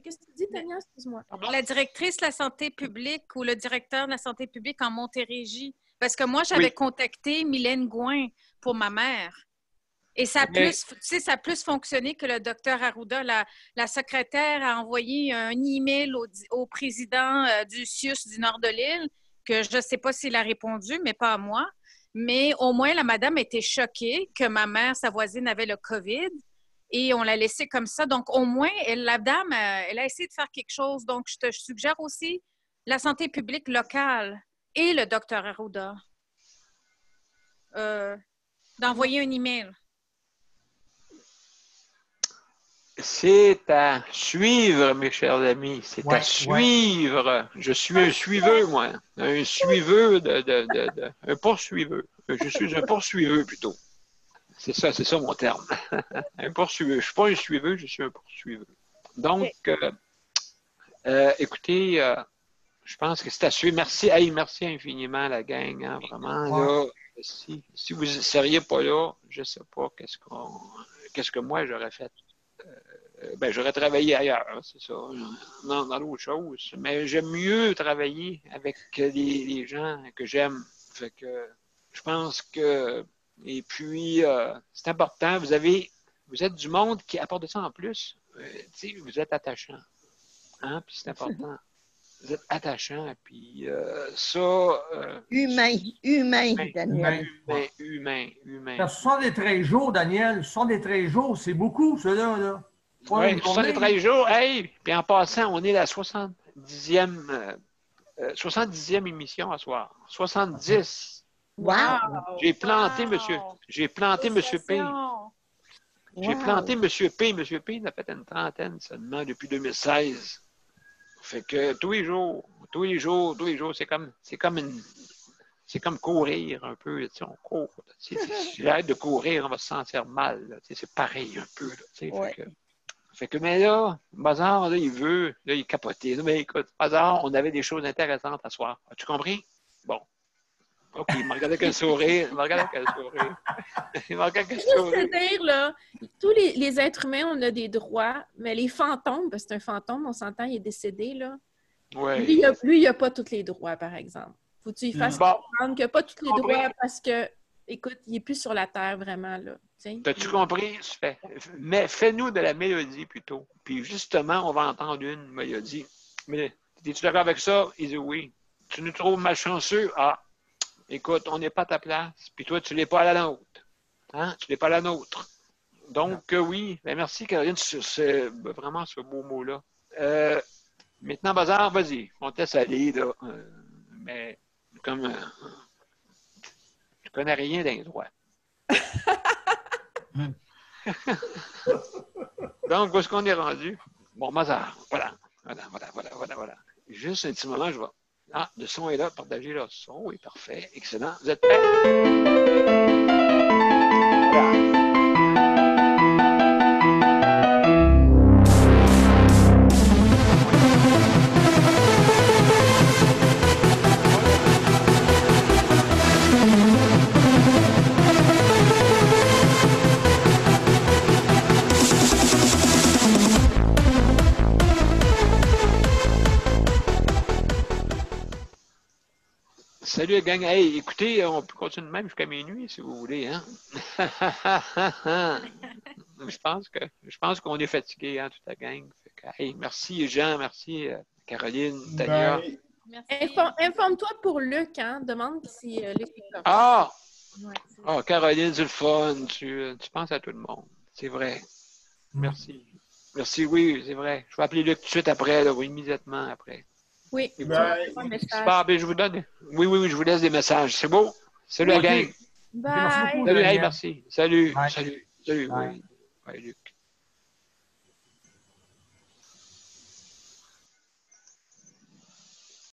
Qu'est-ce que tu dis, Tania? Excuse-moi. La directrice de la santé publique ou le directeur de la santé publique en Montérégie. Parce que moi, j'avais contacté Mylène Gouin pour ma mère. Et ça a plus fonctionné que le docteur Arruda. La secrétaire a envoyé un email au président du CIUS du nord de l'île, que je ne sais pas s'il a répondu, mais pas à moi. Mais au moins, la madame était choquée que ma mère, sa voisine, avait le COVID. Et on l'a laissé comme ça. Donc, au moins, la dame, elle a essayé de faire quelque chose. Donc, je te suggère aussi la santé publique locale et le docteur Arruda d'envoyer un email. C'est à suivre, mes chers amis. C'est à suivre. Je suis un suiveux, moi. Un suiveux un poursuiveux. Je suis un poursuiveux, plutôt. C'est ça mon terme. Un poursuiveux. Je ne suis pas un suiveux, je suis un poursuiveux. Donc, écoutez, je pense que c'est à suivre. Merci, merci infiniment, la gang. Hein, vraiment, là, si vous ne seriez pas là, je ne sais pas qu'est-ce que moi j'aurais fait. J'aurais travaillé ailleurs, c'est ça, dans d'autres choses. Mais j'aime mieux travailler avec les gens que j'aime. Fait que je pense que... Et puis, c'est important. Vous êtes du monde qui apporte ça en plus. Vous êtes attachant. Hein? Puis c'est important. Vous êtes attachant. Puis ça... Humain, Daniel. Humain. 73 jours, Daniel. 73 jours, c'est beaucoup, cela, là. Oui, 73 jours. Hey! Puis en passant, on est la 70e émission à soir. 70. Wow! J'ai planté Monsieur P. J'ai planté M. P. M. P, il a fait une trentaine seulement depuis 2016. Fait que tous les jours, c'est comme courir un peu. On court. Si j'arrête de courir, on va se sentir mal. C'est pareil un peu. Là, fait que, mais là, Bazar, là, il est capoté. Là, mais écoute, Bazar, on avait des choses intéressantes à soir. As-tu compris? Bon. OK, il m'a regardé avec un sourire. C'est-à-dire, là, tous les êtres humains, on a des droits, mais les fantômes, parce que c'est un fantôme, on s'entend, il est décédé, là. Ouais. Lui, il n'a pas tous les droits, par exemple. Faut-tu lui fasses comprendre qu'il n'a pas tous les droits parce que, écoute, il n'est plus sur la Terre, vraiment, là. T'as-tu compris? Mais fais-nous de la mélodie plutôt. Puis justement, on va entendre une mélodie. Mais es-tu d'accord avec ça? Il dit oui. Tu nous trouves malchanceux? Ah, écoute, on n'est pas à ta place. Puis toi, tu ne l'es pas à la nôtre. Hein? Tu n'es pas à la nôtre. Donc, oui. Ben, merci, Caroline, sur vraiment ce beau mot-là. Maintenant, Bazar, vas-y. On te laisse aller, là. Mais comme tu connais rien d'un droit. Donc, où est-ce qu'on est rendu? Bon, Mazar, voilà. Juste un petit moment, je vais. Ah, le son est là, partagez le son, oui, parfait, excellent. Vous êtes prêts? Voilà. Salut, gang. Hey, écoutez, on peut continuer de même jusqu'à minuit, si vous voulez. Hein? Je pense qu'on est fatigué, hein, toute la gang. Fait que, hey, merci, Jean. Merci, Caroline, Tania. Informe-toi pour Luc, hein. Demande si Luc est là. Ah! Ouais, Caroline, c'est le fun. Tu penses à tout le monde. C'est vrai. Merci. Merci, oui, c'est vrai. Je vais appeler Luc tout de suite après, là, ou immédiatement après. Oui. Super, ben, je vous donne. Oui, je vous laisse des messages. C'est beau? Salut la gang. Bye. Salut, hey, merci. Salut. Bye. Salut. Bye. Oui. Bye, Luc.